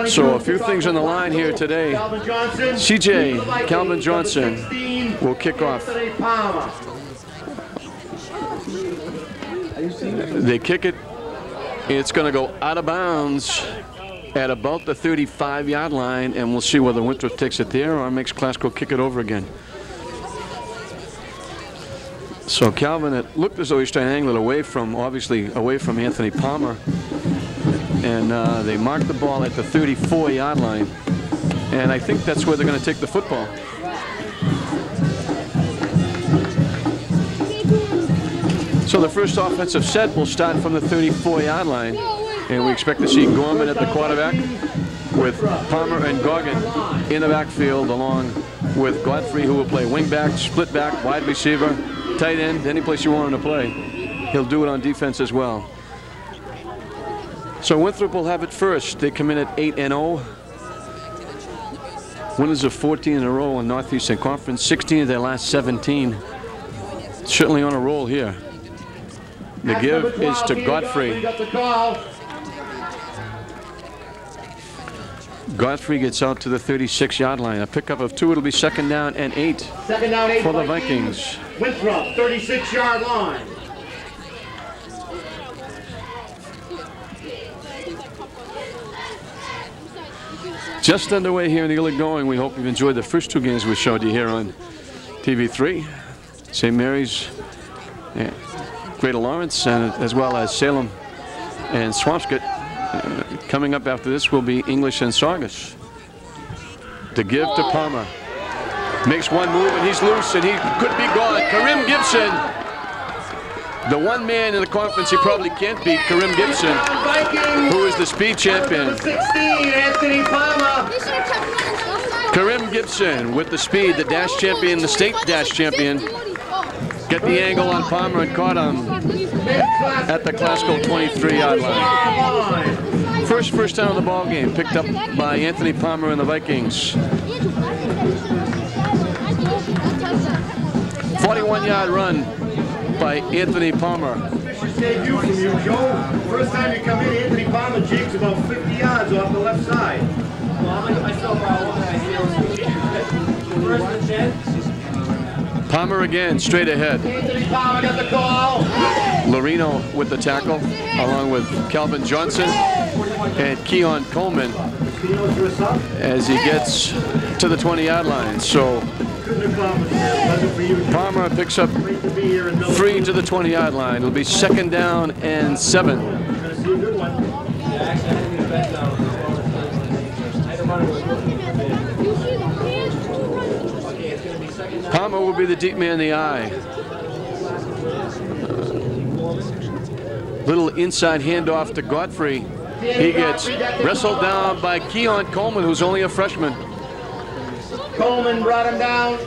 So a few things on the line here today. CJ, Calvin Johnson, will kick off. They kick it. It's going to go out of bounds at about the 35-yard line, and we'll see whether Winthrop takes it there or makes Glasgow kick it over again. So Calvin, it looked as though he's trying to angle it away from, obviously away from Anthony Palmer. And they marked the ball at the 34-yard line. And I think that's where they're going to take the football. So the first offensive set will start from the 34-yard line. And we expect to see Gorman at the quarterback with Palmer and Goggin in the backfield, along with Godfrey, who will play wingback, split back, wide receiver, tight end, any place you want him to play. He'll do it on defense as well. So Winthrop will have it first. They come in at 8-0. Winners of 14 in a row in Northeastern Conference, 16 of their last 17. Certainly on a roll here. The give is to Godfrey. Godfrey gets out to the 36-yard line. A pickup of 2. It'll be second down and 8 for the Vikings. Winthrop, 36-yard line. Just underway here in the early going. We hope you've enjoyed the first 2 games we showed you here on TV3. St. Mary's, Greater Lawrence, and as well as Salem and Swampscott. Coming up after this will be English and Saugus. The give to Palmer. Makes one move and he's loose and he could be gone. Karim Gibson. The one man in the conference he probably can't beat, Karim Gibson, who is the speed champion. 16, Anthony Palmer. Karim Gibson with the speed, the dash champion, the state dash champion. Get the angle on Palmer and caught him at the Glasgow 23-yard line. First down of the ball game, picked up by Anthony Palmer and the Vikings. 41-yard run by Anthony Palmer. Debut from you, Joe. First time you come in, Anthony Palmer jigs about 50 yards off the left side. Palmer again, straight ahead. Anthony Palmer got the call. Lorino with the tackle, along with Calvin Johnson and Keon Coleman as he gets to the 20-yard line. So Palmer picks up 3 to the 20-yard line. It'll be second down and 7. Palmer will be the deep man in the eye. Little inside handoff to Godfrey. He gets wrestled down by Keon Coleman, who's only a freshman. Coleman brought him down.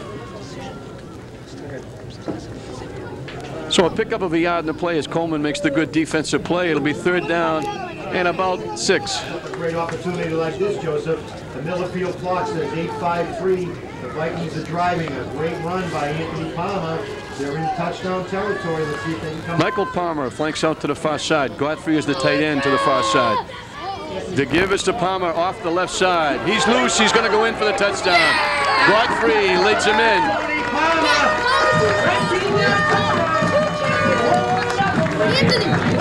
So a pickup of a yard in the play as Coleman makes the good defensive play. It'll be third down and about 6. Great opportunity like this, Joseph. The Millerfield clock says 8:53. The Vikings are driving. A great run by Anthony Palmer. They're in touchdown territory. Let's see if they can come. Michael Palmer flanks out to the far side. Godfrey is the tight end to the far side. The give is to Palmer off the left side. He's loose. He's going to go in for the touchdown. Godfrey leads him in.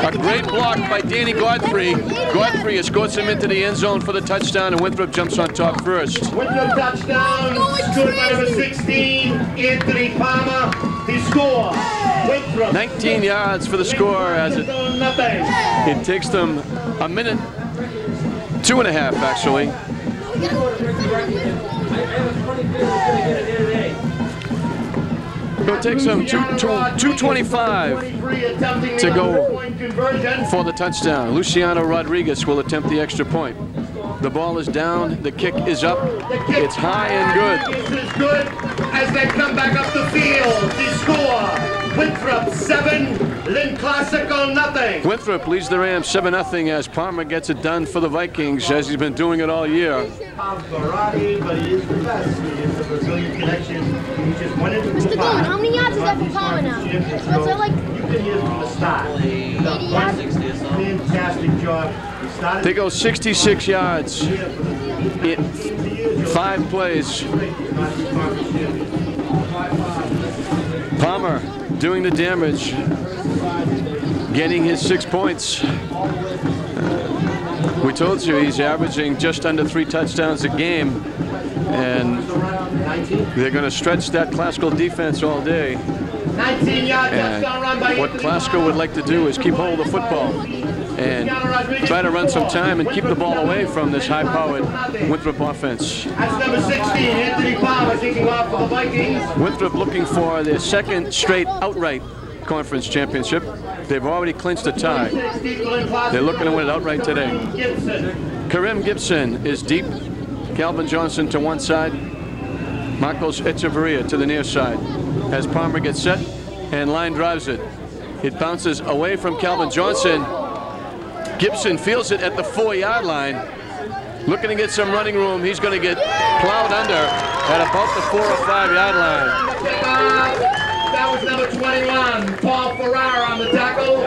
A great block by Danny Godfrey. Godfrey escorts him into the end zone for the touchdown, and Winthrop jumps on top first. Winthrop touchdown. Scored by number 16, Anthony Palmer. He scores. Winthrop. 19 yards for the score as it takes them a minute, 2.5 actually. It takes them 2:25 to go for the touchdown. Luciano Rodriguez will attempt the extra point. The ball is down. The kick is up. It's high and good. This is good as they come back up the field. They score. Winthrop 7, Lynn Classical nothing. Winthrop leads the Rams 7-0 as Palmer gets it done for the Vikings, as he's been doing it all year. Variety, but he is the best. He is the Brazilian connection. He just went into the Golan, how many yards is that for Palmer now? What's it like? You've been here from the start. 80 yards? Fantastic job. They go 66 yards in 5 plays. Palmer doing the damage, getting his 6 points. We told you he's averaging just under 3 touchdowns a game, and they're going to stretch that Classical defense all day. And what Classical would like to do is keep hold of the football and try to run some time and keep the ball away from this high-powered Winthrop offense. That's number 16, Anthony Palmer, kicking off for the Vikings. Winthrop looking for their 2nd straight outright conference championship. They've already clinched a tie. They're looking to win it outright today. Karim Gibson is deep. Calvin Johnson to one side. Marcos Echeverria to the near side. As Palmer gets set and line drives it. It bounces away from Calvin Johnson. Gibson feels it at the 4-yard line. Looking to get some running room. He's going to get plowed under at about the 4 or 5-yard line. That was number 21, Paul Ferrara on the tackle.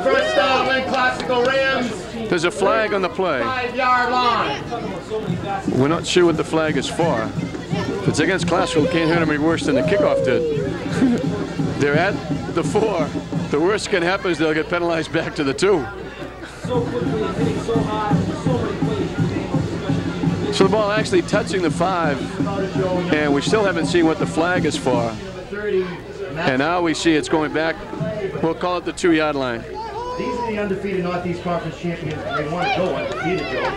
First down, Lynn Classical Rams. There's a flag on the play. 5-yard line. We're not sure what the flag is for. If it's against Classical, can't hurt them worse than the kickoff did. They're at the 4. The worst can happen is they'll get penalized back to the 2. So the ball actually touching the 5, and we still haven't seen what the flag is for. And now we see it's going back. We'll call it the 2-yard line. These are the undefeated Northeast Conference champions, and they want to go undefeated, Joe.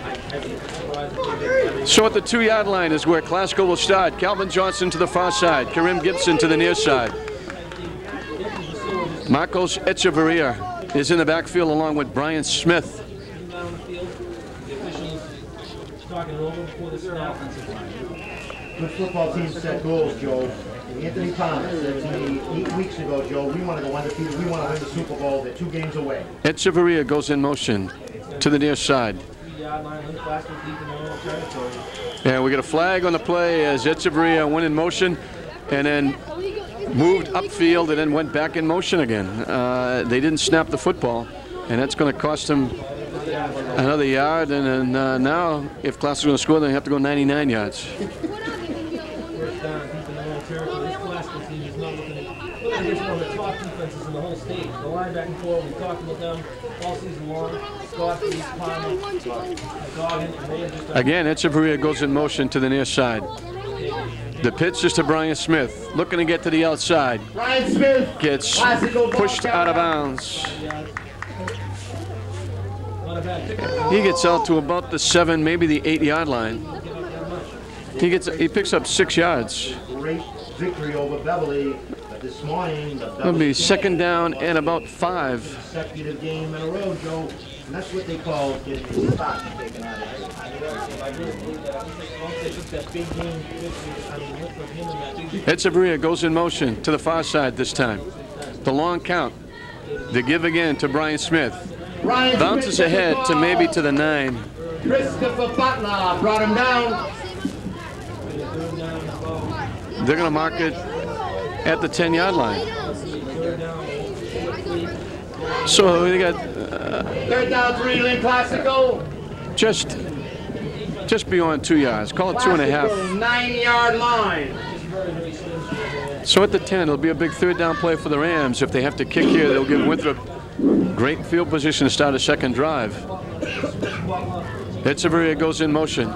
So at the 2-yard line is where Classical will start. Calvin Johnson to the far side. Karim Gibson to the near side. Marcos Echeverria is in the backfield along with Brian Smith. Good football team set goals, Joe. Anthony Palmer said to me 8 weeks ago, Joe, we want to go undefeated. We want to win the Super Bowl. They're 2 games away. Echeverria goes in motion to the near side. And we get a flag on the play as Echeverria went in motion and then moved upfield and then went back in motion again. They didn't snap the football, and that's going to cost them another yard. And then now, if Class is going to score, they have to go 99 yards. It's one of the top defenses in the whole state. The line back and forth, we talked about them all season long. Scott, Palmer, Goggin, and they just... Again, Echeverria goes in motion to the near side. The pitch is to Brian Smith, looking to get to the outside. Brian Smith Gets pushed out of bounds. He gets out to about the 7, maybe the 8-yard line. He picks up 6 yards. Great victory over Beverly. This morning, It'll be 2nd down and about 5. Consecutive game in a row, Joe. And that's what they call getting the spot taken out of it. Echeverria goes in motion to the far side this time. The long count. The give again to Brian Smith. Bounces ahead to maybe to the 9. Christopher Butler brought him down. They're going to mark it at the 10-yard line. So they got 3rd down, 3, Lynn Classical. just beyond 2 yards. Call it 2.5. 9-yard line. So at the 10, it'll be a big 3rd down play for the Rams. If they have to kick here, they'll give Winthrop great field position to start a 2nd drive. Echeverria goes in motion.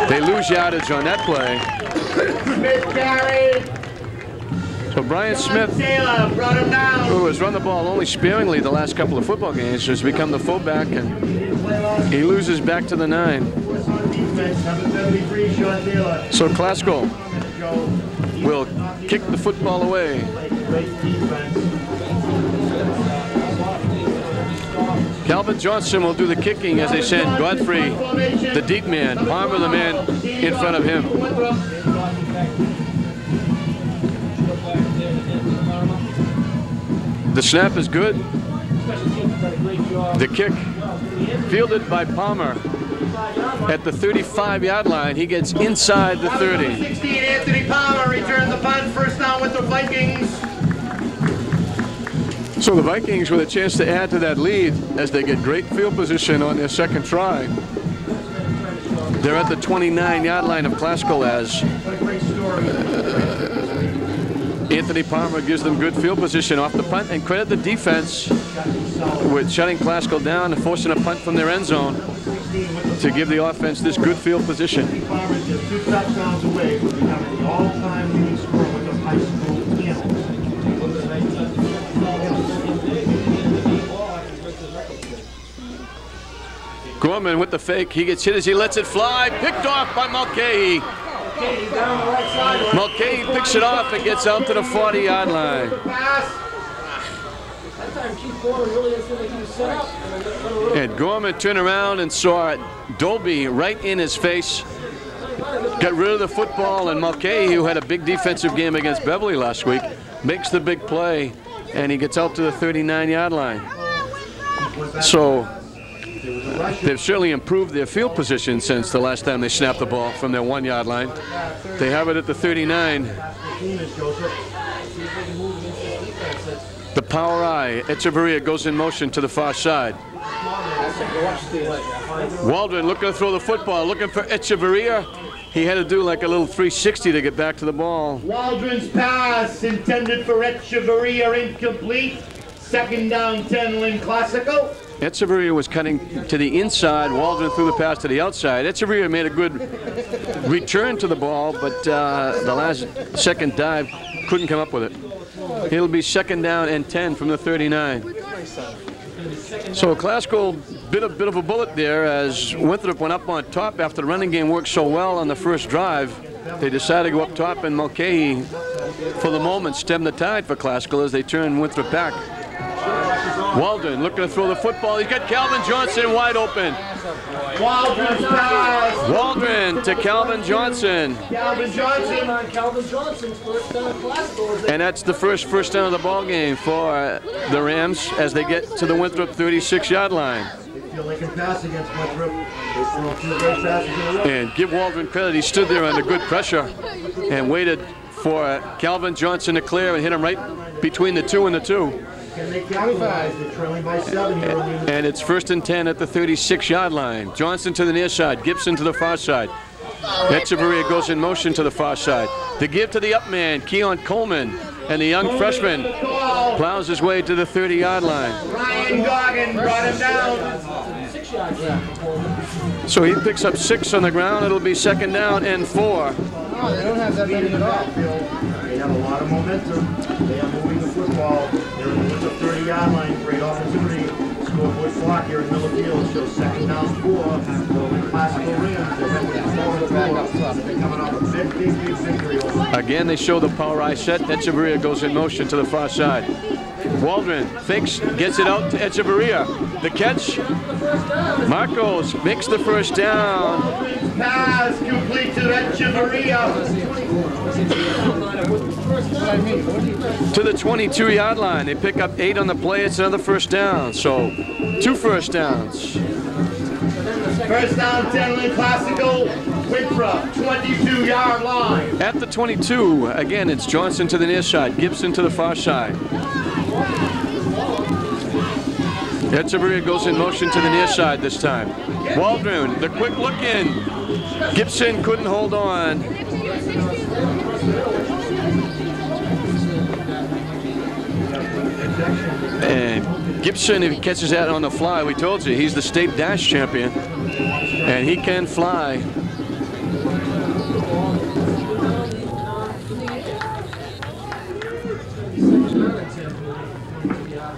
They lose yardage on that play. Smith carried. So Brian Smith, Taylor brought him down. who has run the ball only sparingly the last couple of football games, has become the fullback, and he loses back to the 9. Defense, number 73, Sean Taylor. So Classical Joe, will kick the football away. great defense. Calvin Johnson will do the kicking as they send Godfrey, the deep man, Palmer, the man in front of him. The snap is good. The kick fielded by Palmer at the 35-yard line. He gets inside the 30. 16, Anthony Palmer returns the punt. First down with the Vikings. So the Vikings with a chance to add to that lead as they get great field position on their second try. They're at the 29-yard line of Classical as Anthony Palmer gives them good field position off the punt, and credit the defense with shutting Classical down and forcing a punt from their end zone to give the offense this good field position. Palmer is just 2 touchdowns away from becoming the all-time leading scorer with the high school Camels. Gorman with the fake. He gets hit as he lets it fly. Picked off by Mulcahy. Mulcahy picks it off and gets out to the 40-yard line. And Gorman turned around and saw Dolby right in his face. Got rid of the football, and Mulcahy, who had a big defensive game against Beverly last week, makes the big play, and he gets out to the 39-yard line. So they've certainly improved their field position since the last time they snapped the ball from their 1-yard line. They have it at the 39. The power eye. Echeverria goes in motion to the far side. Waldron looking to throw the football, looking for Echeverria. He had to do like a little 360 to get back to the ball. Waldron's pass intended for Echeverria, incomplete. 2nd down, 10, Lynn Classical. Echeverria was cutting to the inside. Waldron threw the pass to the outside. Echeverria made a good return to the ball, but the last second dive couldn't come up with it. It'll be 2nd down and 10 from the 39. So Classical bit of a bullet there as Winthrop went up on top after the running game worked so well on the first drive. They decided to go up top, and Mulcahy, for the moment, stemmed the tide for Classical as they turned Winthrop back. Waldron looking to throw the football. He's got Calvin Johnson wide open. Waldron's pass. Waldron to Calvin Johnson. Calvin Johnson. Calvin Johnson's first down Classical. And that's the first down of the ball game for the Rams as they get to the Winthrop 36-yard line. They feel they can pass against Winthrop. They throw 2 great passes in a row. And give Waldron credit. He stood there under good pressure and waited for Calvin Johnson to clear and hit him right between the 2 and the 2. Can they capitalize? They're trailing by 7 here on the And it's 1st and 10 at the 36-yard line. Johnson to the near side, Gibson to the far side. Echeverria goes in motion to the far side. The give to the up man, Keon Coleman, and the young freshman plows his way to the 30-yard line. Ryan Goggin brought him down. So he picks up 6 on the ground. It'll be 2nd down and 4. They don't have that many at all. They have a lot of momentum. They are moving the football. They're in the 30-yard line. Great opportunity. Scoreboard clock here in Miller Field shows 2nd down 4. Going Classical Rams. They're coming off a big victory. Again, they show the power eye set. Echeverria goes in motion to the far side. Waldron fakes, gets it out to Echeverria. The catch. Marcos makes the 1st down. Pass complete to Echeverria. To the 22-yard line. They pick up 8 on the play. It's another 1st down. So 2 first downs. 1st down, 10, Lynn Classical. Winthrop, 22-yard line. At the 22, again, it's Johnson to the near side, Gibson to the far side. Echeverria goes in motion to the near side this time. Waldron, the quick look in. Gibson couldn't hold on. And Gibson, if he catches that on the fly, we told you, he's the state dash champion. And he can fly.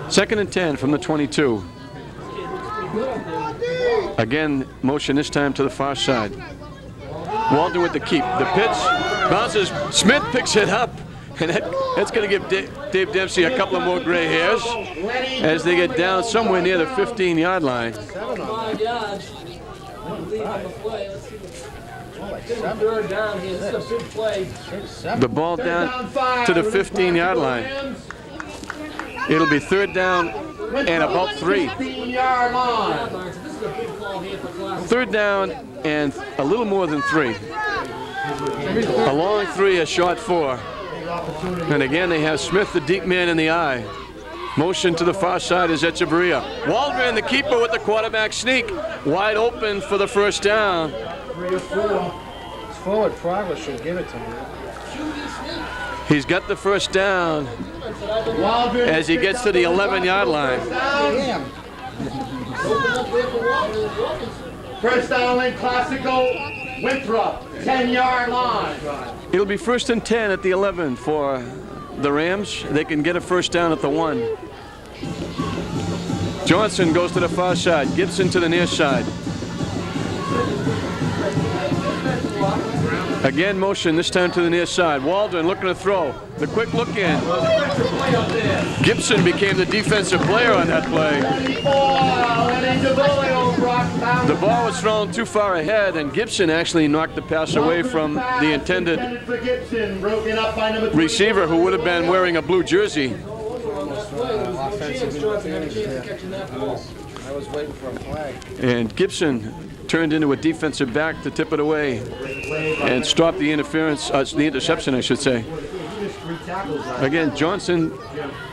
Second and 10 from the 22. Again, motion this time to the far side. Waldron with the keep. The pitch bounces. Smith picks it up. And that's going to give Dave Dempsey a couple of more gray hairs as they get down somewhere near the 15-yard line. 5 yards. Third down here. This is a big play. The ball down to the 15-yard line. It'll be 3rd down and about 3. 15-yard line. 3rd down and a little more than 3. A long 3, a short 4. And again, they have Smith, the deep man, in the eye. Motion to the far side is Echeverria. Waldron, the keeper, with the quarterback sneak. Wide open for the first down. 3 or 4. Forward progress should give it to him. He's got the first down as he gets to the 11-yard line. First down, Lynn, Classical, Winthrop, 10-yard line. It'll be 1st and 10 at the 11 for the Rams. They can get a first down at the 1. Johnson goes to the far side. Gibson to the near side. Again, motion, this time to the near side. Waldron looking to throw. The quick look in. Gibson became the defensive player on that play. The ball was thrown too far ahead, and Gibson actually knocked the pass away from the intended receiver, who would have been wearing a blue jersey. I was waiting for a flag. And Gibson turned into a defensive back to tip it away and stop the interference, the interception, I should say. Again, Johnson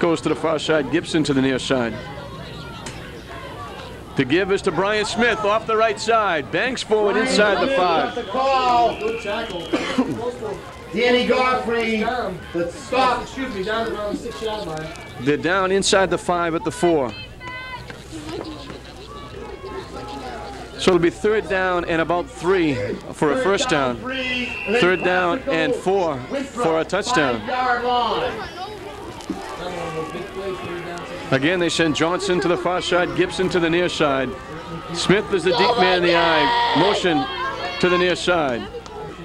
goes to the far side, Gibson to the near side. The give is to Brian Smith off the right side. Banks forward inside the 5. Danny Godfrey, the stop. Excuse me, down around the 6-yard line. They're down inside the 5 at the 4. So it'll be 3rd down and about 3 for a first down. 3rd down and 4 for a touchdown. Again, they send Johnson to the far side, Gibson to the near side. Smith is the deep man in the eye. Motion to the near side.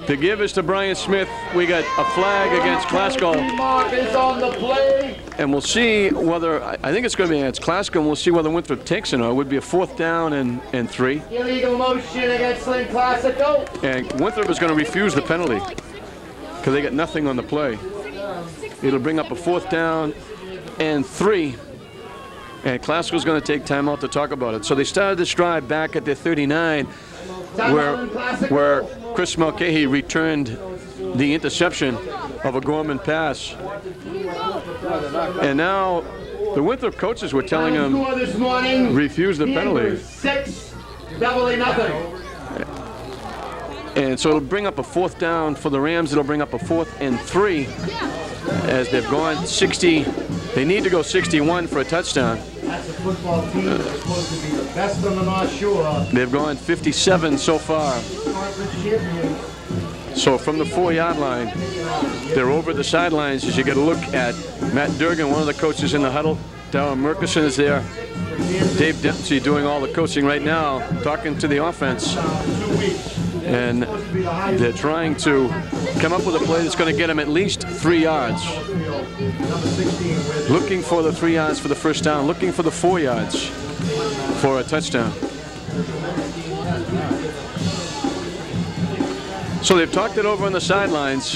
The give is to Brian Smith. We got a flag against Glasgow. And we'll see whether, I think it's going to be against Glasgow, and we'll see whether Winthrop takes it or not. It would be a 4th down and 3. Illegal motion against Lynn Classical. And Winthrop is going to refuse the penalty because they got nothing on the play. It'll bring up a 4th down and 3. And Glasgow's going to take time out to talk about it. So they started this drive back at their 39 where Chris Mulcahy returned the interception of a Gorman pass. And now the Winthrop coaches were telling him, refuse the penalty. 6, doubly nothing. And so it'll bring up a 4th down for the Rams. It'll bring up a 4th and 3 as they've gone 60. They need to go 61 for a touchdown. That's a football team that's supposed to be the best on the North Shore. They've gone 57 so far. So from the 4-yard line, they're over the sidelines as you get a look at Matt Durgan, one of the coaches in the huddle. Darryl Murkison is there. Dave Dempsey doing all the coaching right now, talking to the offense. And they're trying to come up with a play that's going to get them at least 3 yards. Looking for the 3 yards for the first down, looking for the 4 yards for a touchdown. So they've talked it over on the sidelines,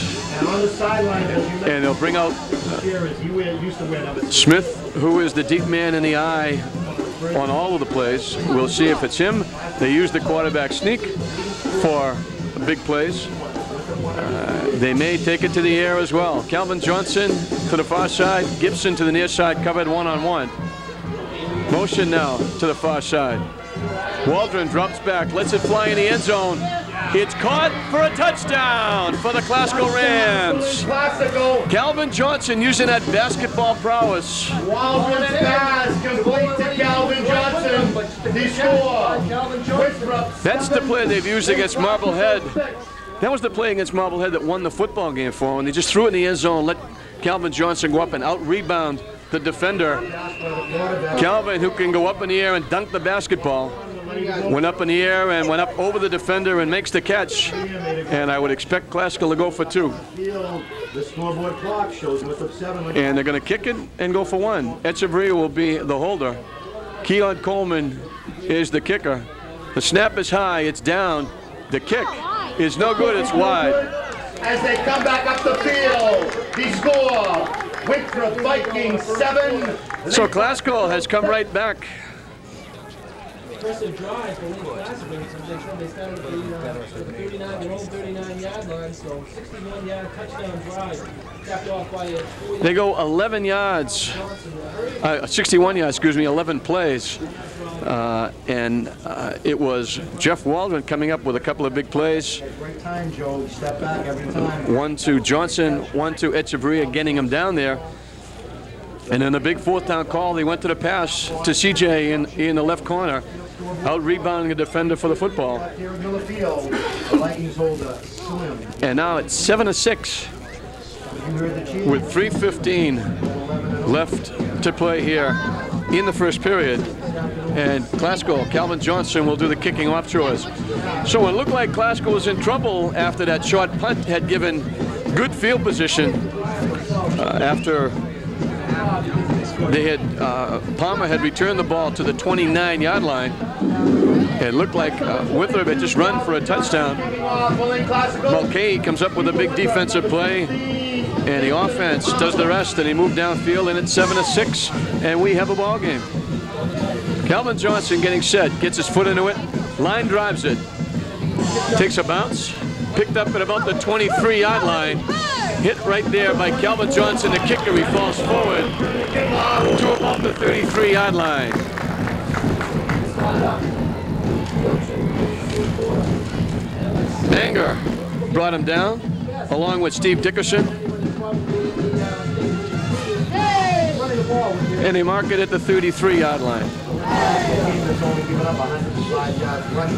and they'll bring out Smith, who is the deep man in the eye on all of the plays. We'll see if it's him. They use the quarterback sneak for big plays. They may take it to the air as well. Calvin Johnson to the far side, Gibson to the near side, covered one-on-one. Motion now to the far side. Waldron drops back, lets it fly in the end zone. It's caught for a touchdown for the Glasgow Rams. Calvin Johnson using that basketball prowess. Waldron's pass complete to Calvin Johnson. He scored. That's the play they've used against Marblehead. That was the play against Marblehead that won the football game for them. They just threw it in the end zone, let Calvin Johnson go up and out-rebound the defender. Calvin, who can go up in the air and dunk the basketball, went up in the air and went up over the defender and makes the catch. And I would expect Glasgow to go for 2. The scoreboard clock shows Winthrop 7. And they're going to kick it and go for 1. Echeverria will be the holder. Keon Coleman is the kicker. The snap is high, it's down. The kick is no good, it's wide. As they come back up the field, he scored. Winthrop Vikings 7. So Glasgow has come right back. impressive drive for Lynn Classic. They started at the 39, their own 39-yard line, so 61-yard touchdown drive, capped off by a 40. They go 11 yards, 61 yards, excuse me, 11 plays. And it was Jeff Waldron coming up with a couple of big plays. Great time, Joe. Step back every time. One to Johnson, one to Echeverria, getting him down there. And then the big fourth down call, they went to the pass to CJ in the left corner, out rebounding a defender for the football. Here in Miller Field, the Vikings hold a slim. And now it's 7-6 You heard the cheer. with 3:15 left to play here in the first period. And Glasgow, Calvin Johnson will do the kicking off chores. So it looked like Glasgow was in trouble after that short punt had given good field position after they had Palmer had returned the ball to the 29-yard line. It looked like Winthrop had just run for a touchdown. Mulcahy comes up with a big defensive play, and the offense does the rest, and they move downfield, and it's 7-6, and we have a ball game. Calvin Johnson getting set, gets his foot into it, line drives it, takes a bounce, picked up at about the 23-yard line, hit right there by Calvin Johnson, the kicker. He falls forward to about the 33-yard line. Anger brought him down, along with Steve Dickerson. And they mark it at the 33-yard line. That's only given up 105 yards rushing.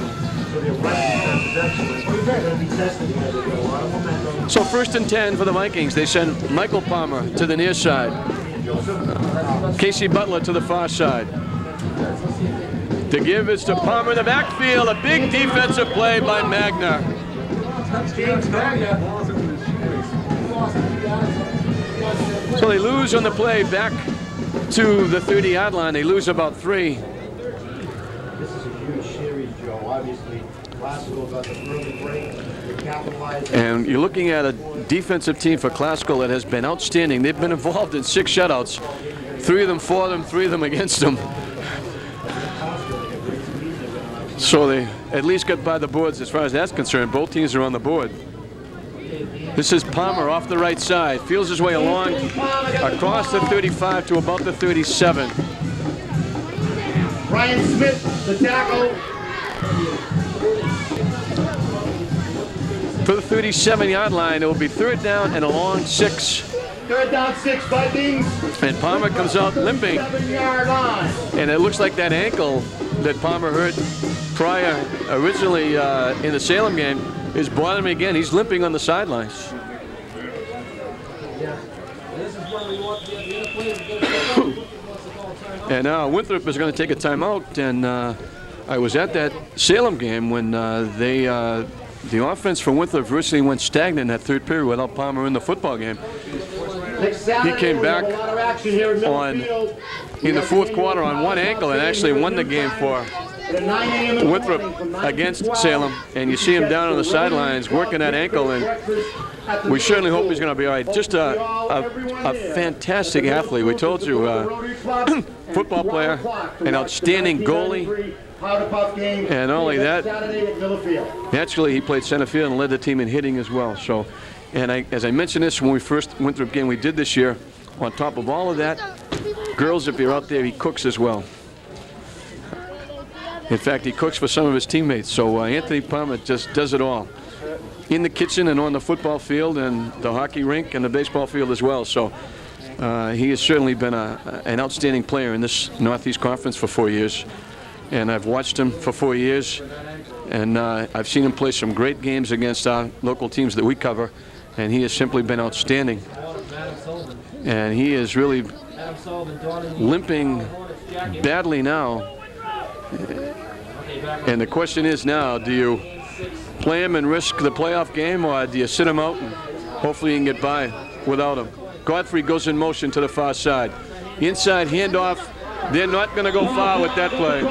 So their rushing defense is excellent. They're going to be tested here. They've got a lot of momentum. So 1st and 10 for the Vikings. They send Michael Palmer to the near side. Casey Butler to the far side. The give is to Palmer in the backfield. A big defensive play by Magner. So they lose on the play back to the 30-yard line. They lose about 3. This is a huge series, Joe. Obviously, Glasgow got the early break. They capitalized. And you're looking at a defensive team for Glasgow that has been outstanding. They've been involved in 6 shutouts. 3 of them for them, 3 of them against them. So they at least got by the boards as far as that's concerned. Both teams are on the board. This is Palmer off the right side. Feels his way along across the 35 to about the 37. Ryan Smith, the tackle. For the 37-yard line, it will be 3rd down and a long 6. 3rd down, 6 Vikings. And Palmer comes out limping. 7-yard line. And it looks like that ankle that Palmer hurt originally in the Salem game is bothering him again. He's limping on the sidelines. And now Winthrop is going to take a timeout. And I was at that Salem game when the offense for Winthrop virtually went stagnant in that 3rd period without Palmer in the football game. He came back in the 4th quarter on one ankle and actually won the game for Winthrop against Salem. And you see him down on the sidelines working that ankle, and we certainly hope he's going to be all right. Just a fantastic athlete. We told you, football player, an outstanding goalie. And not only that, naturally he played center field and led the team in hitting as well. So, and as I mentioned this when we first Winthrop game we did this year, on top of all of that, girls, if you're out there, he cooks as well. In fact, he cooks for some of his teammates. So Anthony Palmer just does it all. In the kitchen and on the football field and the hockey rink and the baseball field as well. So he has certainly been an outstanding player in this Northeast Conference for 4 years. And I've watched him for 4 years. And I've seen him play some great games against our local teams that we cover. And he has simply been outstanding. And he is really limping badly now. And the question is now, do you play him and risk the playoff game, or do you sit him out and hopefully you can get by without him? Godfrey goes in motion to the far side. Inside handoff. They're not going to go far with that play.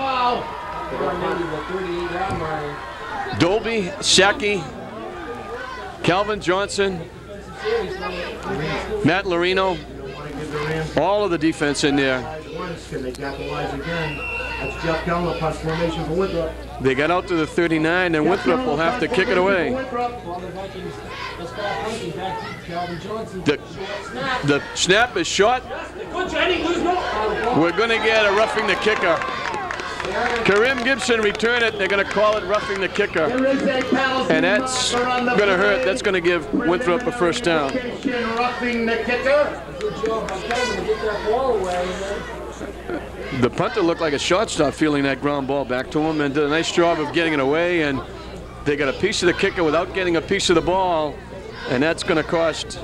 Dolby, Saki, Calvin Johnson, Matt Lorino, all of the defense in there. Can they capitalize again? That's Jeff Kellner, punt formation for Winthrop. They get out to the 39, and Winthrop will have to kick it away. The snap is short. We're going to get a roughing the kicker. Karim Gibson return it. They're going to call it roughing the kicker. And that's going to hurt. That's going to give Winthrop a first down. Roughing the kicker. The punter looked like a shortstop feeling that ground ball back to him and did a nice job of getting it away. And they got a piece of the kicker without getting a piece of the ball. And that's going to cost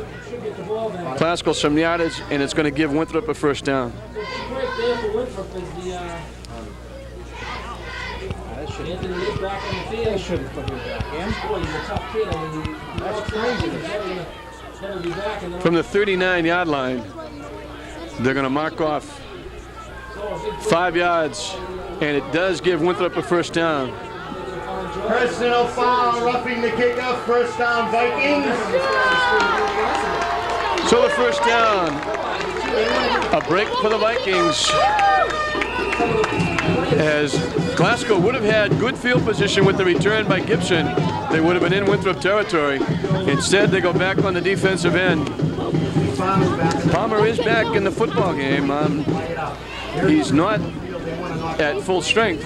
Classical some yardage, and it's going to give Winthrop a first down. Right there for Winthrop is the Anthony is back on the field. They shouldn't put him back in. Boy, he's a tough kid. I mean, that's crazy. He's never be back. And From the 39-yard line, they're going to mark off 5 yards, and it does give Winthrop a first down. Personal foul, roughing the kicker, first down Vikings. So the first down, a break for the Vikings, as Glasgow would have had good field position with the return by Gibson. They would have been in Winthrop territory. Instead, they go back on the defensive end. Palmer is back in the football game. He's not at full strength.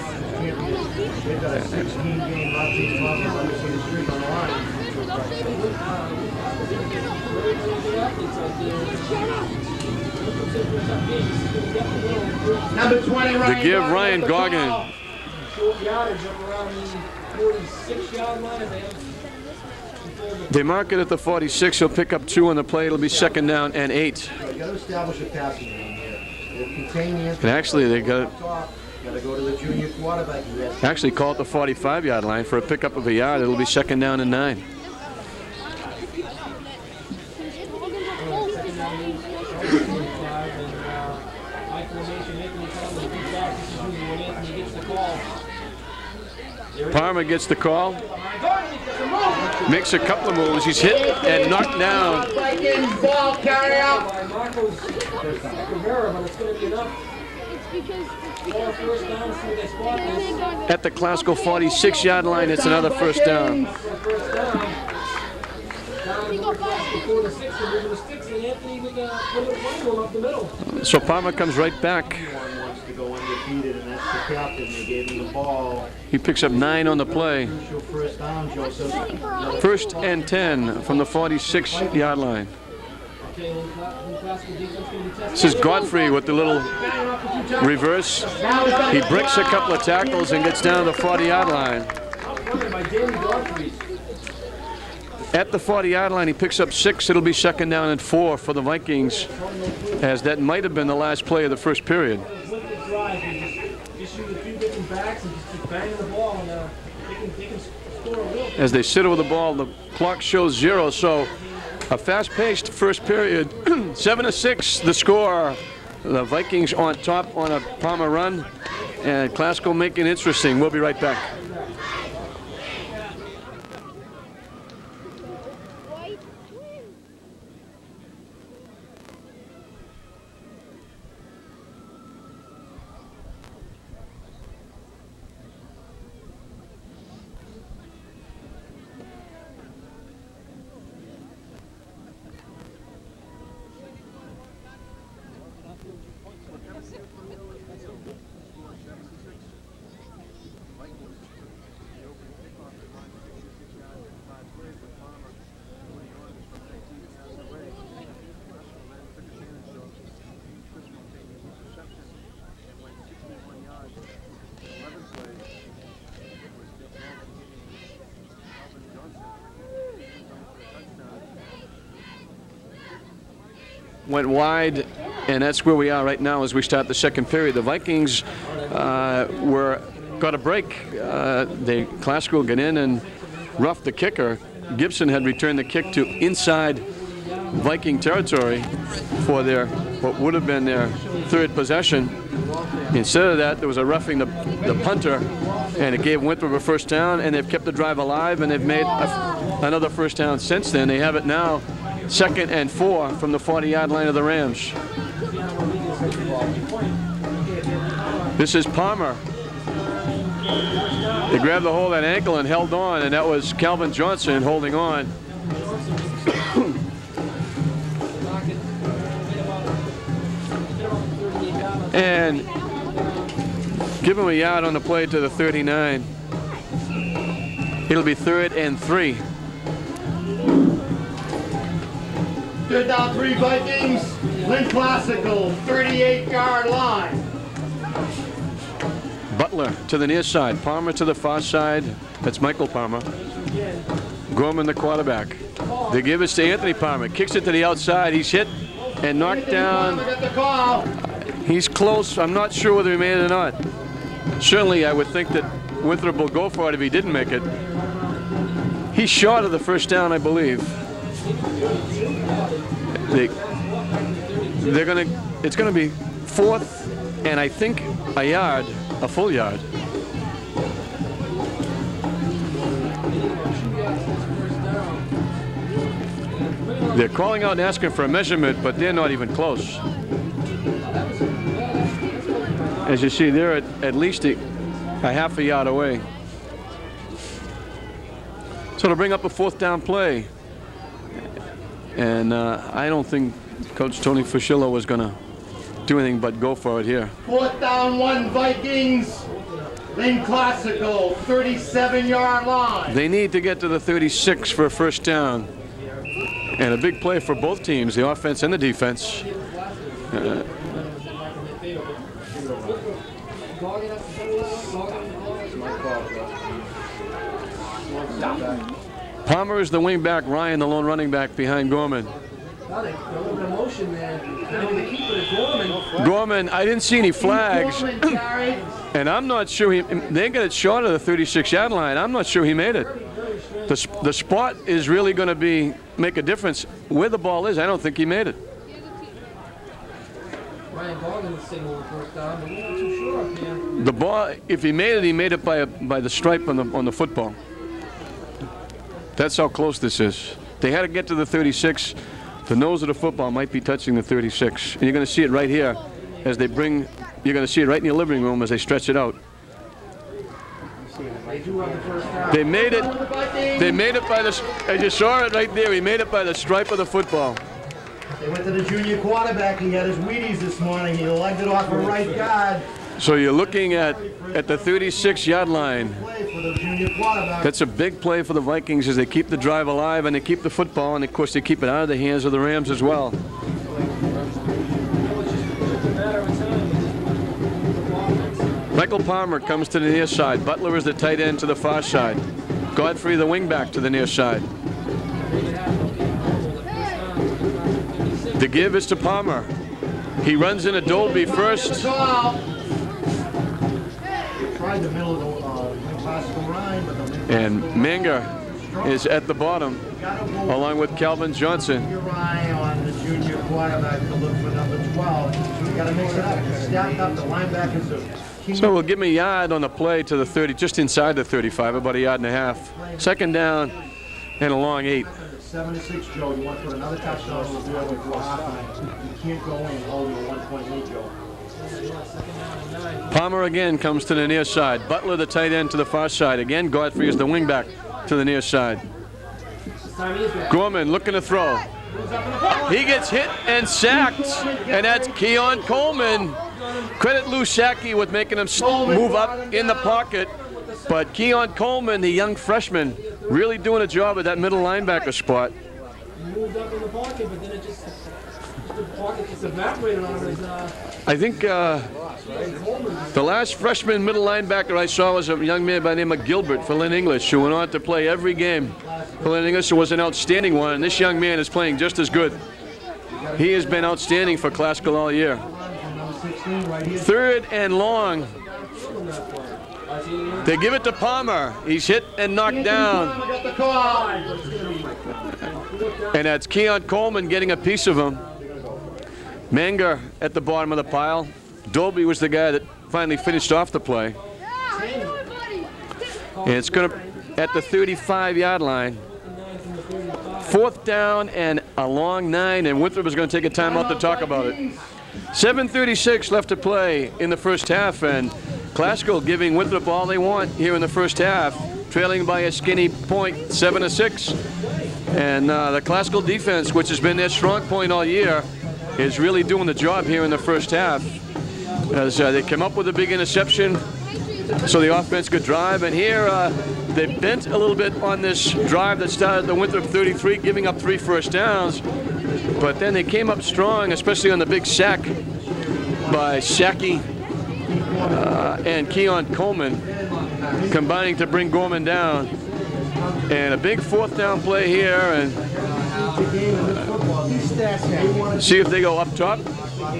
Number 20, To give Ryan Goggin. They mark it at the 46. He'll pick up 2 on the play. It'll be second down and 8. You got to establish a passing game here. We'll contain the And actually, they got got to go to the junior quarterback. actually call it the 45-yard line for a pickup of a yard. It'll be second down and 9. Palmer gets the call, makes a couple of moves. He's hit and knocked down. Vikings ball carrier. At the Classical 46-yard line, it's another first down. So Palmer comes right back. Wants to go undefeated, and that's the captain. They gave him the ball. He picks up 9 on the play. First down, Joseph. First and 10 from the 46-yard line. This is Godfrey with the little reverse. He breaks a couple of tackles and gets down to the 40-yard line. At the 40-yard line, he picks up 6. It'll be second down and 4 for the Vikings, as that might have been the last play of the first period. As they sit over the ball, the clock shows 0, so a fast-paced first period. 7-6 the score. The Vikings on top on a Palmer run, and Classical making it interesting. We'll be right back. Went wide, and that's where we are right now as we start the second period. The Vikings got a break. Classical got in and roughed the kicker. Gibson had returned the kick to inside Viking territory for what would have been their third possession. Instead of that, there was a roughing the punter, and it gave Winthrop a first down, and they've kept the drive alive, and they've made another first down since then. They have it now second and 4 from the 40-yard line of the Rams. This is Palmer. They grabbed the hold of that ankle and held on, and that was Calvin Johnson holding on. And give him a yard on the play to the 39. It'll be 3rd and 3. 3rd down 3 Vikings. Lynn Classical, 38-yard line. Butler to the near side. Palmer to the far side. That's Michael Palmer. Gorman, the quarterback. They give it to Anthony Palmer. Kicks it to the outside. He's hit and knocked down. He's close. I'm not sure whether he made it or not. Certainly, I would think that Winthrop will go for it if he didn't make it. He's short of the first down, I believe. It's gonna be 4th and I think a yard, a full yard. They're calling out and asking for a measurement, but they're not even close. As you see, they're at least a half a yard away. So to bring up a 4th down play. And I don't think Coach Tony Fuschillo was going to do anything but go for it here. 4th down 1 Vikings. Lynn Classical, 37-yard line. They need to get to the 36 for a first down. And a big play for both teams, the offense and the defense. Palmer is the wingback, Ryan the lone running back behind Gorman. Gorman, I didn't see any flags. And I'm not sure they got it short of the 36-yard line. I'm not sure he made it. The spot is really going to make a difference. Where the ball is, I don't think he made it. The ball, if he made it by the stripe on the football. That's how close this is. They had to get to the 36. The nose of the football might be touching the 36. And you're going to see it right here as they bring, you're going to see it right in your living room as they stretch it out. They made it by the, as you saw it right there, he made it by the stripe of the football. They went to the junior quarterback. He had his Wheaties this morning. He legged it off a right guard. So you're looking at the 36-yard line. That's a big play for the Vikings as they keep the drive alive and they keep the football, and of course they keep it out of the hands of the Rams as well. Michael Palmer comes to the near side. Butler is the tight end to the far side. Godfrey the wingback to the near side. The give is to Palmer. He runs into Dolby first. And Menger is at the bottom, along with Calvin Johnson. Your eye on the junior quarterback to look for number 12. You got to mix it up. Stack up the linebackers. So we'll give him a yard on the play to the 30, just inside the 35, about a yard and a half. 2nd down and a long 8. 7-6, Joe. You want to put another touchdown on the board before halftime. You can't go in holding a 1-point lead, Joe. Palmer again comes to the near side. Butler the tight end to the far side. Again, Godfrey is the wingback to the near side. Gorman looking to throw. He gets hit and sacked, and that's Keon Coleman. Credit Lou Shackey with making him move up in the pocket. But Keon Coleman, the young freshman, really doing a job at that middle linebacker spot. Moved up in the pocket, but then the pocket just evaporated on his. I think the last freshman middle linebacker I saw was a young man by the name of Gilbert for Lynn English, who went on to play every game for Lynn English and was an outstanding one. And this young man is playing just as good. He has been outstanding for Classical all year. 3rd and long. They give it to Palmer. He's hit and knocked down. And that's Keon Coleman getting a piece of him. Menger at the bottom of the pile. Dolby was the guy that finally finished off the play. And it's going to, at the 35-yard line. 4th down and a long 9, and Winthrop is going to take a timeout to talk about it. 7:36 left to play in the first half, and Classical giving Winthrop all they want here in the first half, trailing by a skinny point, 7-6. And the Classical defense, which has been their strong point all year, is really doing the job here in the first half. As they come up with a big interception, so the offense could drive. And here they bent a little bit on this drive that started the Winthrop 33, giving up 3 first downs. But then they came up strong, especially on the big sack by Saki and Keon Coleman, combining to bring Gorman down. And a big 4th down play here, and see if they go up top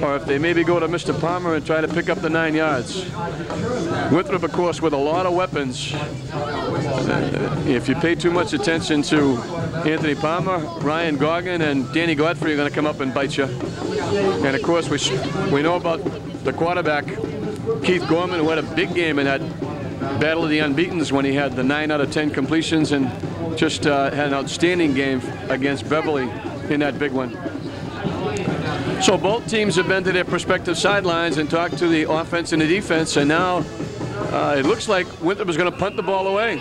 or if they maybe go to Mr. Palmer and try to pick up the 9 yards. Winthrop, of course, with a lot of weapons. If you pay too much attention to Anthony Palmer, Ryan Goggin, and Danny Godfrey are going to come up and bite you. And of course, we know about the quarterback, Keith Gorman, who had a big game in that Battle of the Unbeatens when he had the 9 out of 10 completions and just had an outstanding game against Beverly in that big one. So both teams have been to their prospective sidelines and talked to the offense and the defense, and now it looks like Winthrop is going to punt the ball away.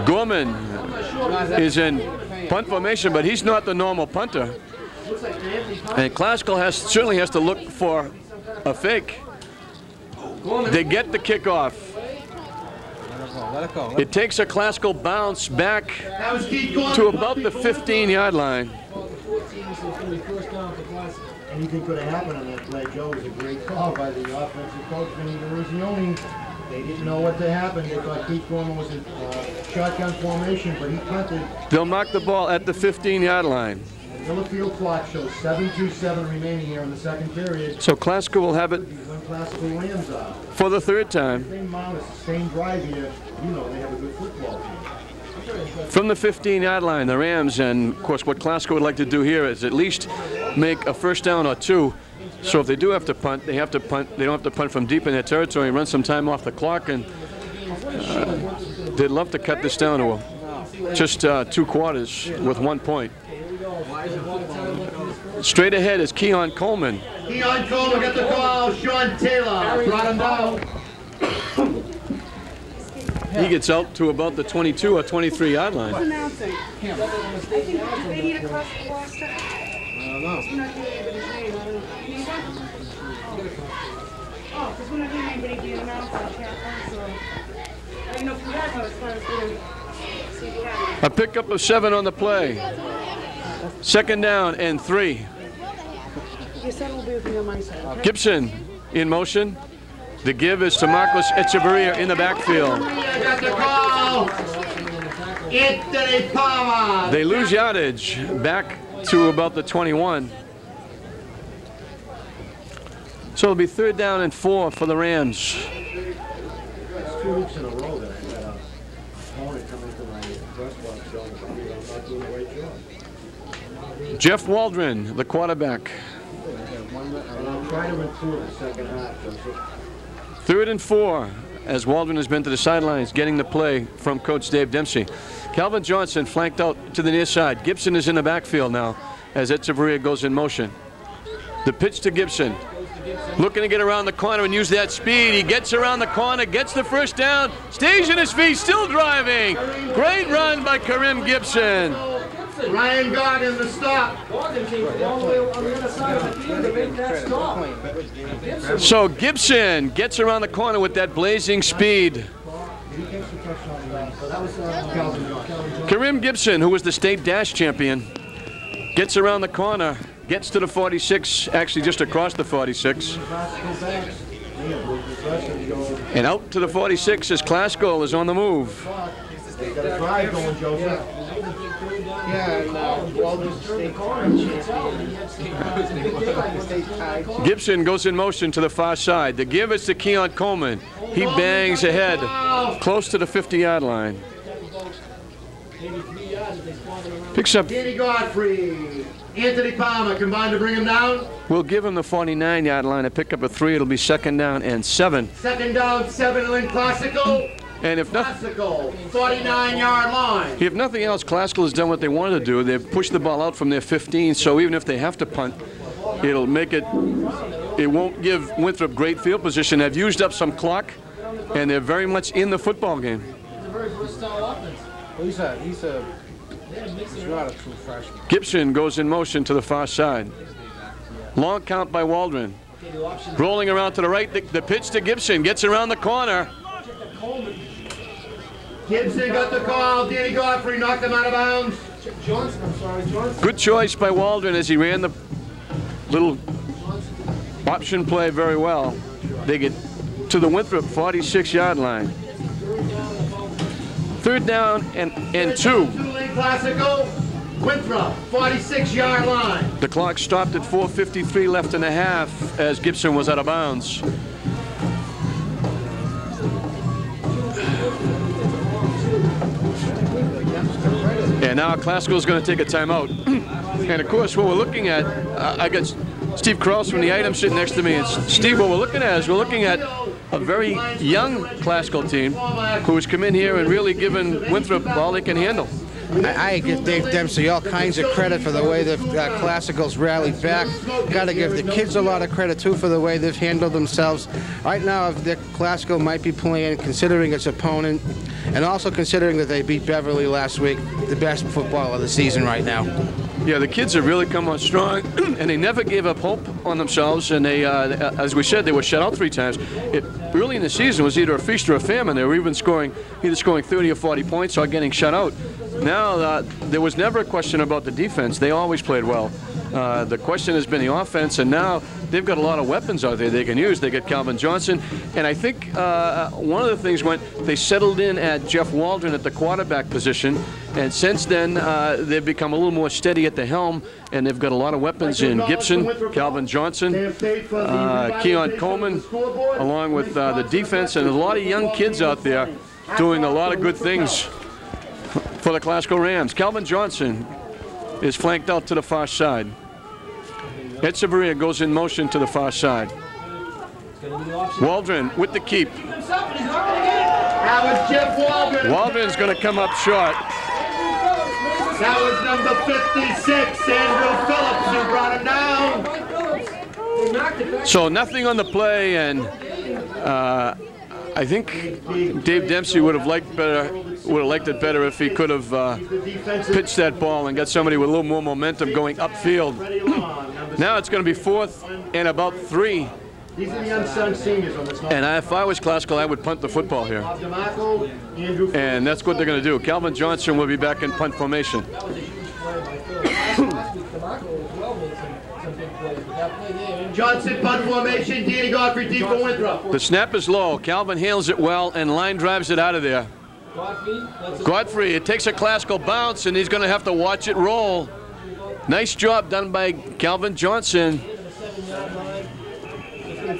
Gorman is in punt formation, but he's not the normal punter. And Classical certainly has to look for a fake. They get the kickoff. It takes a Classical bounce back to about the 15-yard line. Anything could have happened on that play, Joe. It was a great call by the offensive coach, Vinny DeRuzione. They didn't know what to happen. They thought Keith Gorman was in shotgun formation, but he punted. They'll mark the ball at the 15-yard line. The Miller clock shows 7:27 remaining here in the second period. So Classical will have it for the 3rd time. Same amount, it's the same drive here. You know they have a good football team. From the 15-yard line, the Rams, and of course what Classical would like to do here is at least make a 1st down or 2. So if they do have to punt, they have to punt. They don't have to punt from deep in their territory and run some time off the clock. And they'd love to cut this down to just 2 quarters with 1 point. Straight ahead is Keon Coleman. Keon Coleman got the call. Sean Taylor brought him down. He gets out to about the 22 or 23-yard line. Announcing. I think they need a cross the wall stuff. I don't know. We're not doing anybody's name. I don't know. You need one? Oh, because we're not doing anybody being announced out here. So I didn't know if you guys know as far as doing. See if you have A pickup of 7 on the play. 2nd down and 3. it. Your son will be with me on my side. Okay? Gibson in motion. The give is to Marcos Echeverria in the backfield. Got the call. Anthony Palmer. They lose yardage back to about the 21. So it'll be 3rd down and 4 for the Rams. It's 2 weeks in a row that I had a opponent come into my press box showing me I'm not doing the right job. Jeff Waldron, the quarterback. I'm trying to improve the second half, Joseph. 3rd and 4, as Waldron has been to the sidelines, getting the play from Coach Dave Dempsey. Calvin Johnson flanked out to the near side. Gibson is in the backfield now as Echeverria goes in motion. The pitch to Gibson. Looking to get around the corner and use that speed. He gets around the corner, gets the 1st down, stays in his feet, still driving. Great run by Karim Gibson. Ryan Goggin, the stop. Goggin came all the way on the other side of the field to make that stop. So Gibson gets around the corner with that blazing speed. Karim Gibson, who was the state dash champion, gets around the corner, gets to the 46, actually just across the 46. And out to the 46 as Classical is on the move. Got a drive going, Joseph. Gibson goes in motion to the far side. The give is to Keon Coleman. He bangs ahead close to the 50-yard line. Picks up. Danny Godfrey. Anthony Palmer combined to bring him down. We'll give him the 49-yard line. A pick up of 3. It'll be 2nd down and 7. 2nd down, 7, Lynn Classical. And if nothing, Classical, 49-yard line. if nothing else, Classical has done what they wanted to do. They've pushed the ball out from their 15, so even if they have to punt, it'll make it, it won't give Winthrop great field position. They've used up some clock, and they're very much in the football game. It's a very versatile offense. Well, he's not a true freshman. Gibson goes in motion to the far side. Long count by Waldron. Rolling around to the right, the pitch to Gibson, gets around the corner. Gibson got the call. Danny Godfrey knocked him out of bounds. Johnson. Good choice by Waldron as he ran the little option play very well. They get to the Winthrop 46-yard line. Third down and 2. Two-lane Classical, Winthrop, 46-yard line. The clock stopped at 4:53 left in the half as Gibson was out of bounds. And now Classical is going to take a timeout. And of course, what we're looking at, I got Steve Krause from the item sitting next to me. And Steve, what we're looking at is we're looking at a very young Classical team who has come in here and really given Winthrop all they can handle. I give Dave Dempsey all kinds of credit for the way the Classicals rallied back. Got to give the kids a lot of credit, too, for the way they've handled themselves. Right now, the Classical might be playing, considering its opponent, and also considering that they beat Beverly last week, the best football of the season right now. Yeah, the kids have really come on strong, and they never gave up hope on themselves. And they, as we said, they were shut out 3 times. Early in the season was either a feast or a famine. They were even scoring 30 or 40 points or getting shut out. Now, there was never a question about the defense. They always played well. The question has been the offense, and now they've got a lot of weapons out there they can use. They got Calvin Johnson, and I think one of the things they settled in at Jeff Waldron at the quarterback position, and since then they've become a little more steady at the helm, and they've got a lot of weapons in Gibson, Calvin Johnson, Keon Coleman, along with the defense, and there's a lot of young kids out there doing a lot of good things for the Classical Rams. Calvin Johnson is flanked out to the far side. Echeverria goes in motion to the far side. Waldron with the keep. That was Jeff Waldron. Waldron's going to come up short. That was number 56, Andrew Phillips, who brought him down. So nothing on the play, and I think Dave Dempsey would have liked it better if he could have pitched that ball and got somebody with a little more momentum going upfield. Now it's going to be 4th and about 3. These are the unsung seniors on this. And if I was Classical, I would punt the football here. And that's what they're going to do. Calvin Johnson will be back in punt formation. Johnson, punt formation, Danny Godfrey, deep for Winthrop. The snap is low. Calvin handles it well and line drives it out of there. Godfrey, it takes a Classical bounce, and he's going to have to watch it roll. Nice job done by Calvin Johnson.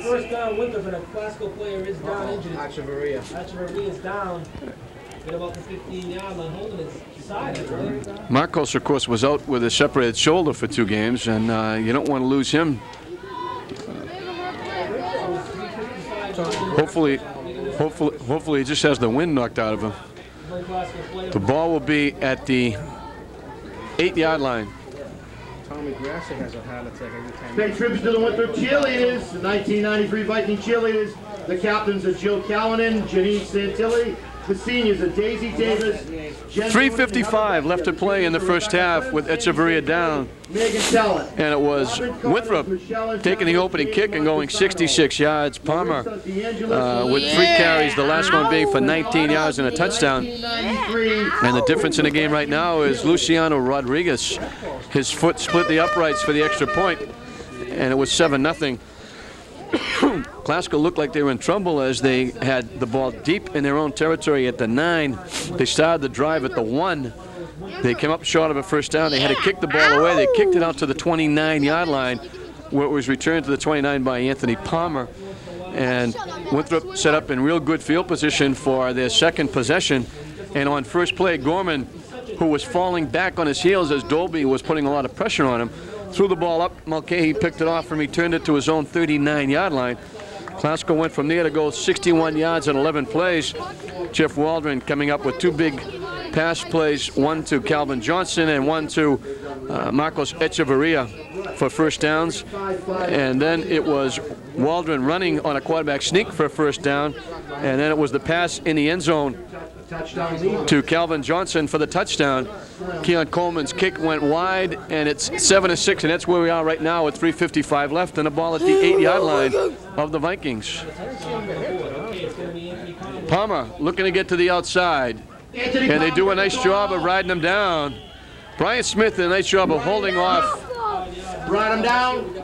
First down, Winthrop, and a Classical player is down injured. Echeverria. Echeverria is down at about the 15-yard line, holding his side. Marcos, of course, was out with a separated shoulder for 2 games, and you don't want to lose him. Hopefully he just has the wind knocked out of him. The ball will be at the 8-yard line. Tommy Grasser has a heart attack every time. Pay tribute to the Winthrop cheerleaders, the 1993 Viking cheerleaders. The captains are Jill Callanan, Janine Santilli. The seniors are Daisy Davis, 3:55 left to play in the first half with Echeverria down. Megan Tellett. And it was Winthrop taking the opening kick and going 66 yards. Palmer with 3 carries, the last one being for 19 yards and a touchdown. And the difference in the game right now is Luciano Rodriguez. His foot split the uprights for the extra point, and it was 7-0. Classical looked like they were in trouble as they had the ball deep in their own territory at the 9. They started the drive at the 1. They came up short of a first down. They had to kick the ball away. They kicked it out to the 29-yard line, where it was returned to the 29 by Anthony Palmer. And Winthrop set up in real good field position for their second possession. And on first play, Gorman, who was falling back on his heels as Dolby was putting a lot of pressure on him, threw the ball up. Mulcahy picked it off and returned it to his own 39-yard line. Classical went from there to go 61 yards in 11 plays. Jeff Waldron coming up with two big pass plays, one to Calvin Johnson and one to Marcos Echeverria for first downs. And then it was Waldron running on a quarterback sneak for a first down. And then it was the pass in the end zone to Calvin Johnson for the touchdown. Keon Coleman's kick went wide, and it's 7-6, and that's where we are right now with 3:55 left, and the ball at the 8-yard line of the Vikings. Palmer looking to get to the outside, and they do a nice job of riding him down. Brian Smith did a nice job of holding off. Brought him down.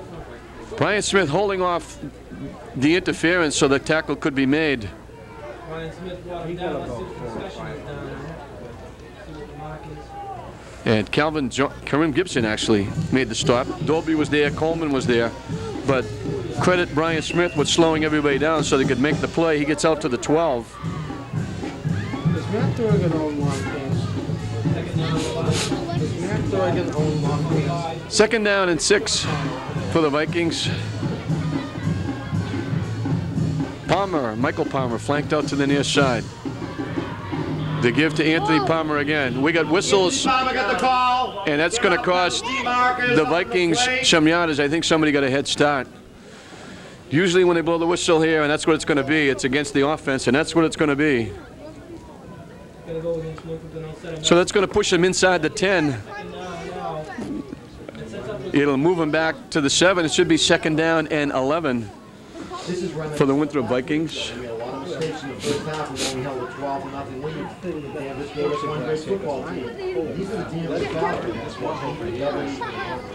Brian Smith holding off the interference so the tackle could be made. Brian Smith brought him down. Let's see what the discussion is down there. See what the mark is. And Kareem Gibson actually made the stop. Dolby was there, Coleman was there, but credit Brian Smith with slowing everybody down so they could make the play. He gets out to the 12. Does Matt Thorgan own long pants? Does Matt Thorgan own long pants? Second down and 6 for the Vikings. Michael Palmer flanked out to the near side. They give to Anthony Palmer again. We got whistles, Palmer got the call. and that's going to cost the Vikings some yardage. I think somebody got a head start. Usually when they blow the whistle here, and that's what it's going to be, it's against the offense, and that's what it's going to be. So that's going to push them inside the 10. It'll move them back to the 7. It should be second down and 11 for the Winthrop Vikings. We had a lot of mistakes in the first half. We only held a 12-0 lead. They have this gave us one great football team. These are the teams that Falcons. That's what they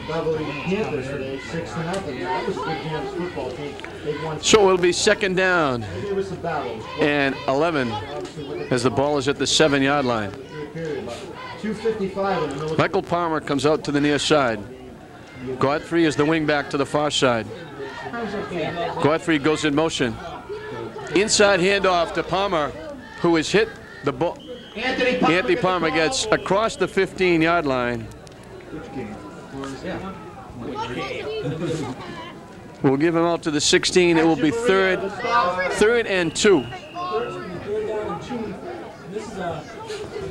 Beverly Panthers today, 6-0. That was a good Kansas football team. They've won. So it'll be second down Maybe it was some battles. and 11 as the ball is at the 7-yard line. 2:55 in the middle. Michael Palmer comes out to the near side. Godfrey is the wing back to the far side. Godfrey goes in motion. Inside handoff to Palmer, who has hit the ball. Anthony Palmer gets across the 15-yard line. We'll give him out to the 16. It will be third and 2. Third down and 2. This is a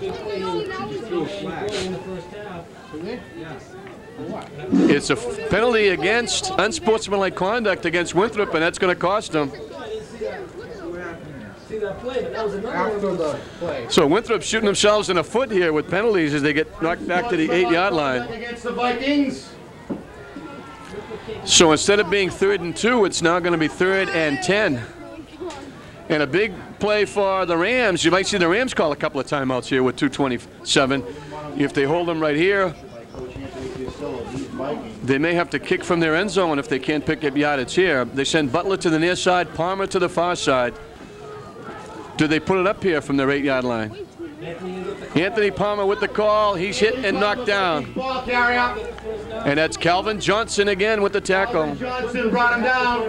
big play in the first half. It's a penalty against unsportsmanlike conduct against Winthrop, and that's going to cost them. See that play, but that was another After the play. So Winthrop shooting themselves in the foot here with penalties as they get knocked back to the 8-yard line. Against the Vikings. So instead of being third and 2, it's now going to be third and 10. And a big play for the Rams. You might see the Rams call a couple of timeouts here with 2:27. If they hold them right here, they may have to kick from their end zone if they can't pick up yardage here. They send Butler to the near side, Palmer to the far side. Do they put it up here from their 8-yard line? Anthony Palmer with the call. He's hit and knocked down. Ball carrier. And that's Calvin Johnson again with the tackle. Johnson brought him down.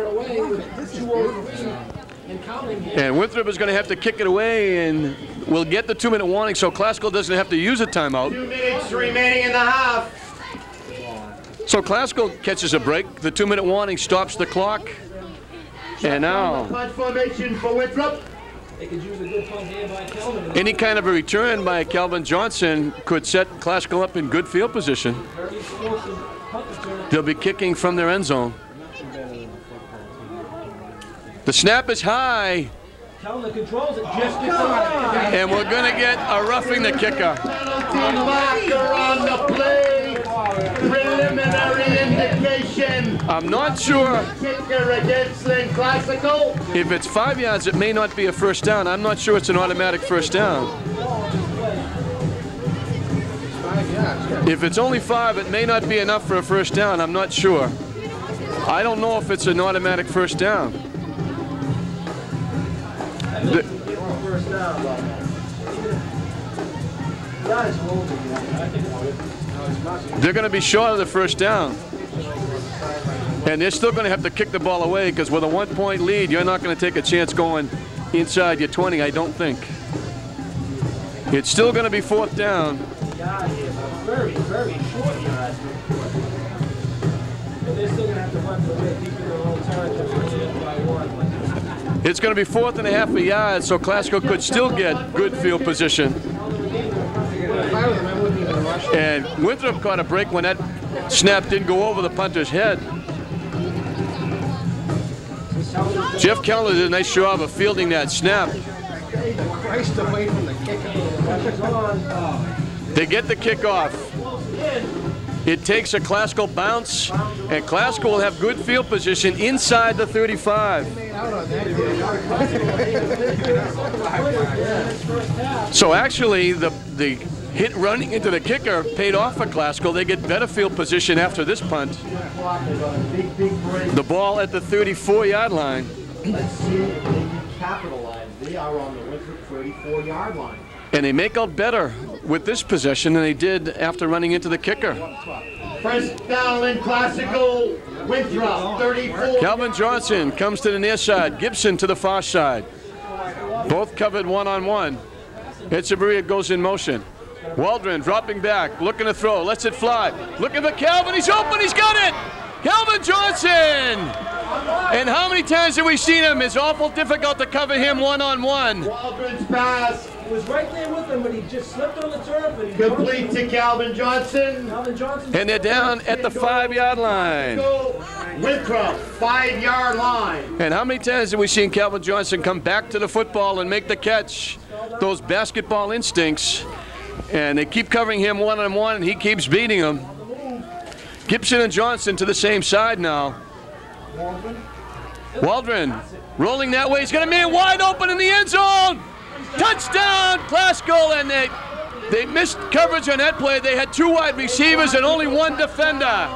And Winthrop is going to have to kick it away, and we'll get the 2-minute warning so Classical doesn't have to use a timeout. 2 minutes remaining in the half. So Classical catches a break. The 2-minute warning stops the clock. And now Punch formation for Winthrop. They could use a good punt here by Kelvin. any kind of a return by Calvin Johnson could set Classical up in good field position. Very explosive punt return. They'll be kicking from their end zone. The snap is high, Kelvin controls it, just gets away. and we're going to get a roughing the kicker. Penalty marker on the play. Preliminary indication. I'm not sure Kicker against Lynn Classical. if it's 5 yards, it may not be a first down. I'm not sure it's an automatic first down. If it's only 5, it may not be enough for a first down. I'm not sure. I don't know if it's an automatic first down. They're going to be short of the first down. And they're still going to have to kick the ball away because with a 1-point lead, you're not going to take a chance going inside your 20, I don't think. It's still going to be 4th down. Very, very short yard. But they're still going to have to run the way deep in their own territory by 1. It's going to be 4th and a half a yard, so Classical could still get good field position. And Winthrop caught a break when that snap didn't go over the punter's head. Jeff Keller did a nice job of fielding that snap. They get the kickoff. It takes a Classical bounce, and Classical will have good field position inside the 35. So actually, the hit running into the kicker paid off for Classical. They get better field position after this punt. The ball at the 34-yard line. Let's see if they can capitalize. They are on the Winthrop 34-yard line. And they make out better with this possession than they did after running into the kicker. First down in Classical, Winthrop, 34. Calvin Johnson comes to the near side. Gibson to the far side. Both covered one-on-one. Echeverria goes in motion. Waldron dropping back, looking to throw, lets it fly. Looking for Calvin, he's open, he's got it! Calvin Johnson! And how many times have we seen him? It's awful difficult to cover him one-on-one. Waldron's pass. He was right there with him, but he just slipped on the turf. And he Complete to Calvin Johnson. Calvin Johnson. And they're down at the 5-yard line. Winthrop, 5-yard line. And how many times have we seen Calvin Johnson come back to the football and make the catch? Those basketball instincts. And they keep covering him one-on-one, and he keeps beating them. Gibson and Johnson to the same side now. Waldron rolling that way. He's got a man wide open in the end zone. Touchdown, Classical, and they missed coverage on that play. They had 2 wide receivers and only 1 defender.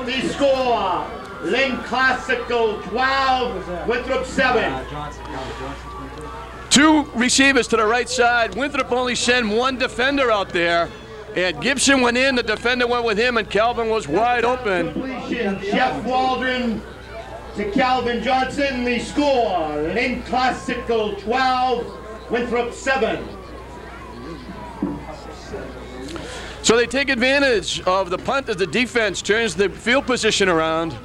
The score, Lynn Classical 12, Winthrop 7. 2 receivers to the right side. Winthrop only sent 1 defender out there. And Gibson went in, the defender went with him, and Calvin was wide open. Completion, Jeff Waldron to Calvin Johnson. The score, Lynn Classical 12, Winthrop 7. So they take advantage of the punt as the defense turns the field position around.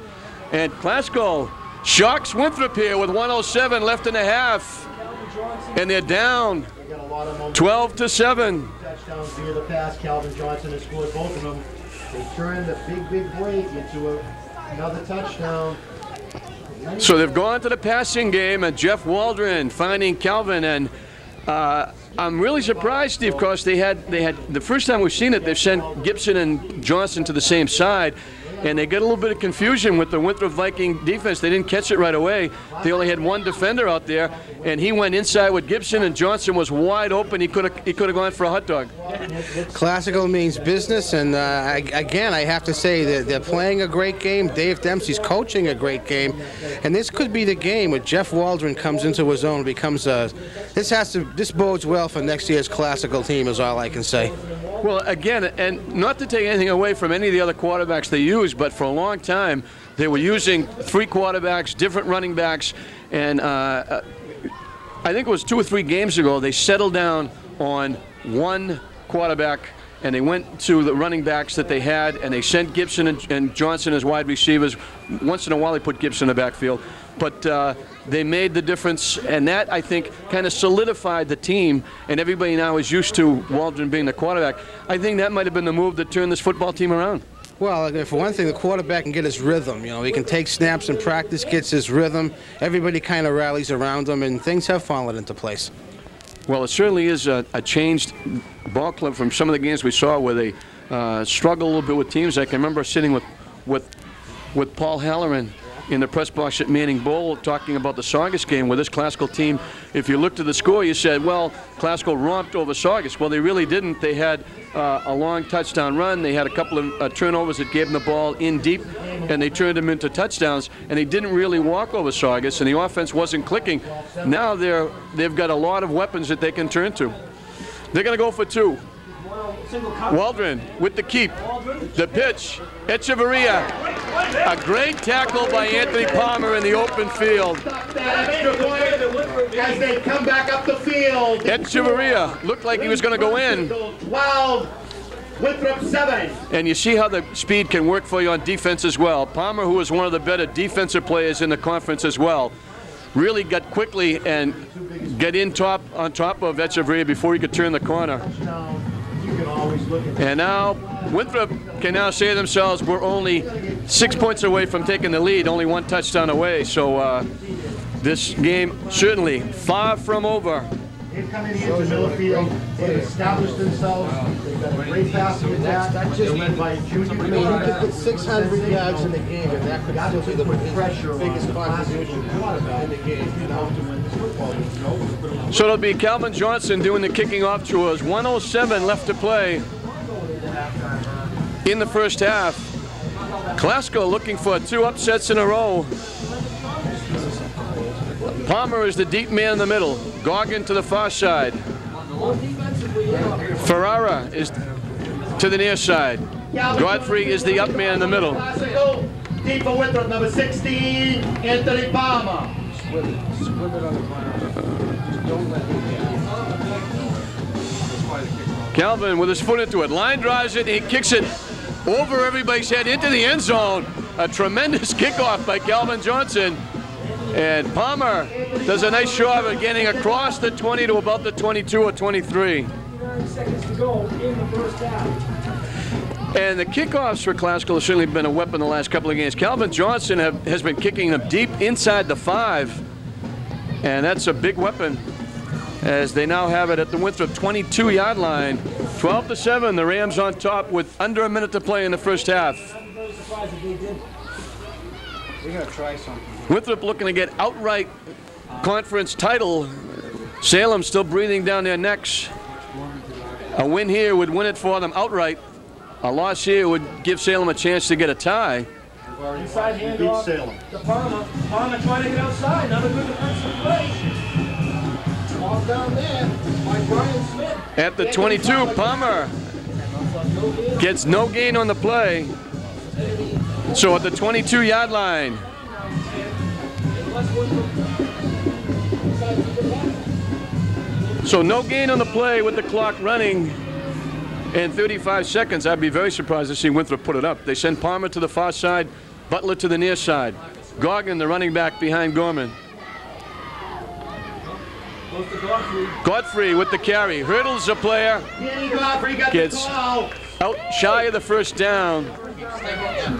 And Classical shocks Winthrop here with 1:07 left in the half. And they're down 12-7. Touchdown via the pass. Calvin Johnson has scored both of them. They turned the big break into another touchdown. So they've gone to the passing game, and Jeff Waldron finding Calvin. And I'm really surprised, Steve, because they had the first time we've seen it, they've sent Gibson and Johnson to the same side. And they get a little bit of confusion with the Winthrop Viking defense. They didn't catch it right away. They only had 1 defender out there, and he went inside with Gibson, and Johnson was wide open. He could have gone for a hot dog. Classical means business, and again, I have to say that they're playing a great game. Dave Dempsey's coaching a great game, and this could be the game where Jeff Waldron comes into his own, becomes this bodes well for next year's Classical team, is all I can say. Well, again, and not to take anything away from any of the other quarterbacks they use, but for a long time they were using 3 quarterbacks, different running backs, and I think it was 2 or 3 games ago they settled down on 1 quarterback, and they went to the running backs that they had, and they sent Gibson and Johnson as wide receivers. Once in a while they put Gibson in the backfield, but they made the difference, and that, I think, kind of solidified the team, and everybody now is used to Waldron being the quarterback. I think that might have been the move that turned this football team around. Well, for one thing, the quarterback can get his rhythm. You know, he can take snaps in practice, gets his rhythm. Everybody kind of rallies around him, and things have fallen into place. Well, it certainly is a changed ball club from some of the games we saw where they struggle a little bit with teams. I can remember sitting with Paul Halloran in the press box at Manning Bowl talking about the Saugus game with this Classical team. If you looked at the score, you said, well, Classical romped over Saugus. Well, they really didn't. They had a long touchdown run. They had a couple of turnovers that gave them the ball in deep, and they turned them into touchdowns, and they didn't really walk over Saugus, and the offense wasn't clicking. Now they've got a lot of weapons that they can turn to. They're going to go for 2. Waldron with the keep. The pitch. Echeverria. A great tackle by Anthony Palmer in the open field. As they come back up the field. Echeverria looked like he was going to go in. 12, Winthrop 7. And you see how the speed can work for you on defense as well. Palmer, who is one of the better defensive players in the conference as well. really got quickly and get on top of Echeverria before he could turn the corner. You can always look at And now Winthrop can now say to themselves, we're only 6 points away from taking the lead, only one touchdown away. So this game certainly far from over. They've come in here to Middlefield, they've established themselves, they've got a great passing attack. They're led by a junior quarterback. Put 600 yards in the game, and that could still be the biggest contribution in the game. So it'll be Calvin Johnson doing the kicking off chores. 1:07 left to play in the first half. Glasgow looking for 2 upsets in a row. Palmer is the deep man in the middle. Goggin to the far side. Ferrara is to the near side. Godfrey is the up man in the middle. Deep for Winthrop, number 16, Anthony Palmer. Calvin with his foot into it. Line drives it. He kicks it over everybody's head into the end zone. A tremendous kickoff by Calvin Johnson. And Palmer does a nice job of getting across the 20 to about the 22 or 23. 9 seconds to go in the first half. And the kickoffs for Glasgow have certainly been a weapon the last couple of games. Calvin Johnson has been kicking them deep inside the 5. And that's a big weapon as they now have it at the Winthrop 22-yard line. 12-7, the Rams on top with under a minute to play in the first half. I'm very surprised if they did. We're going to try something. Winthrop looking to get outright conference title. Salem still breathing down their necks. A win here would win it for them outright. A loss here would give Salem a chance to get a tie. Inside Beat handoff Salem. to Palmer. Palmer trying to get outside. Another good defensive play. Ball down there by Brian Smith. At the 22, Palmer gets no gain on the play. So at the 22-yard line. So no gain on the play with the clock running in 35 seconds. I'd be very surprised to see Winthrop put it up. They send Palmer to the far side, Butler to the near side. Goggin, the running back behind Gorman. Goes to Godfrey. Godfrey with the carry. Hurdles a player. Danny Godfrey got the Gets call. out shy of the first down. 2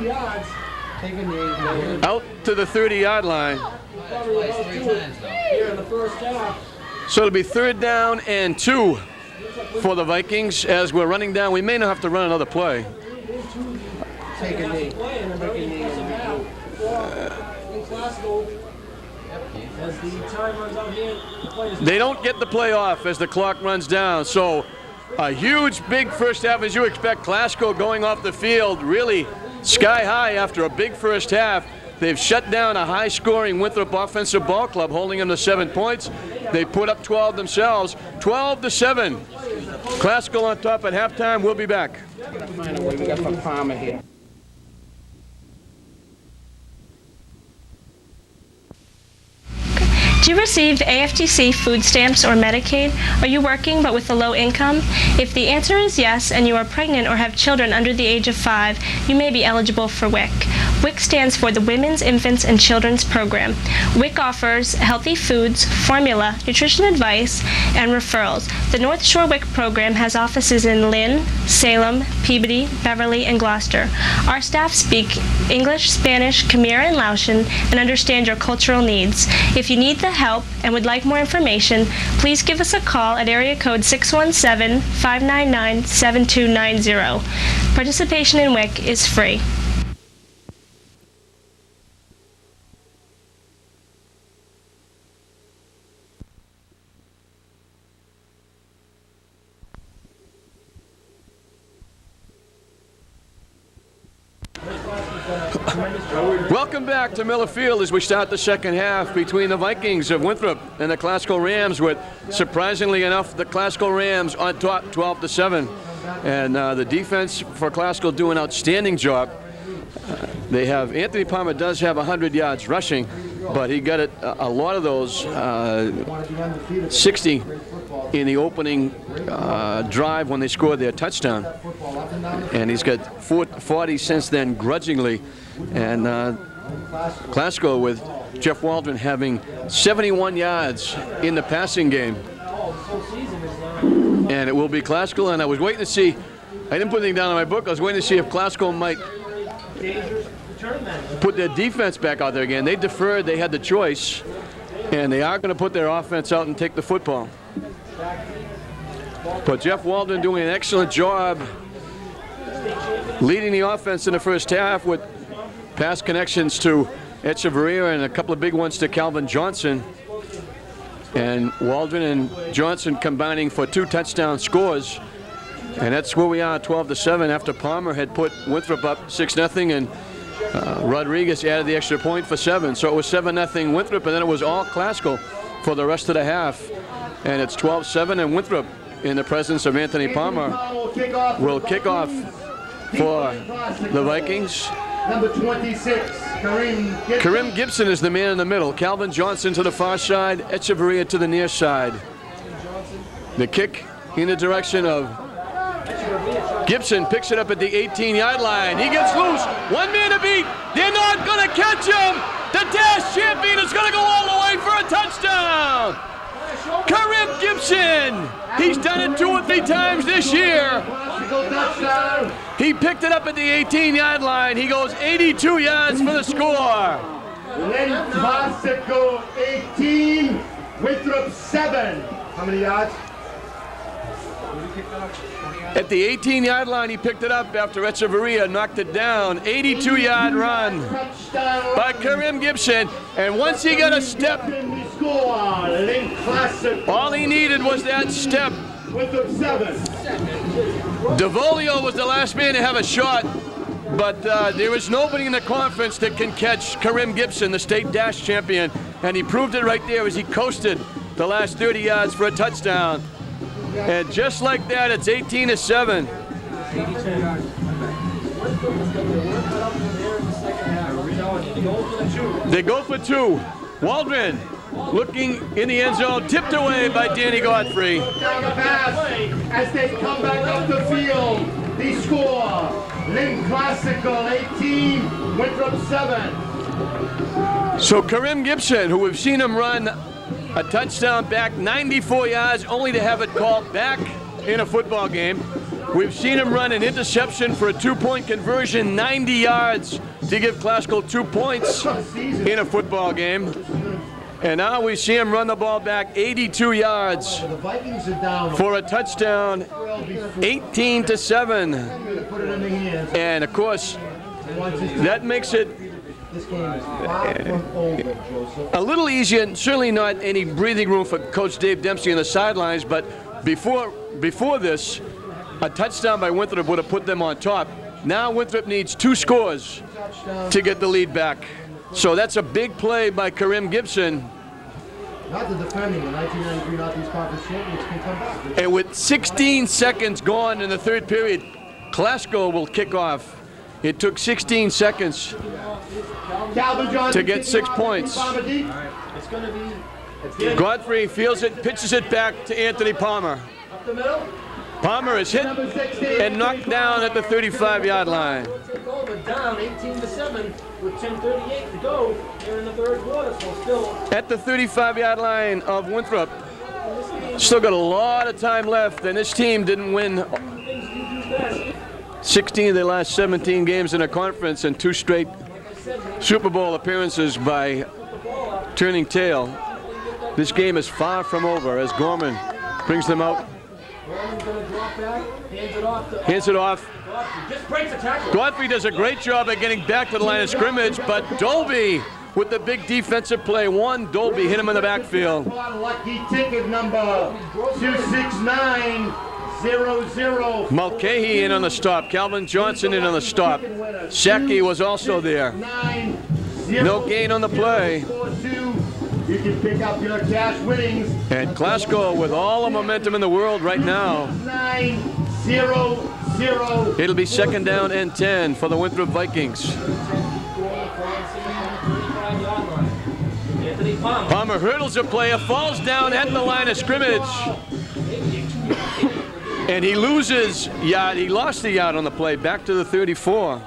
yards. Out to the 30-yard line. Probably about 2 here in the first half. So it'll be 3rd down and 2 for the Vikings as we're running down. We may not have to run another play. Take a knee. Playing a very impressive half in Glasgow. As the time runs out here, the players. They don't get the play off as the clock runs down. So a huge, big first half as you expect. Glasgow going off the field really sky high after a big first half. They've shut down a high-scoring Winthrop offensive ball club, holding them to 7 points. They put up 12 themselves, 12-7. Glasgow on top at halftime. We'll be back. Find a way. We got for Palmer here. Do you receive AFTC food stamps or Medicaid? Are you working but with a low income? If the answer is yes and you are pregnant or have children under the age of 5, you may be eligible for WIC. WIC stands for the Women's, Infants, and Children's Program. WIC offers healthy foods, formula, nutrition advice, and referrals. The North Shore WIC program has offices in Lynn, Salem, Peabody, Beverly, and Gloucester. Our staff speak English, Spanish, Khmer, and Laotian and understand your cultural needs. If you need the help and would like more information, please give us a call at area code 617-599-7290. Participation in WIC is free. Welcome back to Miller Field as we start the second half between the Vikings of Winthrop and the Glasgow Rams with, surprisingly enough, the Glasgow Rams on top 12-7. And the defense for Glasgow doing an outstanding job. They have, Anthony Palmer does have 100 yards rushing, but he got it, a lot of those, 60 in the opening drive when they scored their touchdown. And he's got 40 since then grudgingly. And Glasgow with Jeff Waldron having 71 yards in the passing game. And it will be Classical, and I was waiting to see, I didn't put anything down in my book, I was waiting to see if Classical might put their defense back out there again. They deferred, they had the choice, and they are going to put their offense out and take the football. But Jeff Waldron doing an excellent job leading the offense in the first half with pass connections to Echeverria and a couple of big ones to Calvin Johnson. And Waldron and Johnson combining for 2 touchdown scores. And that's where we are, 12-7, after Palmer had put Winthrop up 6-0, and Rodriguez added the extra point for 7. So it was 7-0 Winthrop, and then it was all Classical for the rest of the half. And it's 12-7, and Winthrop, in the presence of Anthony Palmer, will kick off for the Vikings. Number 26, Kareem Gibson. Kareem Gibson is the man in the middle. Calvin Johnson to the far side, Echeverria to the near side. The kick in the direction of Gibson, picks it up at the 18-yard line. He gets loose. 1 man to beat. They're not going to catch him. The Dash champion is going to go all the way for a touchdown. Kareem Gibson. He's done it 2 or 3 times this year. He picked it up at the 18-yard line. He goes 82 yards for the score. Lynn Classical 18, Winthrop 7. How many yards? At the 18-yard line, he picked it up after Echeverria knocked it down. 82-yard run by Kareem Gibson. And once he got a step, all he needed was that step. DeVolio was the last man to have a shot, but there is nobody in the conference that can catch Kareem Gibson, the state dash champion, and he proved it right there as he coasted the last 30 yards for a touchdown. And just like that, it's 18-7. They go for 2. Waldron looking in the end zone, tipped away by Danny Godfrey. Down the pass as they come back up the field. They score. Lynn Classical 18, Winthrop 7. So Kareem Gibson, who we've seen him run a touchdown back 94 yards, only to have it called back in a football game. We've seen him run an interception for a 2-point conversion, 90 yards to give Classical 2 points in a football game. And now we see him run the ball back 82 yards for a touchdown, 18-7. And of course, that makes it a little easier, and certainly not any breathing room for Coach Dave Dempsey on the sidelines, but before this, a touchdown by Winthrop would have put them on top. Now Winthrop needs 2 scores to get the lead back. So that's a big play by Kareem Gibson. Not the defending, the 1993 Northeast Conference champions can come back. And with 16 seconds gone in the 3rd period, Classical will kick off. It took 16 seconds to get 6 points. Godfrey feels it, pitches it back to Anthony Palmer. Palmer is hit and knocked down at the 35-yard line. Down 18-7 with 10:38 to go here in the 3rd quarter. So still at the 35-yard line of Winthrop. Still got a lot of time left, and this team didn't win 16 of their last 17 games in a conference and 2 straight Super Bowl appearances by turning tail. This game is far from over as Gorman brings them out. Hands it off. Godfrey does a great job at getting back to the line of scrimmage, but Dolby with the big defensive play. Dolby hit him in the backfield. Lucky ticket number 26900. Mulcahy in on the stop. Calvin Johnson in on the stop. Shecky was also there. No gain on the play. You can pick up your cash winnings. And Classical with all the momentum in the world right now. 9-0-0. It'll be 2nd down and 10 for the Winthrop Vikings. Palmer hurdles a player, falls down at the line of scrimmage. And he loses yard. He lost the yard on the play, back to the 34.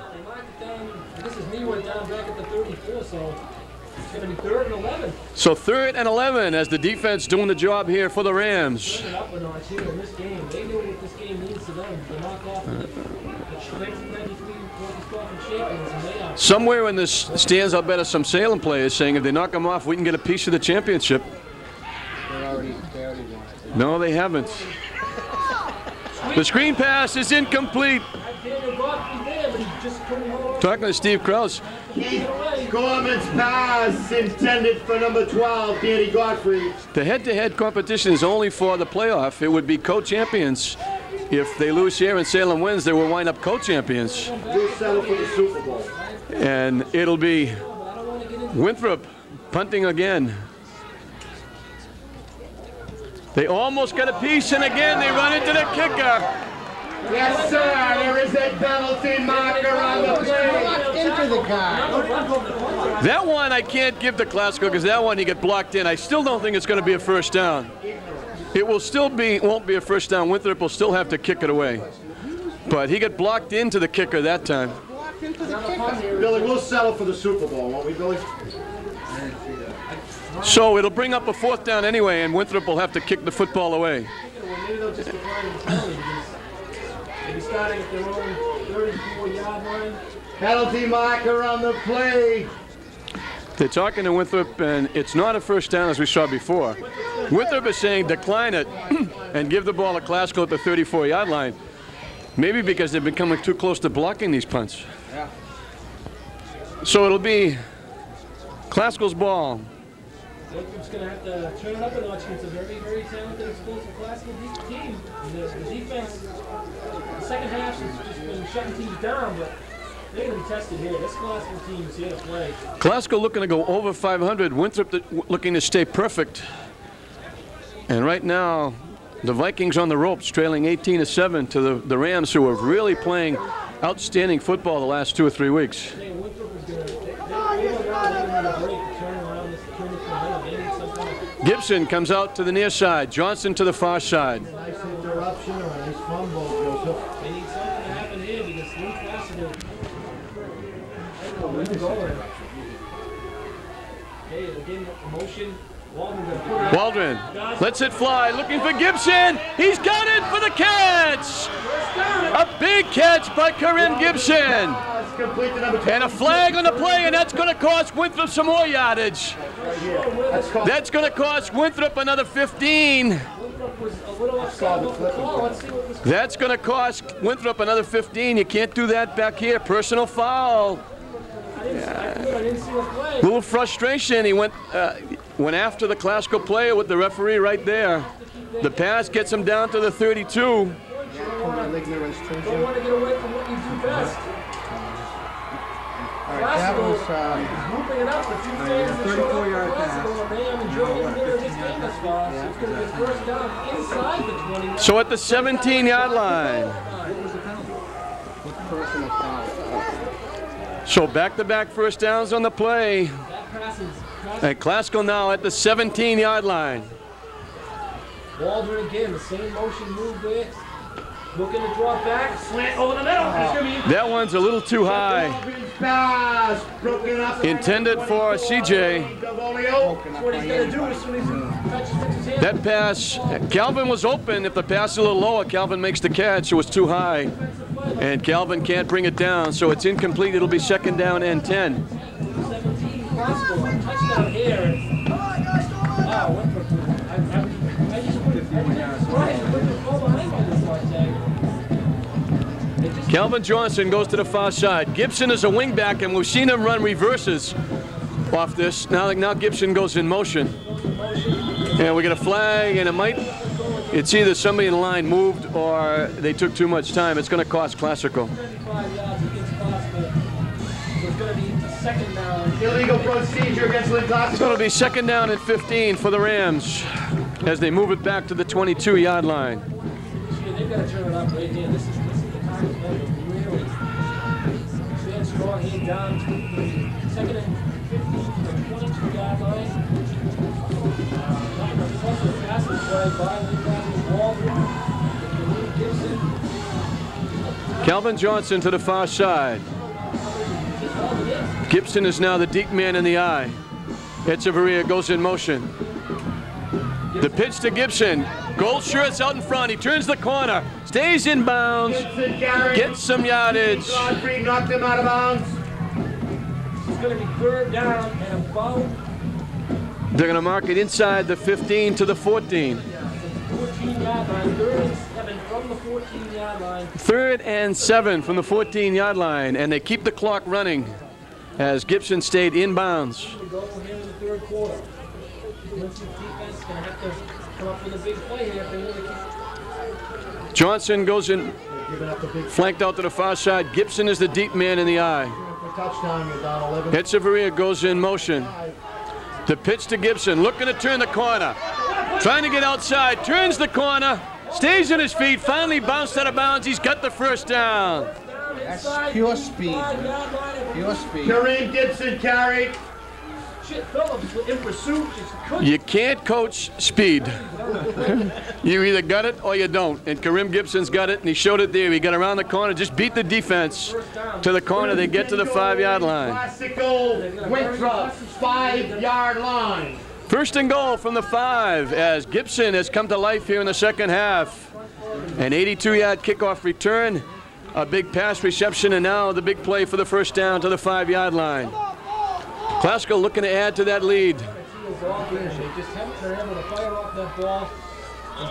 His knee went down back at the 34, so it's going be 3rd and 11. So 3rd and 11 as the defense doing the job here for the Rams. Bring it up a notch here in this game. They know what this game means to them. They knock off the 1993 Northeast Conference champions, and they are. Somewhere in the stands, I'll bet are some Salem players saying if they knock them off, we can get a piece of the championship. They already won it. No, they haven't. The screen pass is incomplete. Daniel Godfrey there, but he just couldn't hold on. Talking to Steve Krause. Keith Gorman's pass intended for number 12, Danny Godfrey. The head-to-head competition is only for the playoff. It would be co-champions. If they lose here and Salem wins, they will wind up co-champions. We'll settle for the Super Bowl. And it'll be Winthrop punting again. They almost got a piece, and again they run into the kicker. Yes, sir. There is a penalty marker on the play. Into the guy. That one I can't give to Classical because that one he got blocked in. I still don't think it's going to be a first down. It will still be, won't be a first down. Winthrop will still have to kick it away. But he got blocked into the kicker that time. Billy, we'll settle for the Super Bowl, won't we, Billy? So it'll bring up a 4th down anyway, and Winthrop will have to kick the football away. Maybe they'll just decline the penalty because they'll be starting at their own 34-yard line. Penalty marker on the play. They're talking to Winthrop, and it's not a first down as we saw before. Winthrop is saying decline it and give the ball to Classical at the 34-yard line. Maybe because they've been coming too close to blocking these punts. Yeah. So it'll be Classical's ball. Winthrop's going to have to turn it up a notch against a very, very talented, explosive Classical team. And the defense, the second half has just been shutting teams down, but they're going to be tested here. This Classical team is here to play. Classical looking to go over 500. Winthrop looking to stay perfect. And right now, the Vikings on the ropes, trailing 18-7 to the Rams, who are really playing outstanding football the last 2 or 3 weeks. Hey, Winthrop is going to, they need a break to turn around this momentum. They need some kind of. Gibson comes out to the near side. Johnson to the far side. Nice interruption or a nice fumble, Joseph. They need something to happen here because Lynn Cassidy. I don't know where to go with it. Hey, they're getting motion. Waldron gonna put it. Waldron lets it fly, looking for Gibson. He's got it for the catch. A big catch by Corinne Gibson. It's complete to number 22. And a flag on the play, and that's going to cost Winthrop some more yardage. That's going to cost Winthrop another 15. Winthrop was a little upset about the call. Let's see what this. That's going to cost Winthrop another 15. You can't do that back here. Personal foul. I didn't see the play. Little frustration. He went after the Classical player with the referee right there. The pass gets him down to the 32. Don't want to get away from what you do best. All right, that was Looping it up. The few fans that showed up for Classical, and they haven't enjoyed it here in this game thus far. So it's going to be a first down inside the 20. So at the 17-yard line. personal foul. So back-to-back first downs on the play. That pass is And Classical now at the 17-yard line. Waldron again, the same motion move there. Looking to drop back, slant over the middle. It's gonna be That one's a little too high. Pass broken up. Intended for CJ. That's what he's gonna do as soon as he touches his hand. That pass, Calvin was open. If the pass is a little lower, Calvin makes the catch. It was too high. And Calvin can't bring it down, so it's incomplete. It'll be second down and 10. 17 Classical, touchdown here. Wow, Winthrop. I just wouldn't surprised if Winthrop fall behind by this much. Calvin Johnson goes to the far side. Gibson is a wingback, and we've seen him run reverses off this. Now Gibson goes in motion. And we get a flag, and it's either somebody in the line moved or they took too much time. It's going to cost Classical. 35 yards against Classical. So it's going to be second down. Illegal procedure against Lynn Classical. So it'll be second down and 15 for the Rams as they move it back to the 22-yard line. They've got to turn it up right here. This is the time of play to really stand strong hand down to the second and 15 from the 22-yard line. Not an impressive passing play by Lynn Waldron. Gibson. Calvin Johnson to the far side. Gibson is now the deep man in the eye. Echeverria goes in motion. The pitch to Gibson. Gold shirts out in front. He turns the corner. Stays in bounds. Gibson carried. Gets some yardage. Godfrey knocked him out of bounds. It's going to be third down and about They're going to mark it inside the 15 to the 14. 14-yard line. Third and 7 from the 14-yard line. 3rd and 7 from the 14-yard line, and they keep the clock running as Gibson stayed in bounds. To go here in the third quarter. Winston's defense is going to have to come up with a big play here if they want to keep. Johnson goes in, Giving up the big flanked out to the far side. Gibson is the deep man in the eye. for touchdown. You're down 11. Echeverria goes in motion. The pitch to Gibson, looking to turn the corner. Trying to get outside, turns the corner, stays on his feet, finally bounced out of bounds. He's got the first down. That's pure speed. Pure speed. Kareem Gibson carried. Shit, Phillips in pursuit just couldn't. You can't coach speed. You either got it or you don't. And Kareem Gibson's got it, and he showed it there. He got around the corner, just beat the defense to the corner. They get to the 5-yard line. Classical Winthrop 5-yard line. 1st and goal from the 5 as Gibson has come to life here in the second half. An 82-yard kickoff return, a big pass reception, and now the big play for the first down to the 5-yard line. Classical looking to add to that lead. They just haven't been able to fire off that ball.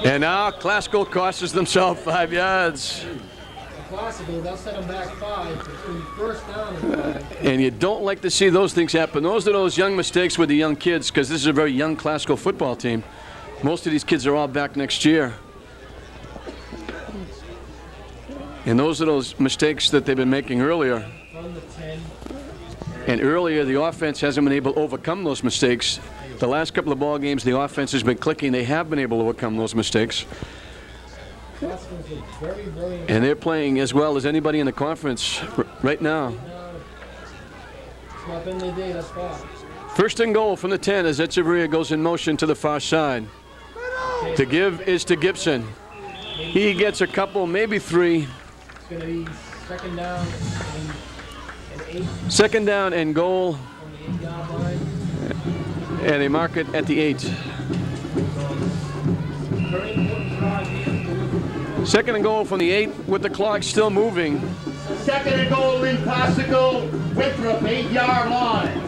And now Classical costs themselves 5 yards. Classical, they'll set them back 5. It's going to be first down and 5. And you don't like to see those things happen. Those are those young mistakes with the young kids, because this is a very young Classical football team. Most of these kids are all back next year. And those are those mistakes that they've been making earlier. From the 10. And earlier, the offense hasn't been able to overcome those mistakes. The last couple of ball games, the offense has been clicking. They have been able to overcome those mistakes. Classical's a very, very And they're playing as well as anybody in the conference right now. It's not been their day thus far. 1st and goal from the 10 as Echeverria goes in motion to the far side. To give is to Gibson. He gets a couple, maybe 3. It's going to be second down and 8 2nd down and goal, on the 8-yard line. and they mark it at the 8. Very important drive here. 2nd and goal from the 8 with the clock still moving. 2nd and goal in Classical Winthrop 8-yard line.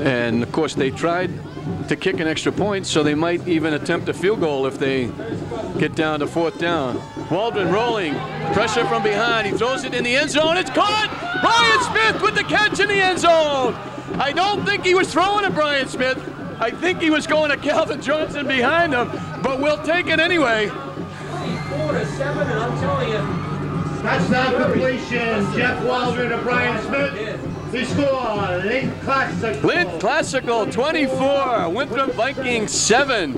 And of course they tried to kick an extra point, so they might even attempt a field goal if they get down to 4th down. Waldron rolling, pressure from behind, he throws it in the end zone, it's caught! Brian Smith with the catch in the end zone! I don't think he was throwing at Brian Smith. I think he was going to Calvin Johnson behind him, but we'll take it anyway. 4-7, and I'm telling you, Touchdown completion. Jeff Waldron to Brian Smith. He scored. Lynn Classical. Lynn Classical 24, Winthrop Vikings 7.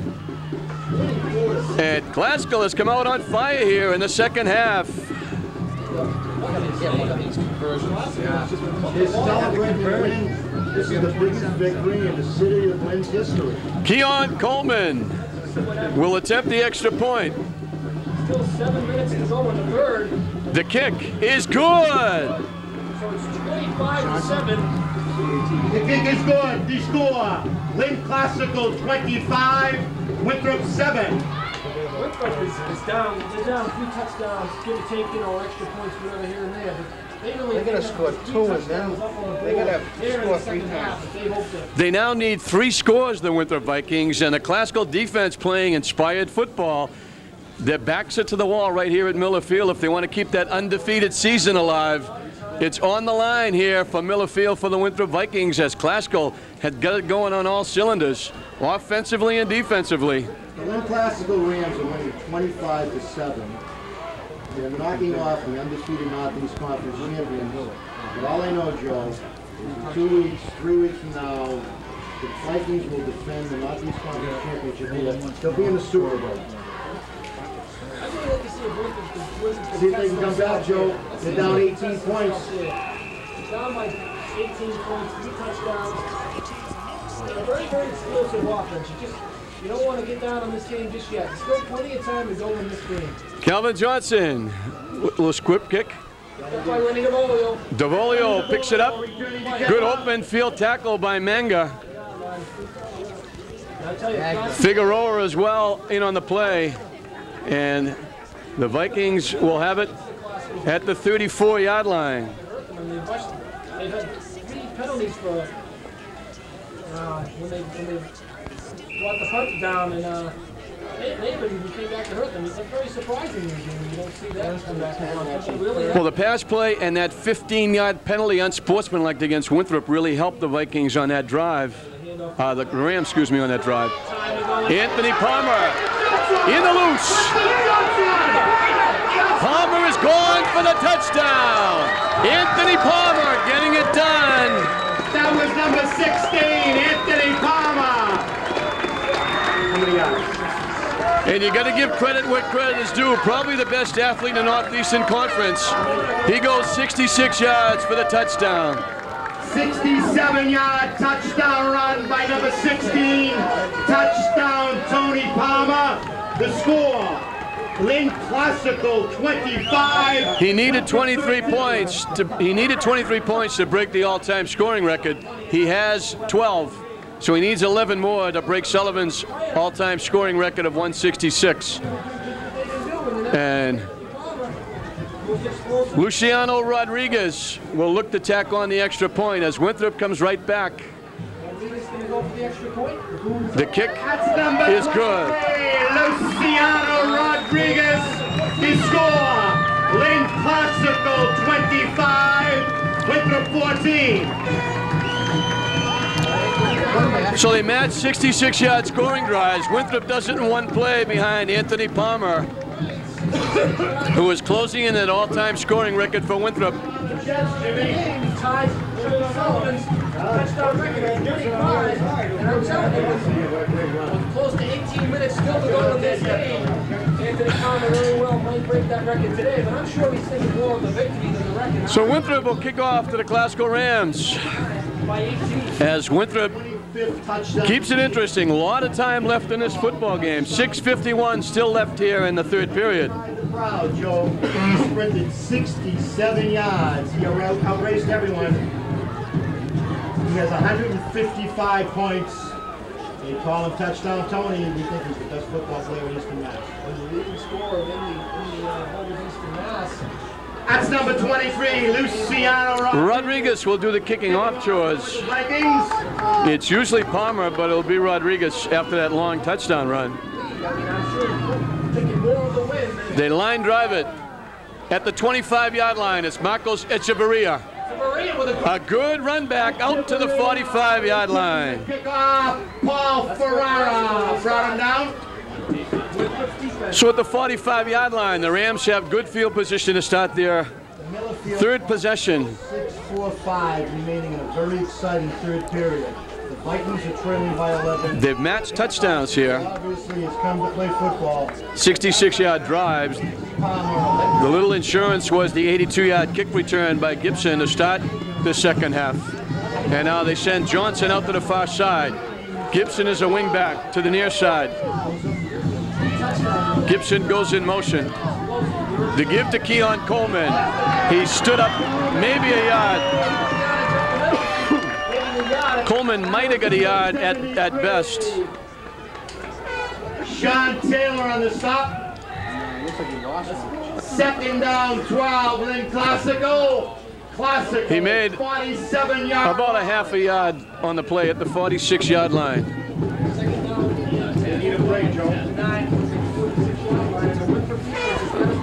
And Classical has come out on fire here in the second half. They're celebrating Lynn. This is the biggest victory in the city of Lynn's history. Keon Coleman will attempt the extra point. still 7 minutes to go in the third. The kick is good. So it's 25-7. The kick is good. The score. Lynn Classical 25, Winthrop 7. Winthrop is down. They're down 3 touchdowns, give or take, extra points, whatever here and there. But they gotta score 2 and then they gotta score 3 times. They now need 3 scores, the Winthrop Vikings, and the Classical defense playing inspired football. Their backs are to the wall right here at Miller Field if they want to keep that undefeated season alive. It's on the line here for Miller Field for the Winthrop Vikings as Classical had got it going on all cylinders, offensively and defensively. The Lynn Classical Rams are winning 25-7. They're knocking off the undefeated Northeast Conference champions. But all I know, Joe, is in 2 weeks, 3 weeks from now, the Vikings will defend the Northeast Conference championship. They'll be in the Super Bowl. See if they can come back, Joe. They're down 18 points. Down by 18 points, 3 touchdowns. A very, very explosive offense. You don't want to get down on this game just yet. There's still plenty of time to go in this game. Calvin Johnson, little squib kick. DeVolio picks it up. Good open field tackle by Manga. Figueroa as well in on the play. And the Vikings will have it at the 34-yard line. They've had 3 penalties for when they brought the punt down, and they even came back to hurt them. It's very surprising. You don't see that come back to hurt them. Really, Well, the pass play and that 15-yard penalty unsportsmanlike against Winthrop really helped the Vikings on that drive. The Rams, excuse me, on that drive. Anthony Palmer in the loose. Palmer is gone for the touchdown. Anthony Palmer getting it done. That was number 16, Anthony Palmer. How many yards? And you got to give credit where credit is due. Probably the best athlete in the Northeastern Conference. He goes 66 yards for the touchdown. 67-yard touchdown run by number 16. Touchdown, Tony Palmer. The score, Lynn Classical 25. He needed 23 points. He needed 23 points to break the all-time scoring record. He has 12. So he needs 11 more to break Sullivan's all-time scoring record of 166. And Luciano Rodriguez will look to tack on the extra point as Winthrop comes right back. The kick is good. Luciano Rodriguez, the score, Lynn Classical 25, Winthrop 14. So they match 66-yard scoring drives. Winthrop does it in one play behind Anthony Palmer, who is closing in an all-time scoring record for Winthrop. tied Sullivan's touchdown record at 35, and I'm telling you, with close to 18 minutes still to go in this game, Anthony Palmer very well might break that record today, but I'm sure he's thinking more of the victory than the record. So Winthrop will kick off to the Classical Rams By 18. as Winthrop keeps it interesting. A lot of time left in this football game. 6:51 still left here in the third period. Proud, Joe. He sprinted 67 yards. He outraced everyone. He has 155 points. They call him Touchdown Tony. We think he's the best football player in Eastern Mass. And the leading scorer in the whole of Eastern Mass. That's number 23, Luciano Rodriguez. Rodriguez will do the kicking off chores. Vikings. It's usually Palmer, but it'll be Rodriguez after that long touchdown run. I mean, I'm sure thinking more of the win. They line drive it at the 25-yard line. It's Marcos Echeverria. Maria with a A good run back out to the 45-yard line. Kick off, Paul Ferrara. Brought him down. So at the 45-yard line, the Rams have good field position to start their third possession. 6:45 remaining in a very exciting third period. The Vikings are trailing by 11. They've matched touchdowns here. Obviously, it's come to play football. 66-yard drives. The little insurance was the 82-yard kick return by Gibson to start the second half. And now they send Johnson out to the far side. Gibson is a wing back to the near side. Gibson goes in motion. The give to Keon Coleman. He stood up maybe a yard. Coleman might have got a yard at best. Sean Taylor on the stop. Second down, 12, Lynn Classical. Classical. He made 47 yards. about a half a yard on the play at the 46-yard line. They need a break, Joe.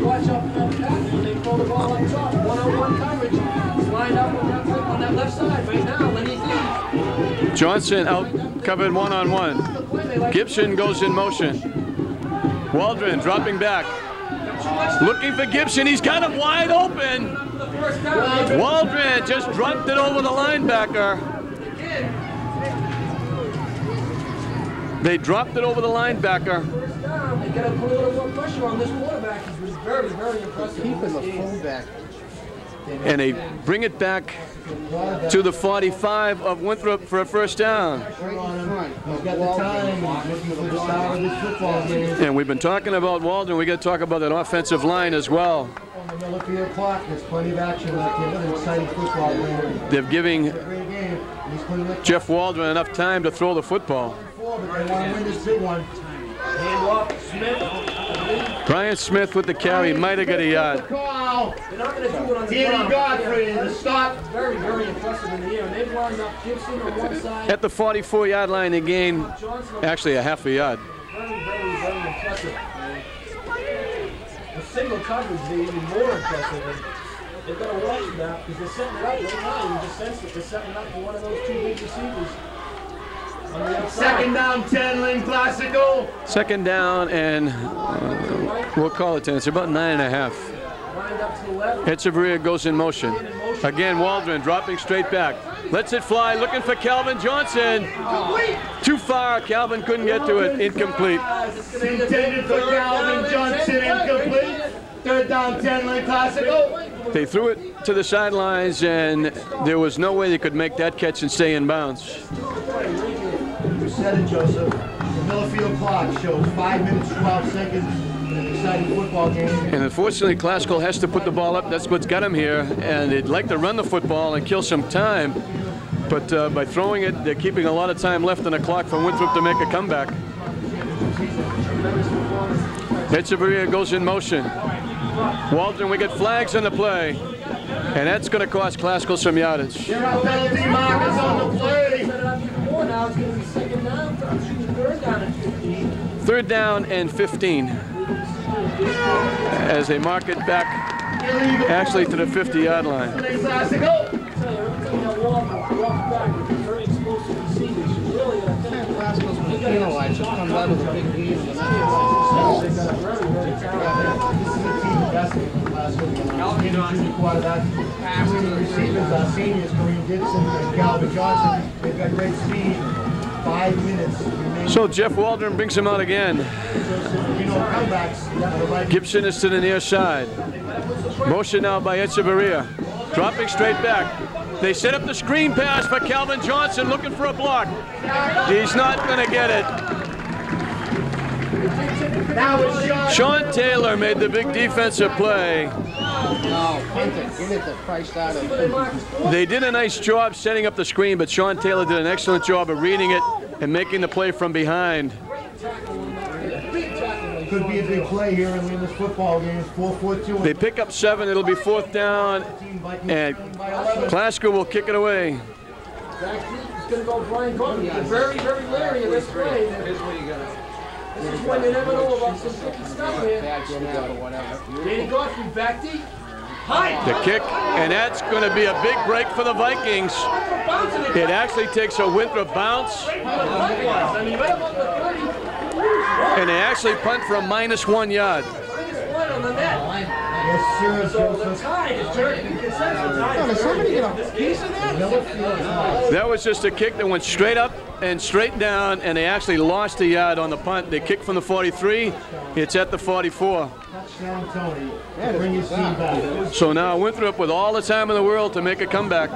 watch out for that pass when they throw the ball up top. One-on-one coverage. He's lined up on that left side right now. Lenny's in. Johnson out covered one-on-one. Gibson goes in motion. Waldron dropping back. Looking for Gibson. He's got him wide open. Waldron just dropped it over the linebacker. They dropped it over the linebacker. They got to put a little more pressure on this quarterback. He's very, very impressive. Keeping the fullback. And they bring it back to the 45 of Winthrop for a first down. He's got the time. He's looking for the start of this football game. And we've been talking about Waldron. We got to talk about that offensive line as well. Miller Field clock. There's plenty of action out there. What an exciting football game. They're giving Great game. He's putting the Jeff Waldron enough time to throw the football. four, but they want to win this big one. Hand off, Smith. Brian Smith with the carry might have got a yard. Call. They're not going to do it on the Danny ground. Godfrey, the stop. Very, very impressive in the air. And they've lined up Gibson on one side. At the 44-yard line, they gained actually a half a yard. Very, very, very impressive. The single coverage is even more impressive. And they've got to watch that because they're setting it up right now. You just sense it. They're setting it up for one of those two big receivers. On the outside. Second down, 10, Lynn Classical. Second down, and we'll call it 10. It's about 9.5. Lined up to the left. Echeverria goes in motion. Again, Waldron dropping straight back. Lets it fly, looking for Calvin Johnson. Too far, Calvin couldn't get to it. Incomplete. Intended for Calvin Johnson, incomplete. Third down, 10, Lynn Classical. They threw it to the sidelines, and there was no way they could make that catch and stay in bounds. You said it, Joseph. The Miller Field clock shows 5 minutes, 12 seconds. An exciting football game. And unfortunately, Classical has to put the ball up. That's what's got him here. And they'd like to run the football and kill some time. But by throwing it, they're keeping a lot of time left on the clock for Winthrop to make a comeback. Echeverria goes in motion. Waldron, we get flags on the play. And that's going to cost Classical some yardage. There are penalty markers on the play. Now it's going to be second down. Third down and 15. Third down and 15. As they mark it back actually to the 50-yard line. Classical. Penalized, just comes out of the big game. Receivers, seniors, Kareem Gibson and Calvin Johnson. They've got great speed. 5 minutes remaining. So Jeff Waldron brings him out again. Comebacks. Gibson is to the near side. Motion now by Echeverria. Dropping straight back. They set up the screen pass for Calvin Johnson looking for a block. He's not going to get it. Now it's Sean Taylor made the big defensive play. No, punt it. Give it the price out of it. They did a nice job setting up the screen, but Sean Taylor did an excellent job of reading it and making the play from behind. Could be a big play here in this football game. 4-4-2. They pick up 7. It'll be fourth down, and Classical will kick it away. He's going to go Brian Godfrey. Very, very leery of this play. This is when you never know about some tricky stuff here. Danny Godfrey back deep. High. The kick, and that's going to be a big break for the Vikings. It actually takes a Winthrop bounce, I mean, right about the 30. and they actually punt for a -1 yard. Biggest one on the net. Yes, sir. So the tide is turning. The consensus tide is turning. This piece of that? That was just a kick that went straight up and straight down, and they actually lost a yard on the punt. They kicked from the 43. It's at the 44. Touchdown, Tony. Bring your team back. So now Winthrop with all the time in the world to make a comeback.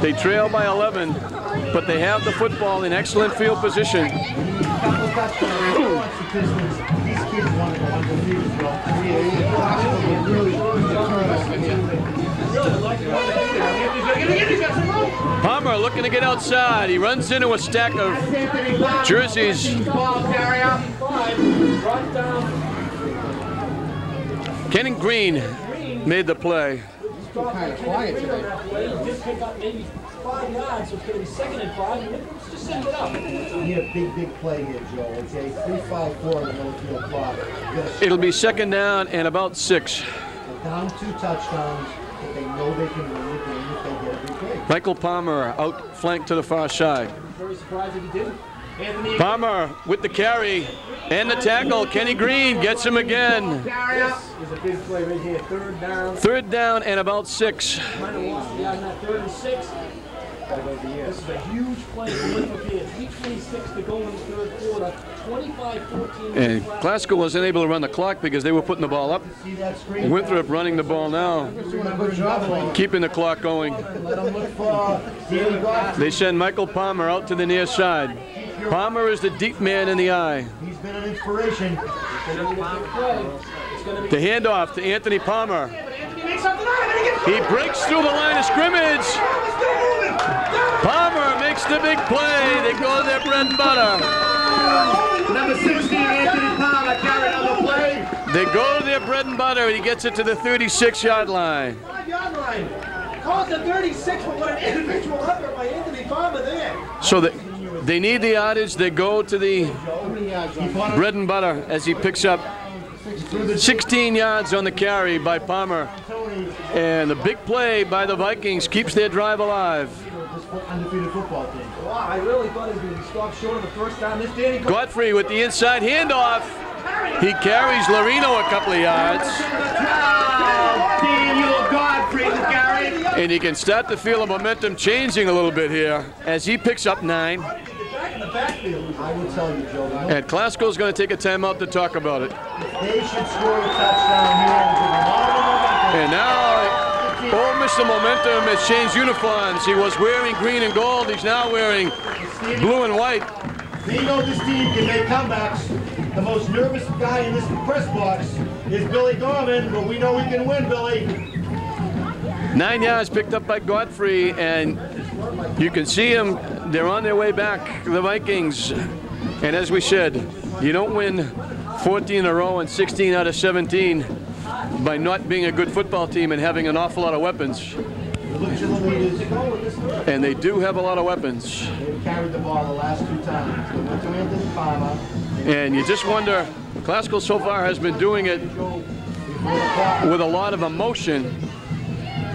They trail by 11, but they have the football in excellent field position. These kids want to go undefeated, Palmer looking to get outside. He runs into a stack of jerseys. Ball carrier. Kenny Green made the play. Kind of quiet today. He did pick up maybe 5 yards, so it's going to be second and 5. Let's just set it up. We need a big play here, Joe. Okay, 3-5-4 on the Miller Field clock. It'll be second down and about 6. Down 2 touchdowns, but they know they can win the game if they get a big break. Michael Palmer outflanked to the far side. Very surprised if he didn't. Anthony Palmer with the carry and the tackle. Kenny Green gets him again. is a big play right here. Third down. Third down and about 6. Trying to lost the yard, not 3rd and 6. This is a huge play for Winthrop here. 3:26 to go in the third quarter. 25-14. And Classical wasn't able to run the clock because they were putting the ball up. See that screen? Winthrop running the ball now, Doing a good job. keeping the clock going. Let them look for Danny Godfrey. They send Michael Palmer out to the near side. Palmer is the deep man in the eye. He's been an inspiration. The handoff to Anthony Palmer. He breaks through the line of scrimmage. Palmer makes the big play. They go to their bread and butter. Number 16, Anthony Palmer, carried on the play. They go to their bread and butter. He gets it to the 36-yard line. 5-yard line. Call it the 36, but what an individual effort by Anthony Palmer there. So they need the yardage. They go to the bread and butter as he picks up 16 yards on the carry by Palmer. And the big play by the Vikings keeps their drive alive. Undefeated football team. Wow, I really thought he was going to stop short of the first down. This Danny Godfrey with the inside handoff. He carries Larino a couple of yards. Daniel Godfrey, Gary. And you can start to feel the momentum changing a little bit here as he picks up 9. Back in the backfield. I will tell you, Joe. And Glasgow's going to take a timeout to talk about it. They should score a touchdown here. And now, Ole Miss, the momentum has changed uniforms. He was wearing green and gold. He's now wearing blue and white. They know this team can make comebacks. The most nervous guy in this press box is Billy Gorman, but we know we can win, Billy. 9 yards picked up by Godfrey, and you can see him. They're on their way back, the Vikings. And as we said, you don't win 14 in a row and 16 out of 17 by not being a good football team and having an awful lot of weapons. And they do have a lot of weapons. They've carried the ball the last 2 times. They went to Anthony Palmer. And you just wonder, Glasgow so far has been doing it with a lot of emotion.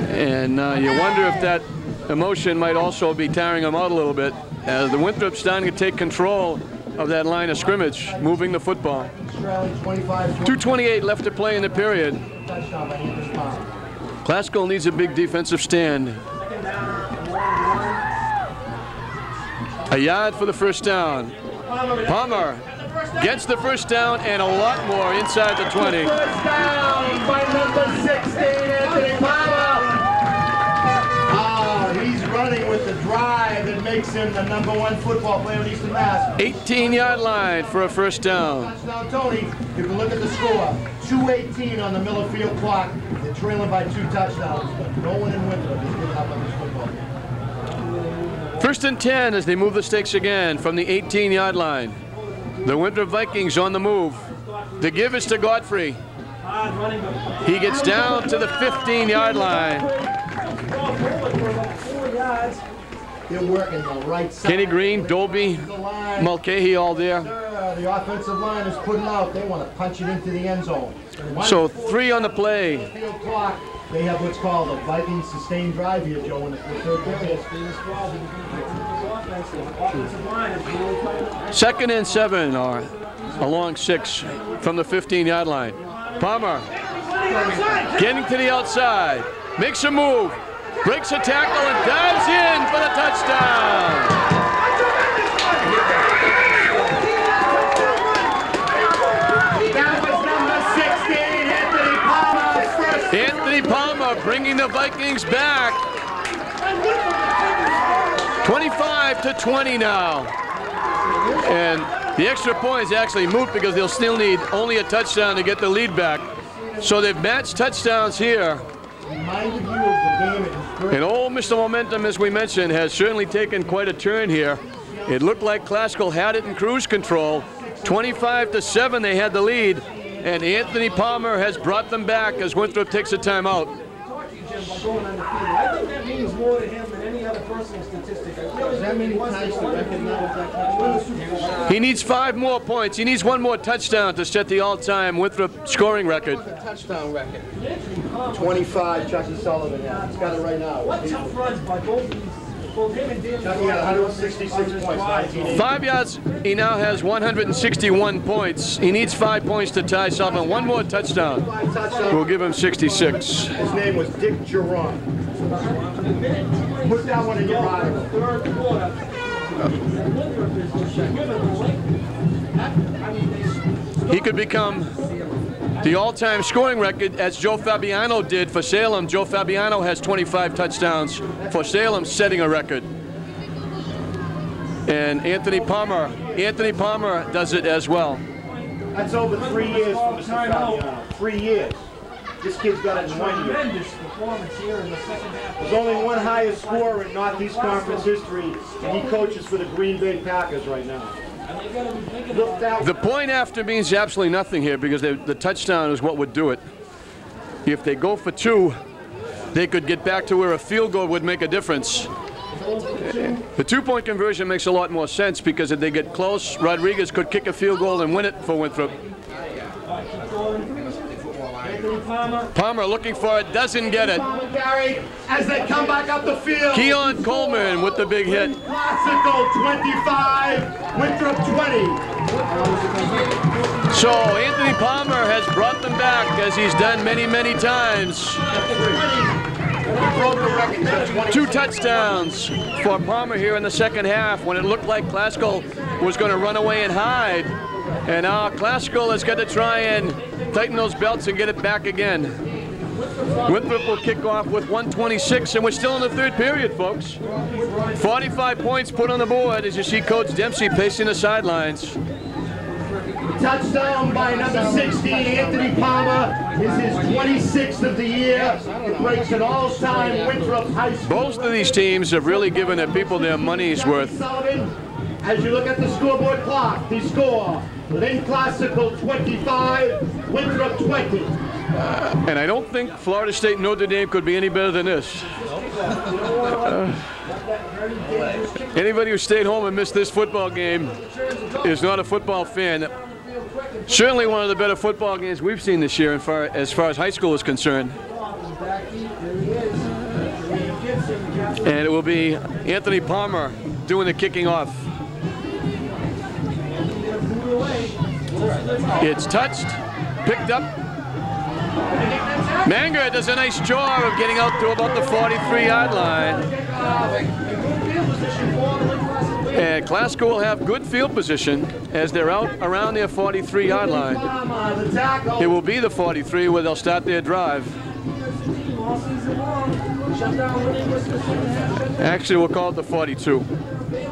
And you wonder if that emotion might also be tiring them out a little bit. As the Winthrop's starting to take control of that line of scrimmage, moving the football. 2:28 left to play in the period. Glasgow needs a big defensive stand. A yard for the first down. Palmer gets the first down and a lot more inside the 20. First down by number 16, Anthony Palmer. Oh, he's running with the drive that makes him the #1 football player in Eastern Mass. 18-yard line for a first down. Touchdown, Tony. You can look at the score. 2:18 on the Miller Field clock. They're trailing by 2 touchdowns, but no one in Winthrop is giving up on this football game. First and 10 as they move the stakes again from the 18-yard line. The Winthrop Vikings on the move. The give is to Godfrey. He gets down to the 15-yard line. They're working the right side. Kenny Green, Dolby, Mulcahy all there. The offensive line is putting out. They want to punch it into the end zone. So 3 on the play. Field clock. They have what's called a Viking sustained drive here, Joe, in the third period. 2nd and 7 or along 6 from the 15-yard line. Palmer getting to the outside, makes a move, breaks a tackle and dives in for the touchdown. That was number 16, Anthony Palmer. Anthony Palmer bringing the Vikings back. 25-20 now. And the extra point is actually moot because they'll still need only a touchdown to get the lead back. So they've matched touchdowns here. Reminded you of the game at his And Ole Miss, the momentum, as we mentioned, has certainly taken quite a turn here. It looked like Glasgow had it in cruise control. 25-7 they had the lead. And Anthony Palmer has brought them back as Winthrop takes a timeout. I think that means more to him than any other personal statistic. That many times to recognize that. He needs 5 more points. He needs 1 more touchdown to set the all-time Winthrop scoring record. Touchdown record. 25, Chucky Sullivan. He's got it right now. What tough runs by both these, both him and Dan. Chucky got 166 points, 1980. 5 yards, he now has 161 points. He needs 5 points to tie Sullivan. 1 more touchdown will give him 66. His name was Dick Geron. Put that one in your article. Third quarter. He could become the all-time scoring record as Joe Fabiano did for Salem. Joe Fabiano has 25 touchdowns for Salem, setting a record. And Anthony Palmer does it as well. That's over 3 years for Mr. Fabiano. 3 years. This kid's got it in 1 year. Tremendous performance here in the second half. There's only one highest scorer in Northeast Conference history, and he coaches for the Green Bay Packers right now. Look that. The point after means absolutely nothing here because the touchdown is what would do it. If they go for 2, they could get back to where a field goal would make a difference. The 2-point conversion makes a lot more sense because if they get close, Rodriguez could kick a field goal and win it for Winthrop. Palmer looking for it, doesn't get it. As they come back up the field. Keon Coleman with the big hit. Classical 25, Winthrop 20. So Anthony Palmer has brought them back as he's done many, many times. 2 touchdowns for Palmer here in the second half when it looked like Classical was going to run away and hide. And now Classical has got to try and tighten those belts and get it back again. Winthrop will kick off with 1:26, and we're still in the third period, folks. 45 points put on the board as you see Coach Dempsey pacing the sidelines. Touchdown by number 60, Anthony Palmer. Is his 26th of the year. It breaks an all-time Winthrop High School. Both of these teams have really given their people their money's worth. As you look at the scoreboard clock, the score, Lynn Classical 25, Winthrop 20. And I don't think Florida State Notre Dame could be any better than this. Anybody who stayed home and missed this football game is not a football fan. Certainly one of the better football games we've seen this year as far as high school is concerned. And it will be Anthony Palmer doing the kicking off. It's touched, picked up. Manger does a nice job of getting out to about the 43-yard line. And Classical will have good field position as they're out around their 43-yard line. It will be the 43 where they'll start their drive. Actually, we'll call it the 42. They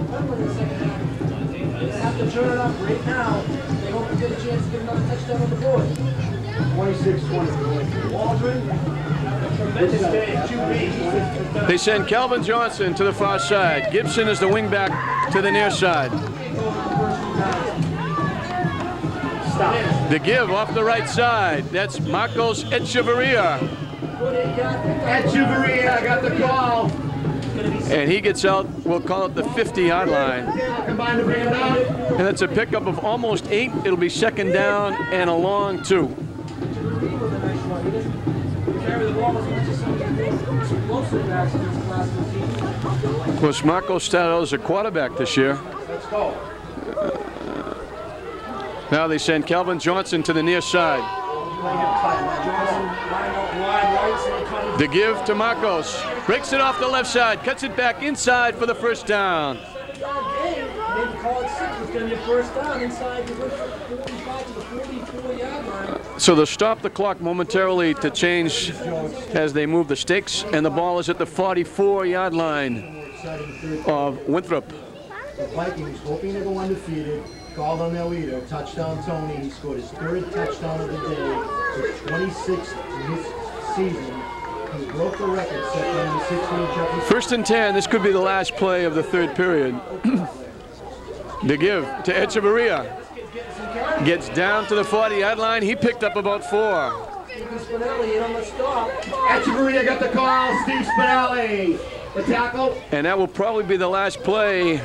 have to turn it up right now. They hope to get a chance to get another touchdown on the board. 26-20. Waldron, tremendous day, QB. They send Calvin Johnson to the far side. Gibson is the wingback to the near side. The give off the right side. That's Marcos Echeverria. Echeverria got the call. And he gets out, we'll call it the 50-yard line. Combined to bring it down. And that's a pickup of almost 8. It'll be second down and a long 2. Of course, Marco started out as a quarterback this year. Let's go. Now they send Calvin Johnson to the near side. The give to Marcos. Breaks it off the left side. Cuts it back inside for the first down. Maybe call it 6. It's going to be a first down inside the 45 to the 44-yard line. So they'll stop the clock momentarily to change as they move the stakes, and the ball is at the 44-yard line of Winthrop. The Vikings, hoping to go undefeated, called on their leader, touchdown Tony. He scored his 3rd touchdown of the day, his 26th this season. He broke the record set by number 16, Chucky. 1st and 10. This could be the last play of the third period. The give to Echeverria. Gets down to the 40-yard line. He picked up about 4. Echeverria got the call. Steve Spinelli, the tackle. And that will probably be the last play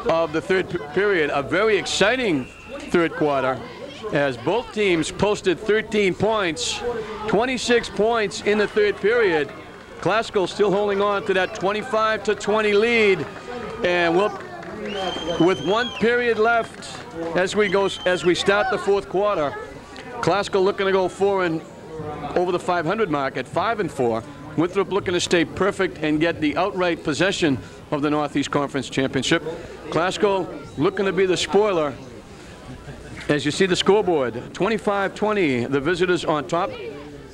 of the third period. A very exciting third quarter as both teams posted 13 points, 26 points in the third period. Classical still holding on to that 25-20 lead, and with 1 period left as we start the fourth quarter. Classical looking to go over the 500 mark at 5-4. Winthrop looking to stay perfect and get the outright possession of the Northeast Conference Championship. Classical looking to be the spoiler. As you see the scoreboard, 25-20, the visitors on top.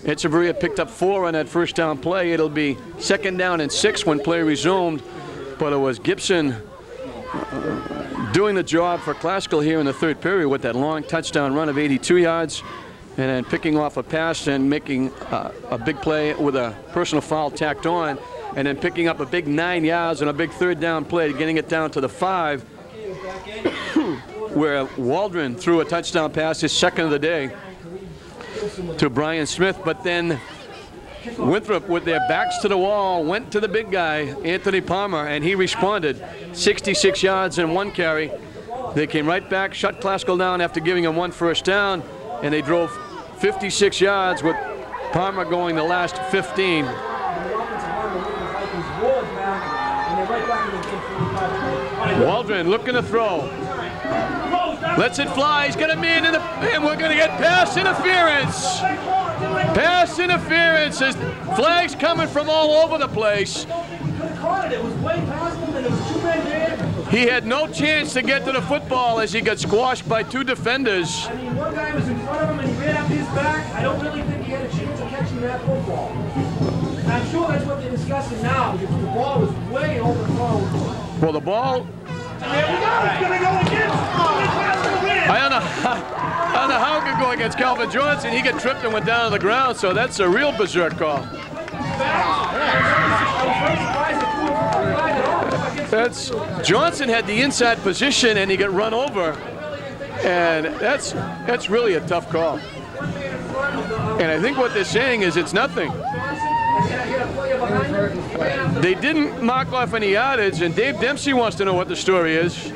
Echeverria picked up 4 on that first down play. It'll be second down and 6 when play resumed, but it was Gibson doing the job for Classical here in the third period with that long touchdown run of 82 yards, and then picking off a pass and making a big play with a personal foul tacked on, and then picking up a big 9 yards and a big third down play, getting it down to the 5, where Waldron threw a touchdown pass, his second of the day, to Brian Smith. But then Winthrop, with their backs to the wall, went to the big guy, Anthony Palmer, and he responded. 66 yards and 1 carry. They came right back, shut Classical down after giving him 1 first down, and they drove 56 yards with Palmer going the last 15. Waldron looking to throw. Lets it fly. He's got a man in the, and we're going to get pass interference. Pass interference. There's flags coming from all over the place. He had no chance to get to the football as he got squashed by 2 defenders. I mean, one guy was in front of him and he ran up his back. I don't really think he had a chance of catching that football. And I'm sure that's what they're discussing now because the ball was way overthrown. Well, the ball. And there we go. It's going to go against. I don't know how it could go against Calvin Johnson. He got tripped and went down to the ground, so that's a real berserk call. That's Johnson had the inside position and he got run over, and that's really a tough call. And I think what they're saying is it's nothing. They didn't mark off any yardage, and Dave Dempsey wants to know what the story is.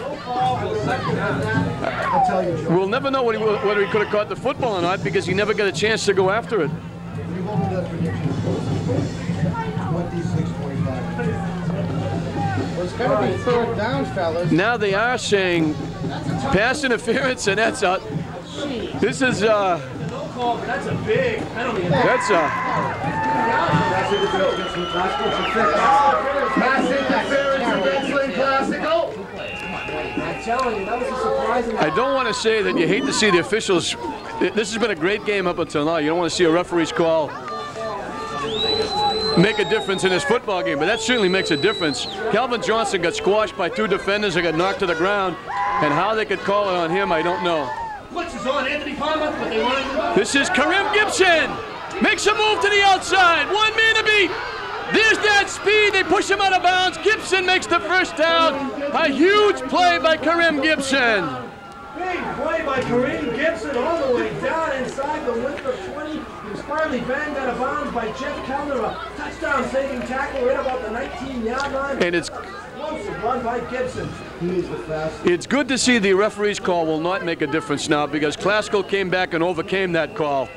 We'll never know whether he could have caught the football or not because he never got a chance to go after it. It's got to be third down, fellas. Now they are saying pass interference, and that's a. This is That's a big penalty. that's a. Pass interference against Lynn Classical. I'm telling you, that was a surprising. I don't want to say that you hate to see the officials. This has been a great game up until now. You don't want to see a referee's call make a difference in this football game, but that certainly makes a difference. Calvin Johnson got squashed by 2 defenders that got knocked to the ground, and how they could call it on him, I don't know. Clinches on Anthony Palmer, but they wanted to. This is Karim Gibson. Makes a move to the outside. 1 man to beat. There's that speed. They push him out of bounds. Gibson makes the first down. A huge play by Karim Gibson. Big play by Kareem Gibson all the way down inside the Winthrop 20. He was finally banged out of bounds by Jeff Kellner. A touchdown saving tackle right about the 19-yard line. And it's explosive run by Gibson. He is the fastest. It's good to see the referee's call will not make a difference now because Classical came back and overcame that call.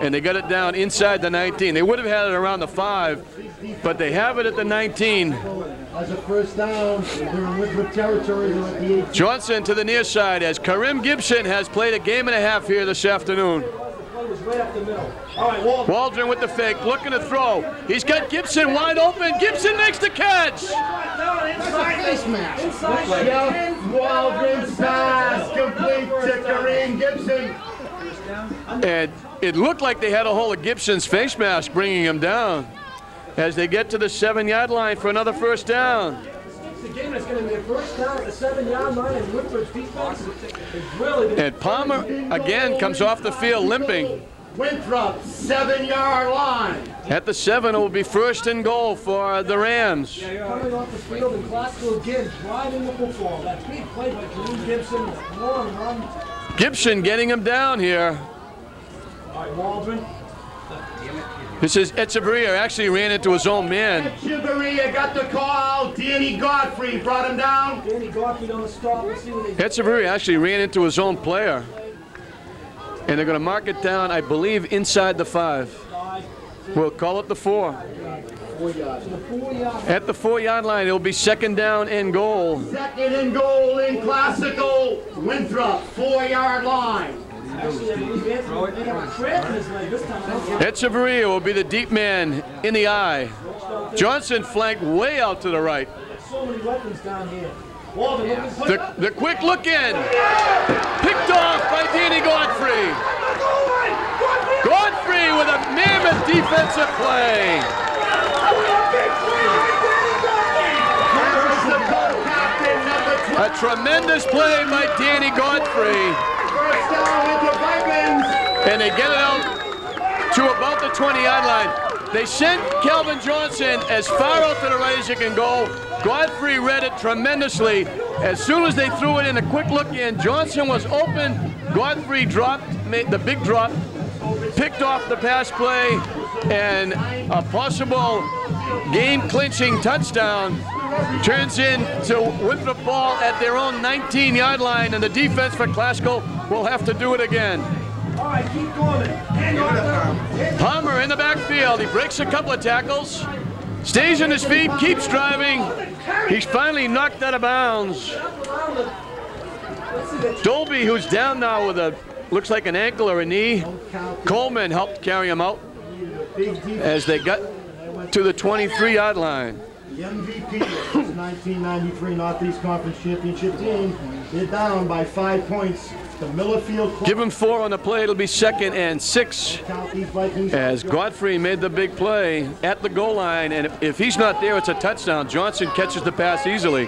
And they got it down inside the 19. They would have had it around the 5, but they have it at the 19. As a first down, they're in Winthrop territory. They're at the 8. Johnson to the near side as Karim Gibson has played a game and a half here this afternoon. Play was right up the middle. All right, Waldron. Waldron with the fake, looking to throw. He's got Gibson wide open. Gibson makes the catch. Jeff Waldron's pass complete to Kareem Gibson. And it looked like they had a hold of Gibson's face mask, bringing him down as they get to the 7-yard line for another first down. The game is going to be a first down at the 7-yard line, and Winthrop's defense is really. And Palmer again comes off the field limping. Winthrop, 7-yard line. At the 7, it will be first and goal for the Rams. Coming off the field and Classical again, driving the football. That big play by Kareem Gibson, long run. Gibson getting him down here. All right, Waldron. This is Echeverria actually ran into his own man. Echeverria got the call. Danny Godfrey brought him down. Danny Godfrey on the stop. Let's see what they Echeverria actually ran into his own player. And they're going to mark it down, I believe, inside the 5. We'll call it the 4. At the 4-yard line, it'll be second down and goal. Second and goal in Classical. Winthrop, 4-yard line. Echeverria will be the deep man in the eye. Johnson flanked way out to the right. So many weapons down here. Waldron, The quick look in. Picked off by Danny Godfrey. Godfrey with a mammoth defensive play. There's the captain, number A tremendous play by Danny Godfrey. First down with the Vikings. And they get it out to about the 20-yard line. They sent Calvin Johnson as far out to the right as you can go. Godfrey read it tremendously. As soon as they threw it in, a quick look in, Johnson was open. Godfrey dropped, made the big drop, picked off the pass play, and a possible game-clinching touchdown turns into Winthrop ball at their own 19-yard line, and the defense for Classical will have to do it again. All right, keep going. Palmer in the backfield. He breaks a couple of tackles, stays on his feet, keeps driving. He's finally knocked out of bounds. Dolby, who's down now with a, looks like an ankle or a knee. Coleman helped carry him out as they got to the 23-yard line. The MVP of this 1993 Northeast Conference Championship team, they're down by 5 points. The Millerfield. Give him 4 on the play. It'll be 2nd and 6 as Godfrey made the big play at the goal line, and if he's not there, it's a touchdown. Johnson catches the pass easily.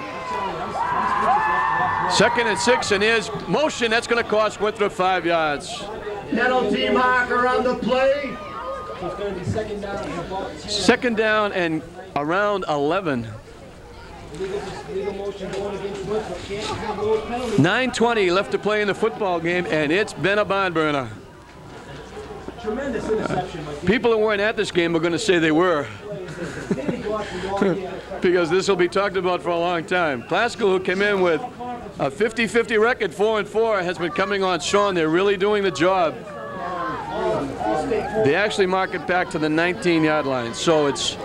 2nd and 6, and here's motion. That's going to cost Winthrop 5 yards. Penalty marker on the play. So it's going to be second down and about 10. 2nd down and around 11. Legal motion going against Winthrop. Can't have those penalties. 9:20 left to play in the football game, and it's been a barn burner. Tremendous interception, my People who weren't at this game are going to say they were, because this will be talked about for a long time. Classical, who came in with a 50-50 record, 4-4, has been coming on strong. They're really doing the job. They actually mark it back to the 19-yard line, so it's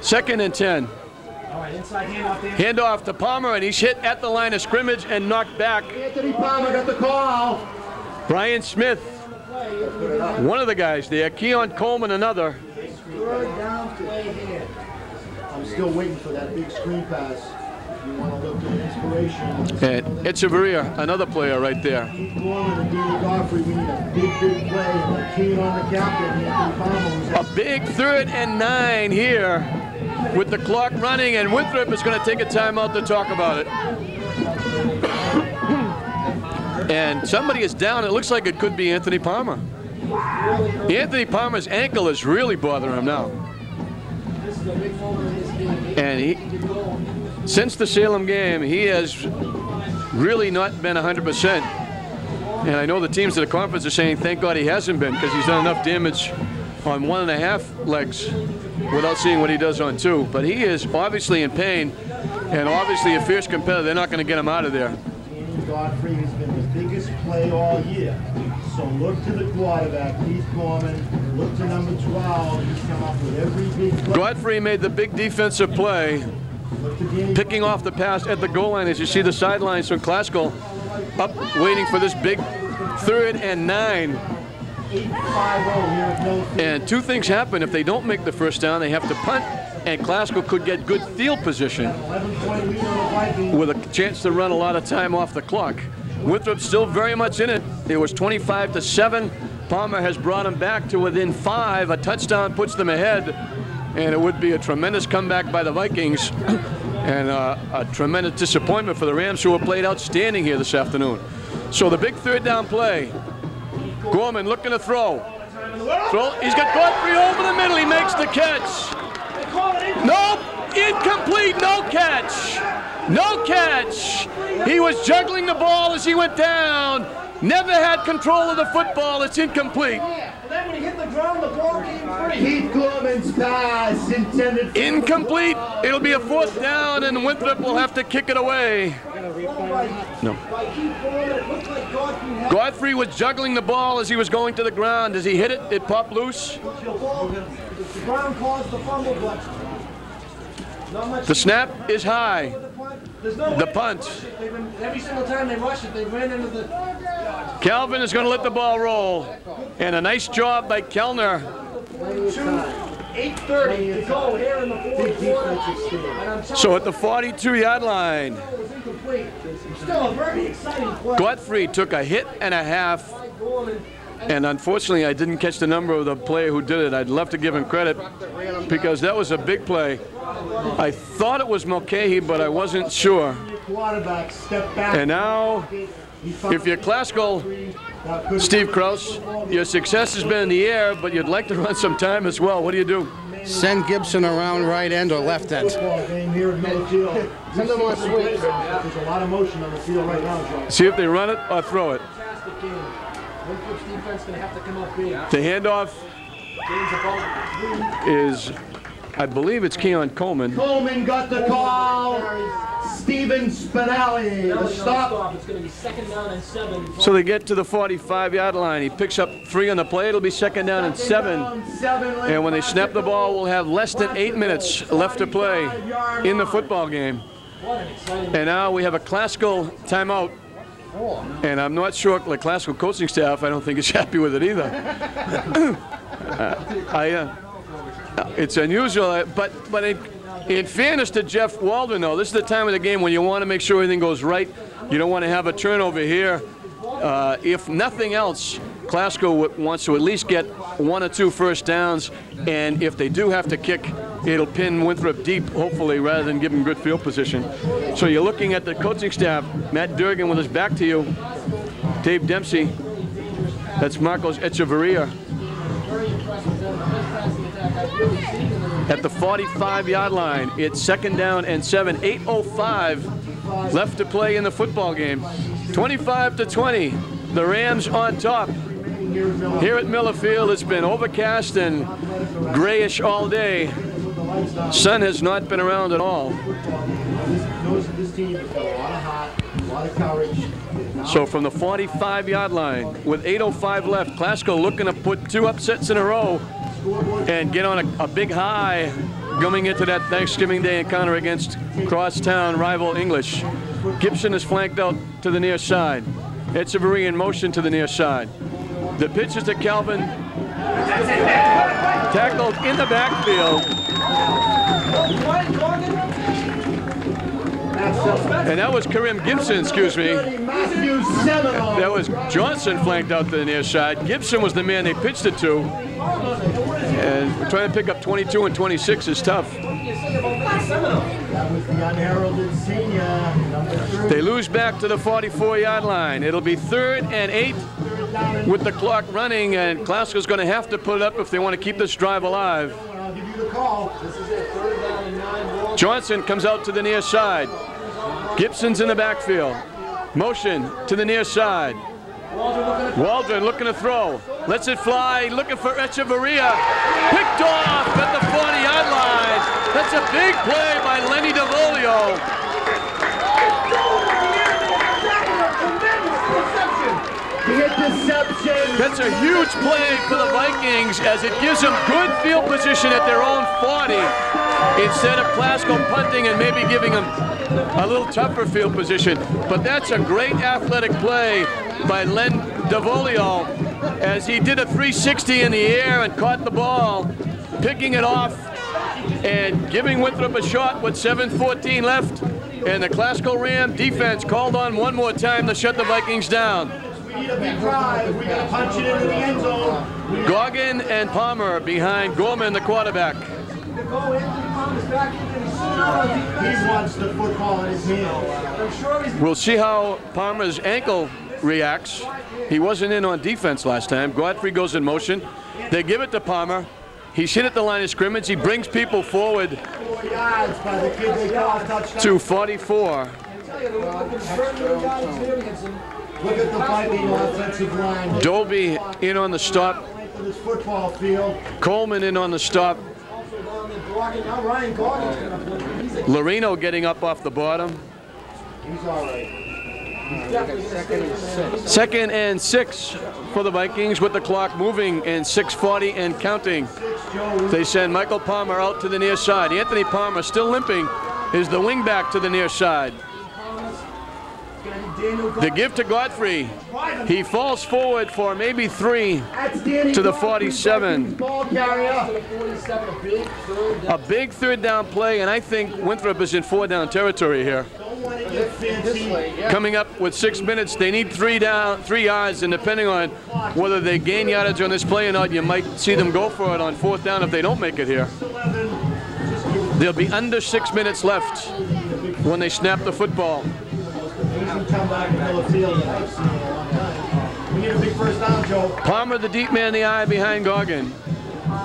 2nd and 10. All right, inside handoff there. Handoff to Palmer, and he's hit at the line of scrimmage and knocked back. Anthony Palmer got the call. Brian Smith, one of the guys there. Keon Coleman, another. Third down play here. I'm still waiting for that big screen pass. You want to look at inspiration. And Echeverria, another player right there. Keith Gorman and Danny Godfrey, we need a big play. And keen on the captain, Anthony Palmer. A big 3rd and 9 here with the clock running, and Winthrop is going to take a timeout to talk about it. And somebody is down. It looks like it could be Anthony Palmer. Anthony Palmer's ankle is really bothering him now. And since the Salem game, he has really not been 100%. And I know the teams at the conference are saying, thank God he hasn't been, because he's done enough damage on 1.5 legs without seeing what he does on 2. But he is obviously in pain, and obviously a fierce competitor. They're not going to get him out of there. Danny Godfrey has been the biggest play all year. So look to the quarterback, Keith Gorman. Look to number 12. He's come up with every big play. Godfrey made the big defensive play, picking off the pass at the goal line. As you see the sidelines from Classical up waiting for this big 3rd and 9. 8-5-0 here at Millfield. And 2 things happen. If they don't make the first down, they have to punt, and Classical could get good field position 11-point lead on the Vikings. with a chance to run a lot of time off the clock. Winthrop still very much in it. It was 25-7. Palmer has brought them back to within 5. A touchdown puts them ahead, and it would be a tremendous comeback by the Vikings and a tremendous disappointment for the Rams, who have played outstanding here this afternoon. So the big 3rd down play. Gorman looking to throw. He's got Godfrey over the middle. He makes the catch. Nope. Incomplete. No catch. No catch. He was juggling the ball as he went down. Never had control of the football. It's incomplete. And then when he hit the ground, the ball came free. Keith Gorman's pass intended for Incomplete. It'll be a 4th down, and Winthrop will have to kick it away. No. Godfrey was juggling the ball as he was going to the ground. As he hit it, it popped loose. The ground caused the fumble, but not much. The snap is high. There's no The way. punt. Every single time they rush it, they ran into the. Calvin is going to let the ball roll. And a nice job by Kellner. 8:30 to go here in the fourth quarter. And I'm telling So at the 42-yard line, you, it was incomplete. Still a very exciting play. Godfrey took a hit and a half. And unfortunately, I didn't catch the number of the player who did it. I'd love to give him credit because that was a big play. I thought it was Mulcahy, but I wasn't sure. quarterback stepped back. And now, if you're classical, Steve Krause, your success has been in the air, but you'd like to run some time as well. What do you do? Send Gibson around right end or left end. Football game here at Miller Field. Send them on sweeps. There's a lot of motion on the field right now, John. See if they run it or throw it. Fantastic game. Winthrop's defense going to have to come up big. The handoff Game's about is, I believe it's Keon Coleman. Coleman got the call. Steven Spinelli, the stop. It's going to be 2nd down and 7. So they get to the 45-yard line. He picks up 3 on the play. It'll be 2nd down and 7. And when they snap the ball, we'll have less than 8 minutes left to play in the football game. What an exciting And now we have a classical timeout. And I'm not sure the classical coaching staff, I don't think is happy with it either. It's unusual, but in fairness to Jeff Waldron, though, this is the time of the game when you want to make sure everything goes right. You don't want to have a turnover here. If nothing else, Classical wants to at least get 1 or 2 first downs, and if they do have to kick, it'll pin Winthrop deep, hopefully, rather than give them good field position. So you're looking at the coaching staff. Matt Durgan with his back to you. Dave Dempsey. That's Marcos Echeverria. At the 45-yard line, it's 2nd down and 7. 8:05 left to play in the football game. 25-20. The Rams on top. Here at Miller Field, it's been overcast and grayish all day. Sun has not been around at all. This team has got a lot of heart, a lot of courage. So from the 45-yard line, with 8:05 left, Classical looking to put 2 upsets in a row and get on a big high going into that Thanksgiving Day encounter against crosstown rival English. Gibson is flanked out to the near side. Echeverria in motion to the near side. The pitch is to Calvin. Tackled in the backfield. And that was Karim Gibson, excuse me. That was Johnson flanked out to the near side. Gibson was the man they pitched it to. And trying to pick up 22 and 26 is tough. That was the unheralded senior, number 3. They lose back to the 44-yard line. It'll be 3rd and 8 with the clock running, and Classical's going to have to put it up if they want to keep this drive alive. I'll give you the call. This is it, 3rd down and 9. Johnson comes out to the near side. Gibson's in the backfield. Motion to the near side. Waldron looking to throw. Lets it fly, looking for Echeverria. Picked off at the 40-yard line. That's a big play by Lenny DeVolio. Interception. That's a huge play for the Vikings as it gives them good field position at their own 40 instead of Classical punting and maybe giving them a little tougher field position. But that's a great athletic play by Len DeVolio as he did a 360 in the air and caught the ball, picking it off and giving Winthrop a shot with 7:14 left. And the Classical Ram defense called on one more time to shut the Vikings down. We need a big drive. We got to punch it into the end zone. Goggin and Palmer behind Gorman, the quarterback. He wants the football in his hand. We'll see how Palmer's ankle reacts. He wasn't in on defense last time. Godfrey goes in motion. They give it to Palmer. He's hit at the line of scrimmage. He brings people forward 4 yards by the kid they call touchdown. to 44. Look at the fighting offensive line. Dolby in on the stop. For this football field. Coleman in on the stop. Loreno getting up off the bottom. He's all right. 2nd and 6 for the Vikings with the clock moving and 6:40 and counting. They send Michael Palmer out to the near side. Anthony Palmer, still limping, is the wingback to the near side. The give to Godfrey. He falls forward for maybe 3 to the 47. Ball carrier. A big 3rd down play, and I think Winthrop is in 4-down territory here. Don't want to get fancy. Coming up with 6 minutes, they need 3 yards, and depending on whether they gain yardage on this play or not, you might see them go for it on 4th down if they don't make it here. There'll be under 6 minutes left. when they snap the football. Amazing comeback in Miller Field that I've seen in a long time. We need a big first down, Joe. Palmer, the deep man in the eye behind Goggin,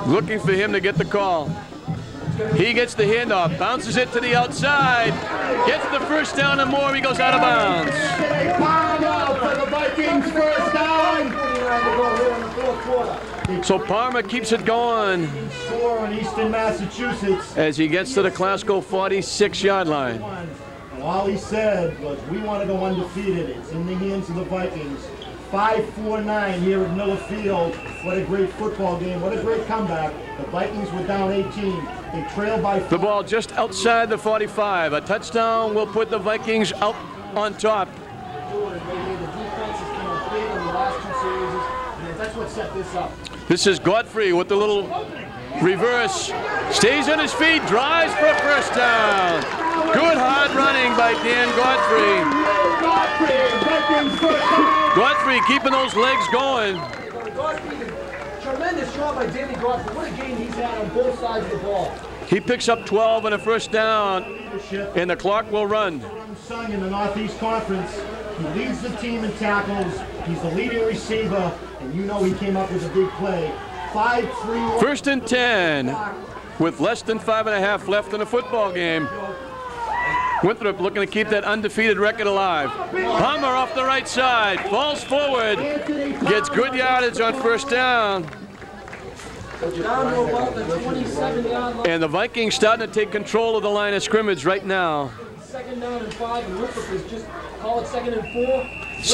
looking for him to get the call. He gets the handoff, bounces it to the outside, gets the first down and more. He goes out of bounds. Palmer for the Vikings, first down. So Palmer keeps it going Score in Eastern Massachusetts. as he gets to the Glasgow 46-yard line. And all he said was, we want to go undefeated. It's in the hands of the Vikings. 5-4-9 here at Miller Field. What a great football game. What a great comeback. The Vikings were down 18. They trailed by 5. The ball just outside the 45. A touchdown will put the Vikings out on top. The defense has come up big in the last 2 series, and that's what set this up. This is Godfrey with the little reverse. Stays on his feet, drives for a first down. Good hard running by Dan Godfrey. Godfrey keeping those legs going. Tremendous job by Danny Godfrey. What a game he's had on both sides of the ball. He picks up 12 and a first down, and the clock will run. Sung in the Northeast Conference. He leads the team in tackles. He's the leading receiver, and you know he came up with a big play. 5-3. First and 10 with less than 5.5 left in the football game. Winthrop looking to keep that undefeated record alive. Palmer off the right side, falls forward, gets good yardage on first down. Down to about the 27-yard line. And the Vikings starting to take control of the line of scrimmage right now. 2nd down and 5, and Winthrop is just, call it 2nd and 4.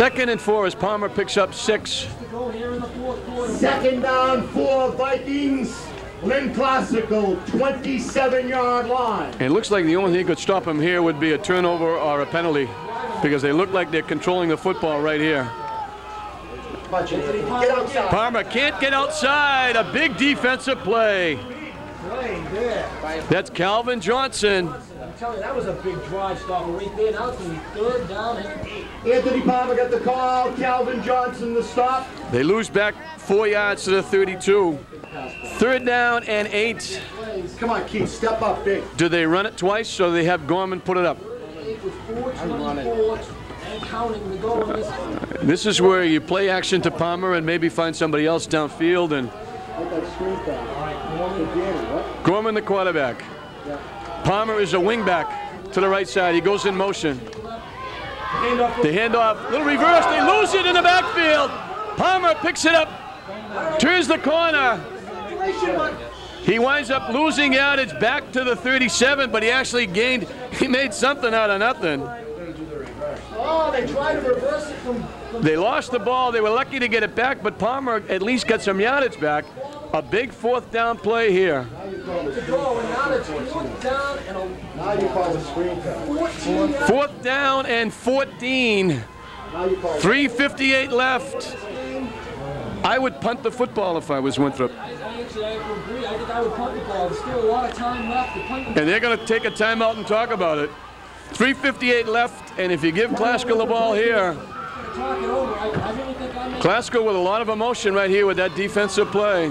2nd and 4 as Palmer picks up 6. To go here in the 4th quarter. 2nd down for Vikings. Lynn Classical, 27-yard line. And it looks like the only thing that could stop him here would be a turnover or a penalty, because they look like they're controlling the football right here. Get outside. Palmer can't get outside. A big defensive play. That's Calvin Johnson. I'm telling you, that was a big drive stopper right there. Now it's going to be 3rd down and 8. Anthony Palmer got the call. Calvin Johnson the stop. They lose back 4 yards to the 32. 3rd down and 8. Come on, Keith, step up big. Do they run it twice, or do they have Gorman put it up? With 4:24 and counting to go in this. This is where you play action to Palmer and maybe find somebody else downfield. And Gorman, the quarterback. Palmer is a wingback to the right side. He goes in motion. The handoff, little reverse. They lose it in the backfield. Palmer picks it up, turns the corner. He winds up losing yardage back to the 37, but he actually made something out of nothing. Oh, they tried to reverse it from They lost the ball. They were lucky to get it back, but Palmer at least got some yardage back. A big 4th down play here. to go, and now it's 4th down and Now you call the screen cut. 14 yards. 4th down and 14. Now you call 3:58 left. I would punt the football if I was Winthrop. I actually have to agree. I think I would punt the ball. There's still a lot of time left to punt the And they're going to take a timeout and talk about it. 3:58 left, and if you give Glasgow the ball here, talk it over. I really think I made Glasgow with a lot of emotion right here with that defensive play.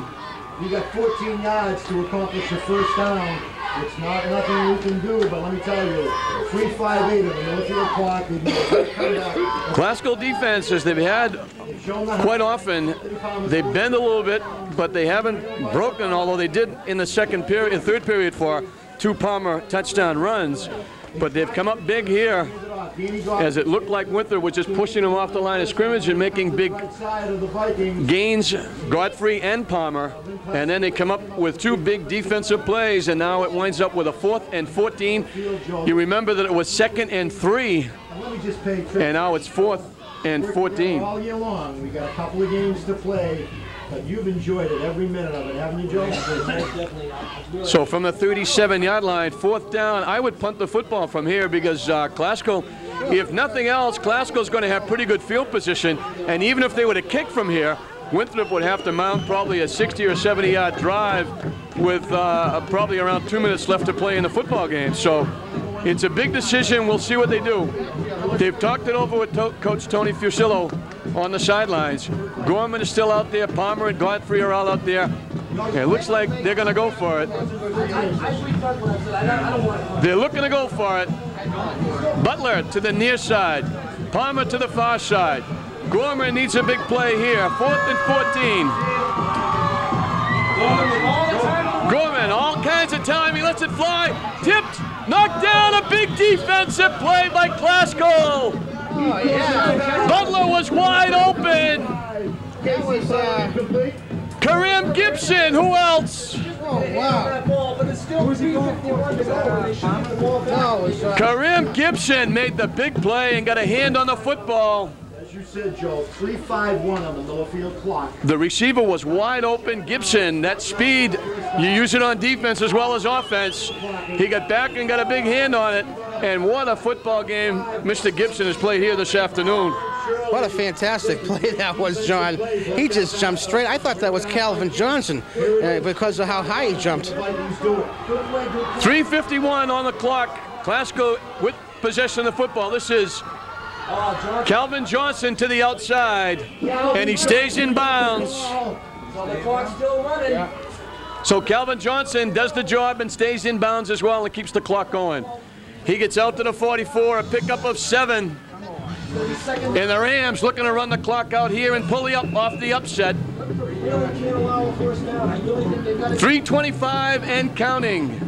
You got 14 yards to accomplish your first down. It's not nothing we can do, but let me tell you, 3-5-8 of the Northfield clock. They've made a great comeback. Glasgow defense, as they've had quite often, they bend a little bit, but they haven't broken, although they did in the third period for 2 Palmer touchdown runs. But they've come up big here, as it looked like Winthrop was just pushing them off the line of scrimmage and making big Side of the Vikings. gains, Godfrey and Palmer. And then they come up with 2 big defensive plays, and now it winds up with a 4th and 14. You remember that it was 2nd and 3, Let me just pay and now it's 4th and 14. All year long, we got a couple of games to play, but you've enjoyed it every minute of it, haven't you, Joe? definitely. So from the 37-yard line, 4th down, I would punt the football from here because Glasgow, if nothing else, Glasgow's going to have pretty good field position, and even if they were to kick from here, Winthrop would have to mount probably a 60 or 70-yard drive with probably around 2 minutes left to play in the football game. So it's a big decision. We'll see what they do. They've talked it over with Coach Tony Fusillo on the sidelines. Gorman is still out there. Palmer and Godfrey are all out there. It looks like they're going to go for it. They're looking to go for it. Butler to the near side. Palmer to the far side. Gorman needs a big play here. 4th and 14. Gorman, all kinds of time. He lets it fly. Tipped. Knocked down. A big defensive play by Glasgow. Butler was wide open. That was, Kareem Gibson. Who else? Kareem Gibson made the big play and got a hand on the football. As you said, Joe, 3-5-1 on the lower field clock. The receiver was wide open. Gibson, that speed, you use it on defense as well as offense. He got back and got a big hand on it. And what a football game Mr. Gibson has played here this afternoon. What a fantastic play that was, John. He just jumped straight. I thought that was Calvin Johnson because of how high he jumped. 3:51 on the clock. Glasgow with possession of the football. This is Calvin Johnson to the outside, and he stays in bounds. So the clock's still running. So Calvin Johnson does the job and stays in bounds as well and keeps the clock going. He gets out to the 44, a pickup of 7. And the Rams looking to run the clock out here and pull off the upset. 3:25 and counting.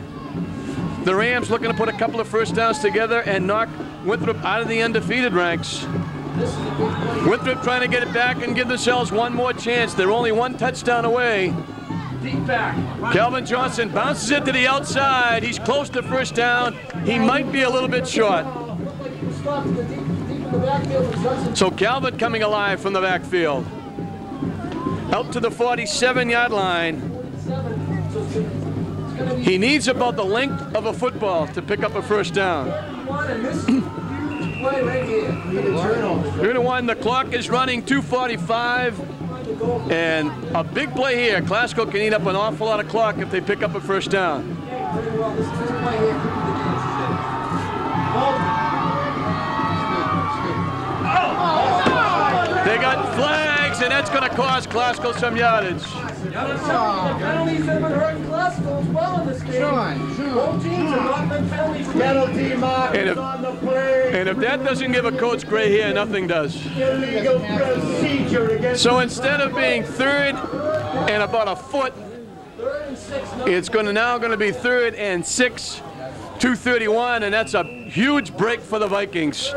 The Rams looking to put a couple of first downs together and knock Winthrop out of the undefeated ranks. Winthrop trying to get it back and give themselves one more chance. They're only one touchdown away. Deep back. Calvin Johnson bounces it to the outside. He's close to first down. He might be a little bit short. So Calvin coming alive from the backfield. Out to the 47-yard line. He needs about the length of a football to pick up a first down. 3-1, the clock is running, 2:45. And a big play here. Glasgow can eat up an awful lot of clock if they pick up a first down. They got flags, and that's going to cost Glasgow some yardage. Penalties have been hurting Glasgow as well in this game. Both teams have not been penalty free. Penalty mark And is on the play. if that doesn't give a coach gray hair, nothing does. Illegal procedure against. So instead of being 3rd and about a foot, 3rd and 6. it's now going to be 3rd and 6, 2:31, and that's a huge break for the Vikings.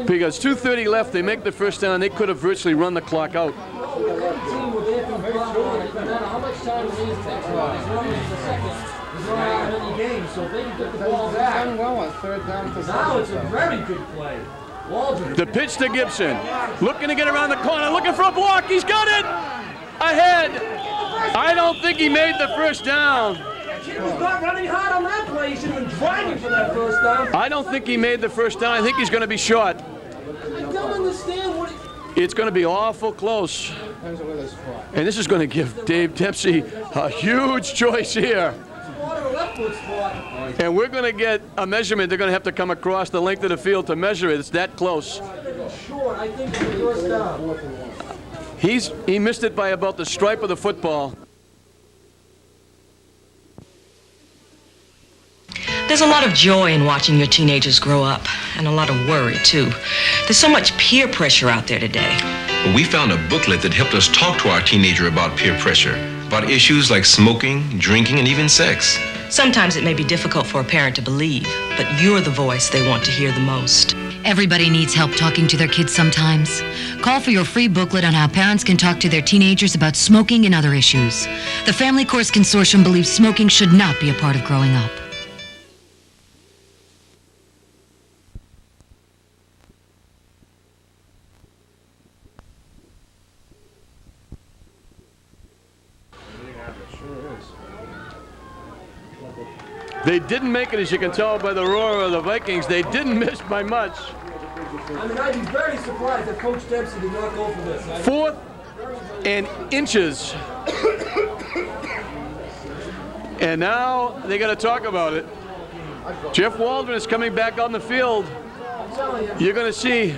Because 2:30 left, they make the first down. They could have virtually run the clock out. Team with Anthony Brown on it, no matter how much time it takes, as long as it's a second, is not out of any game. So if they can get the ball back, Well on 3rd down to now it's a very good play. Waldron. The pitch to Gibson. Looking to get around the corner. Looking for a block. He's got it. Ahead. I don't think he made the first down. He was not running hard on that play. He should have been driving for that first down. I don't think he made the first down. I think he's going to be short. I don't understand what It's going to be awful close. And this is going to give Dave Dempsey a huge choice here. And we're going to get a measurement. They're going to have to come across the length of the field to measure it. It's that close. short, I think, for the first down. He missed it by about the stripe of the football. There's a lot of joy in watching your teenagers grow up, and a lot of worry, too. There's so much peer pressure out there today. But we found a booklet that helped us talk to our teenager about peer pressure, about issues like smoking, drinking, and even sex. Sometimes it may be difficult for a parent to believe, but you're the voice they want to hear the most. Everybody needs help talking to their kids sometimes. Call for your free booklet on how parents can talk to their teenagers about smoking and other issues. The Family Course Consortium believes smoking should not be a part of growing up. They didn't make it, as you can tell by the roar of the Vikings. They didn't miss by much. I mean, I'd be very surprised if Coach Dempsey did not go for this. 4th and inches. And now they got to talk about it. Jeff Waldron is coming back on the field. I'm telling you, You're going to see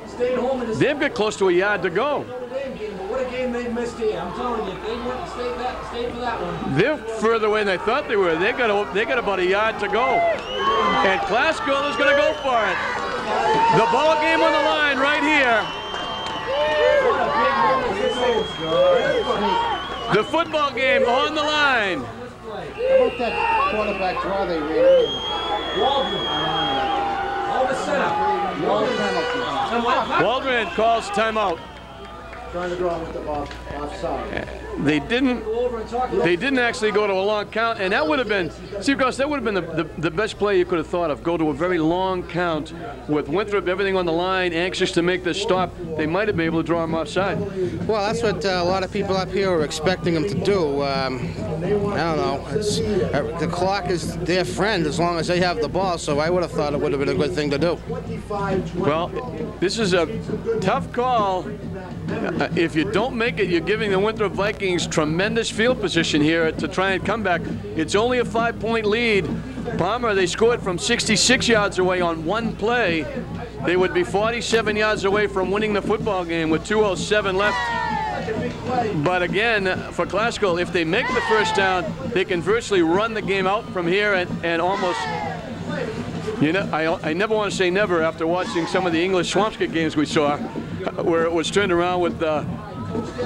staying home in this they've got close to a yard to go. Notre Dame game, but what a game they missed here. I'm telling you, if they went and stayed for that one. They're further away than I thought they were. They got about a yard to go. And Classical is going to go for it. The ball game on the line right here. The football game on the line. How about that quarterback draw they ran in? Waldron calls timeout. Trying to draw with the offside. They didn't actually go to a long count, and that would have been, see, of course, that would have been the best play you could have thought of. Go to a very long count with Winthrop, everything on the line, anxious to make this stop. They might have been able to draw him offside. Well, that's what a lot of people up here were expecting them to do. I don't know. The clock is their friend as long as they have the ball, so I would have thought it would have been a good thing to do. Well, this is a tough call. If you don't make it, you're giving the Winthrop Vikings tremendous field position here to try and come back. It's only a 5-point lead. Palmer, they scored from 66 yards away on one play. They would be 47 yards away from winning the football game with 2:07 left. But again, for Classical, if they make the first down, they can virtually run the game out from here and almost, you know, I never want to say never after watching some of the English Swampscott games we saw, where it was turned around with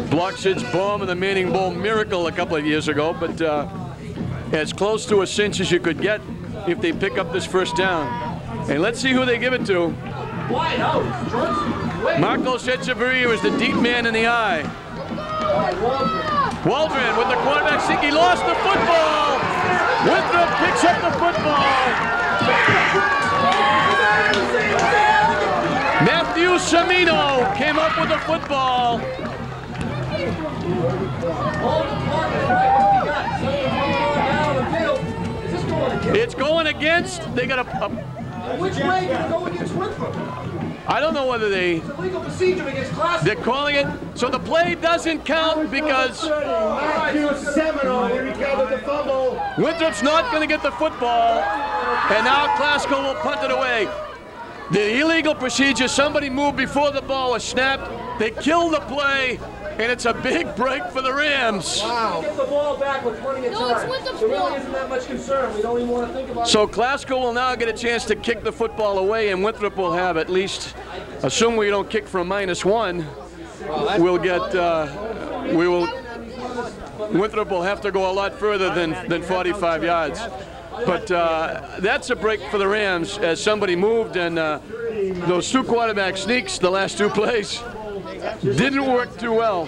Blocksid's bomb and the Manning Bowl miracle a couple of years ago, but as close to a cinch as you could get if they pick up this first down. And let's see who they give it to. Marcos Echeverria is the deep man in the eye. Waldron with the quarterback sneak. He lost the football. Winthrop picks up the football. Matthew Semino came up with the football. It's going against. They got a. Which way can it go against Winthrop? I don't know whether they. It's a legal procedure against Classical. They're calling it. So the play doesn't count because Matthew Semino recovered the fumble. Winthrop's not going to get the football, and now Classical will punt it away. The illegal procedure, somebody moved before the ball was snapped. They kill the play, and it's a big break for the Rams. Wow. Get the ball back with plenty of time. There really isn't that much concern. We don't even want to think about it. So Classical will now get a chance to kick the football away, and Winthrop will have at least, assume we don't kick from -1, we'll get, Winthrop will have to go a lot further than 45 yards. But that's a break for the Rams as somebody moved, and those two quarterback sneaks the last two plays didn't work too well.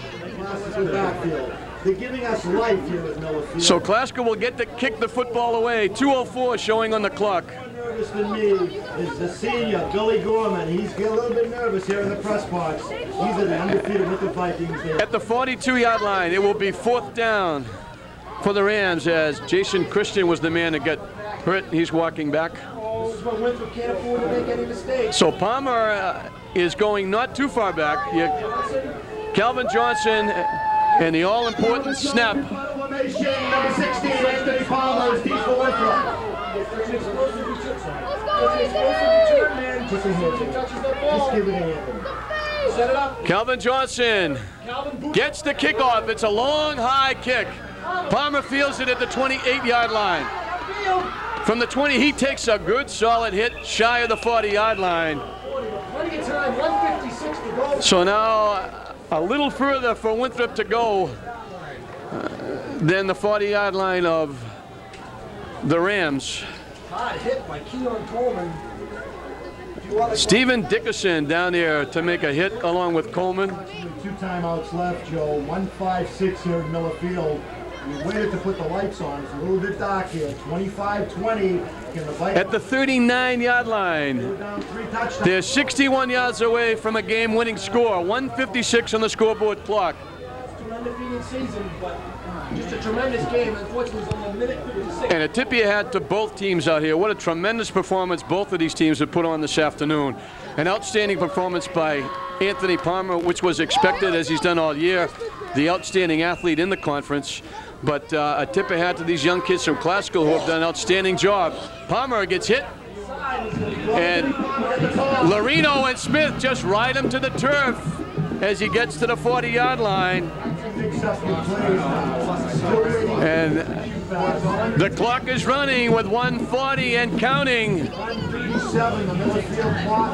They're giving us life here at Miller Field. So Classical will get to kick the football away. 2:04 showing on the clock. More nervous than me is the senior, Billy Gorman. He's a little bit nervous here in the press box. These are the undefeated with the Vikings there. At the 42-yard line, it will be 4th down for the Rams as Jason Christian was the man that got hurt. He's walking back. This is what Winthrop can't afford to make any mistakes. So Palmer is going not too far back. Calvin Johnson and the all-important snap. Number 16, Anthony Palmer is deep for Winthrop. It's an explosive return. It's an explosive return, man. Just touches that ball. Just give it to Anthony. Set it up. Calvin Johnson gets the kickoff. It's a long, high kick. Palmer fields it at the 28-yard line. From the 20, he takes a good, solid hit shy of the 40-yard line. Plenty of time, 1:56 to go. So now a little further for Winthrop to go than the 40-yard line of the Rams. Hard hit by Keon Coleman. Stephen Dickerson down there to make a hit along with Coleman. 2 timeouts left, Joe. 1:56 here at Miller Field. We waited to put the lights on. It's a little bit dark here. 25-20. Can the Vikings At the 39-yard line. down 3 touchdowns? They're 61 yards away from a game-winning score. 1:56 on the scoreboard clock. It's an undefeated season, but just a tremendous game. Unfortunately, it's only a minute 56. And a tip you had to both teams out here. What a tremendous performance both of these teams have put on this afternoon. An outstanding performance by Anthony Palmer, which was expected as he's done all year. The outstanding athlete in the conference. But a tip of hat to these young kids from Classical who have done an outstanding job. Palmer gets hit. And Larino and Smith just ride him to the turf as he gets to the 40-yard line. And the clock is running with 1:40 and counting.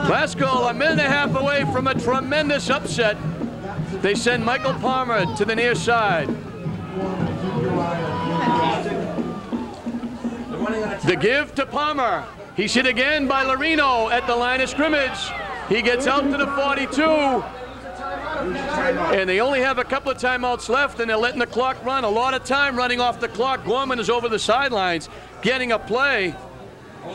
Glasgow a minute and a half away from a tremendous upset. They send Michael Palmer to the near side. The give to Palmer. He's hit again by Lorino at the line of scrimmage. He gets out to the 42. And they only have a couple of timeouts left, and they're letting the clock run. A lot of time running off the clock. Gorman is over the sidelines getting a play,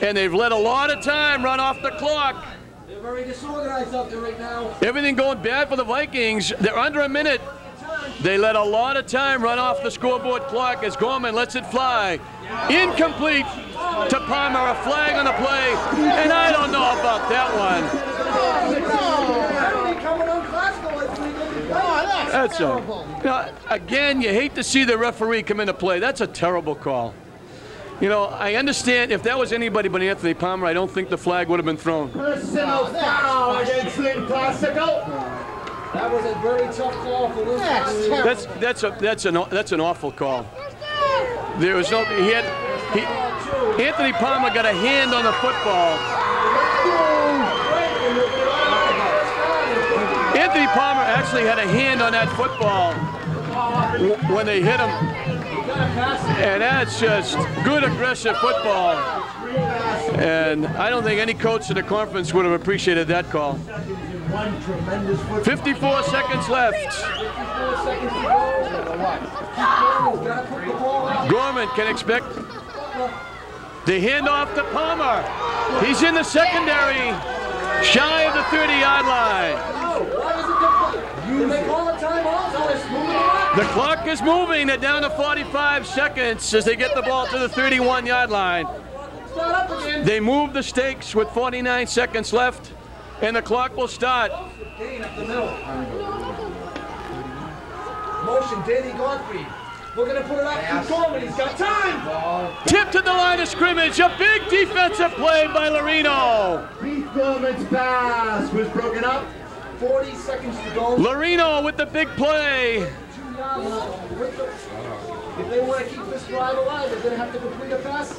and they've let a lot of time run off the clock. They're very disorganized out there right now. Everything going bad for the Vikings. They're under a minute. They let a lot of time run off the scoreboard clock as Gorman lets it fly. Incomplete to Palmer, a flag on the play, and I don't know about that one. That's terrible. Again, you hate to see the referee come into play. That's a terrible call. You know, I understand if that was anybody but Anthony Palmer, I don't think the flag would have been thrown. Personal foul against Lynn Classical. That was a very tough call for Lynn. That's an awful call. There was no Anthony Palmer got a hand on the football. Anthony Palmer actually had a hand on that football when they hit him. And that's just good aggressive football. And I don't think any coach in the conference would have appreciated that call. 54 seconds left. Gorman can expect the handoff to Palmer. He's in the secondary, shy of the 30-yard line. The clock is moving. They're down to 45 seconds as they get the ball to the 31-yard line. They move the stakes with 49 seconds left, and the clock will start. Motion, Danny Godfrey. We're going to put it up to Gorman. He's got time. Tip to the line of scrimmage. A big defensive play by Lorino. Keith Gorman's pass was broken up. 40 seconds to go. Lorino with the big play. If they want to keep this drive alive, they're going to have to complete a pass.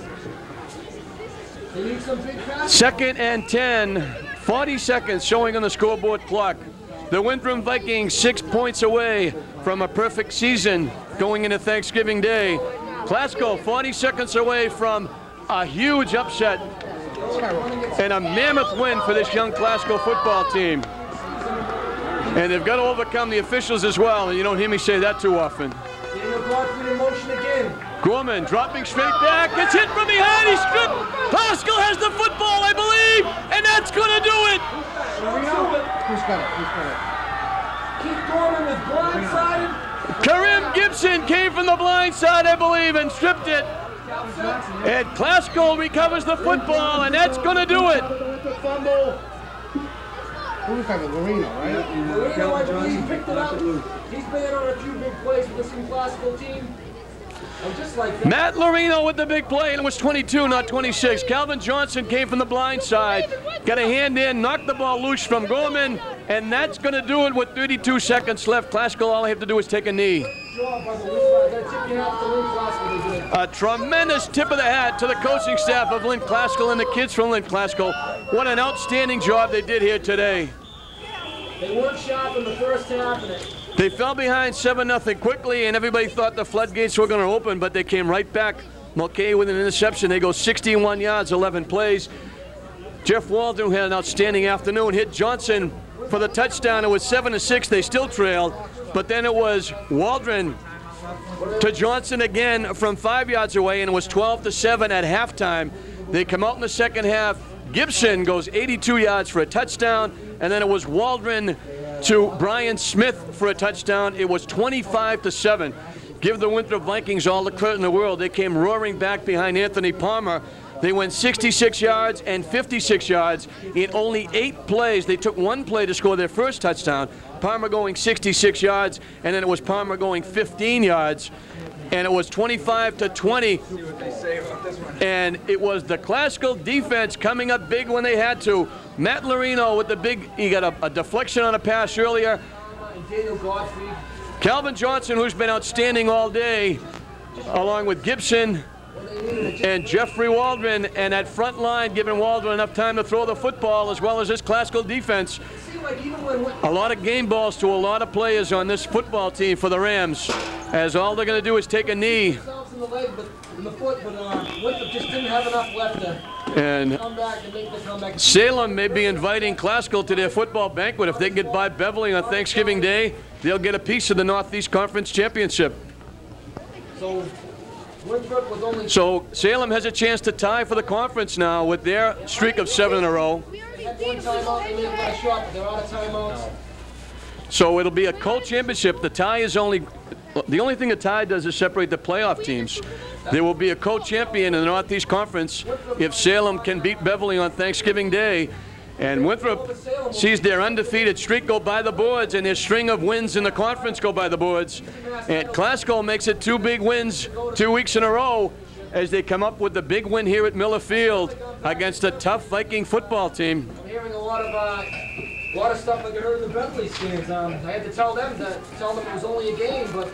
They need some big passes. 2nd and 10. 40 seconds showing on the scoreboard clock. The Winthrop Vikings 6 points away from a perfect season going into Thanksgiving Day. Glasgow 40 seconds away from a huge upset and a mammoth win for this young Glasgow football team. And they've got to overcome the officials as well, and you don't hear me say that too often. Daniel Godfrey in motion again. Gorman dropping straight back. It's hit from behind. He's stripped. Pascal has the football, I believe, and that's going to do it. Who's got it? Keith Gorman was blindsided. Karim Gibson came from the blind side, I believe, and stripped it. And Glasgow recovers the football, and that's going to do it. Who recovered? Lorino, right? Lorino, I believe, picked it up. He's been on a few big plays for this Glasgow team. And just like that. Matt Lorino with the big play, and it was 22, not 26. Calvin Johnson came from the blind side, got a hand in, knocked the ball loose from Gorman, and that's going to do it with 32 seconds left. Glasgow, all they have to do is take a knee. A tremendous tip of the hat to the coaching staff of Lynn Classical and the kids from Lynn Classical. What an outstanding job they did here today. They weren't sharp in the first half. They fell behind 7-0 quickly, and everybody thought the floodgates were going to open, but they came right back. Mulcahy with an interception. They go 61 yards, 11 plays. Jeff Waldron had an outstanding afternoon. Hit Johnson for the touchdown. It was 7-6. They still trailed, but then it was Waldron to Johnson again from 5 yards away, and it was 12-7 at halftime. They come out in the second half. Gibson goes 82 yards for a touchdown, and then it was Waldron to Brian Smith for a touchdown. It was 25-7. Give the Winthrop Vikings all the credit in the world. They came roaring back behind Anthony Palmer. They went 66 yards and 56 yards in only 8 plays. They took 1 play to score their first touchdown. Palmer going 66 yards, and then it was Palmer going 15 yards. And it was 25-20. And it was the Classical defense coming up big when they had to. Matt Lorino with the big, he got a deflection on a pass earlier. And Daniel Godfrey Calvin Johnson, who's been outstanding all day, along with Gibson and Jeffrey Waldron, and that front line giving Waldron enough time to throw the football, as well as this classical defense. A lot of game balls to a lot of players on this football team for the Rams, as all they're going to do is take a knee. In the leg, but in the foot, but Winthrop just didn't have enough left to come back and make the comeback. Salem may be inviting Classical to their football banquet. If they can get by Beverly on Thanksgiving Day, they'll get a piece of the Northeast Conference Championship. So Winthrop was only... So Salem has a chance to tie for the conference now with their streak of 7 in a row. They had one timeout, they may have got a shot, but they're out of timeouts. So it'll be a co-championship. The tie is the only thing a tie does is separate the playoff teams. There will be a co-champion in the Northeast Conference if Salem can beat Beverly on Thanksgiving Day. And Winthrop sees their undefeated streak go by the boards and their string of wins in the conference go by the boards. And Classical makes it 2 big wins 2 weeks in a row as they come up with the big win here at Miller Field against a tough Viking football team. I'm hearing a lot of stuff like I heard in the Beverly stands. I had to tell them it was only a game, but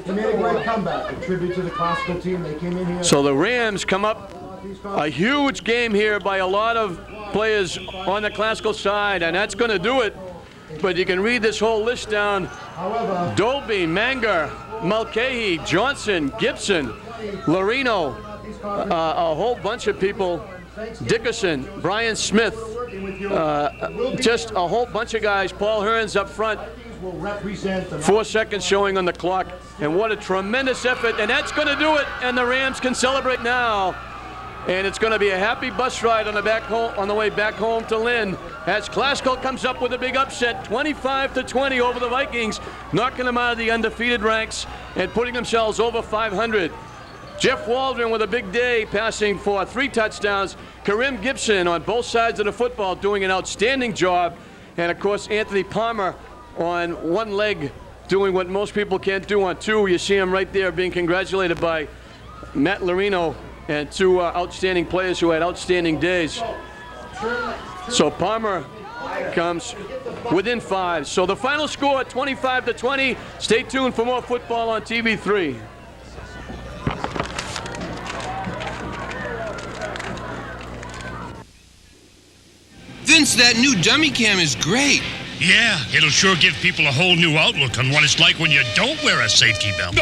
They made a great comeback, a tribute to the classical team. They came in here. So the Rams come up a huge game here by a lot of players on the classical side, and that's going to do it. But you can read this whole list down. However, Dolby, Manger, Mulcahy, Johnson, Gibson, Lorino, a whole bunch of people, Dickerson, Brian Smith, just a whole bunch of guys. Paul Hearns up front. will represent the 4 seconds showing on the clock, and what a tremendous effort, and that's going to do it, and the Rams can celebrate now. And it's going to be a happy bus ride on the way back home to Lynn as Classical comes up with a big upset, 25-20 over the Vikings, knocking them out of the undefeated ranks and putting themselves over 500. Jeff Waldron with a big day, passing for 3 touchdowns. Karim Gibson on both sides of the football doing an outstanding job. And of course, Anthony Palmer on one leg doing what most people can't do on 2. You see him right there being congratulated by Matt Lorino and 2 outstanding players who had outstanding days. So Palmer comes within 5. So the final score, 25-20. Stay tuned for more football on TV3. Vince, that new dummy cam is great. Yeah, it'll sure give people a whole new outlook on what it's like when you don't wear a safety belt.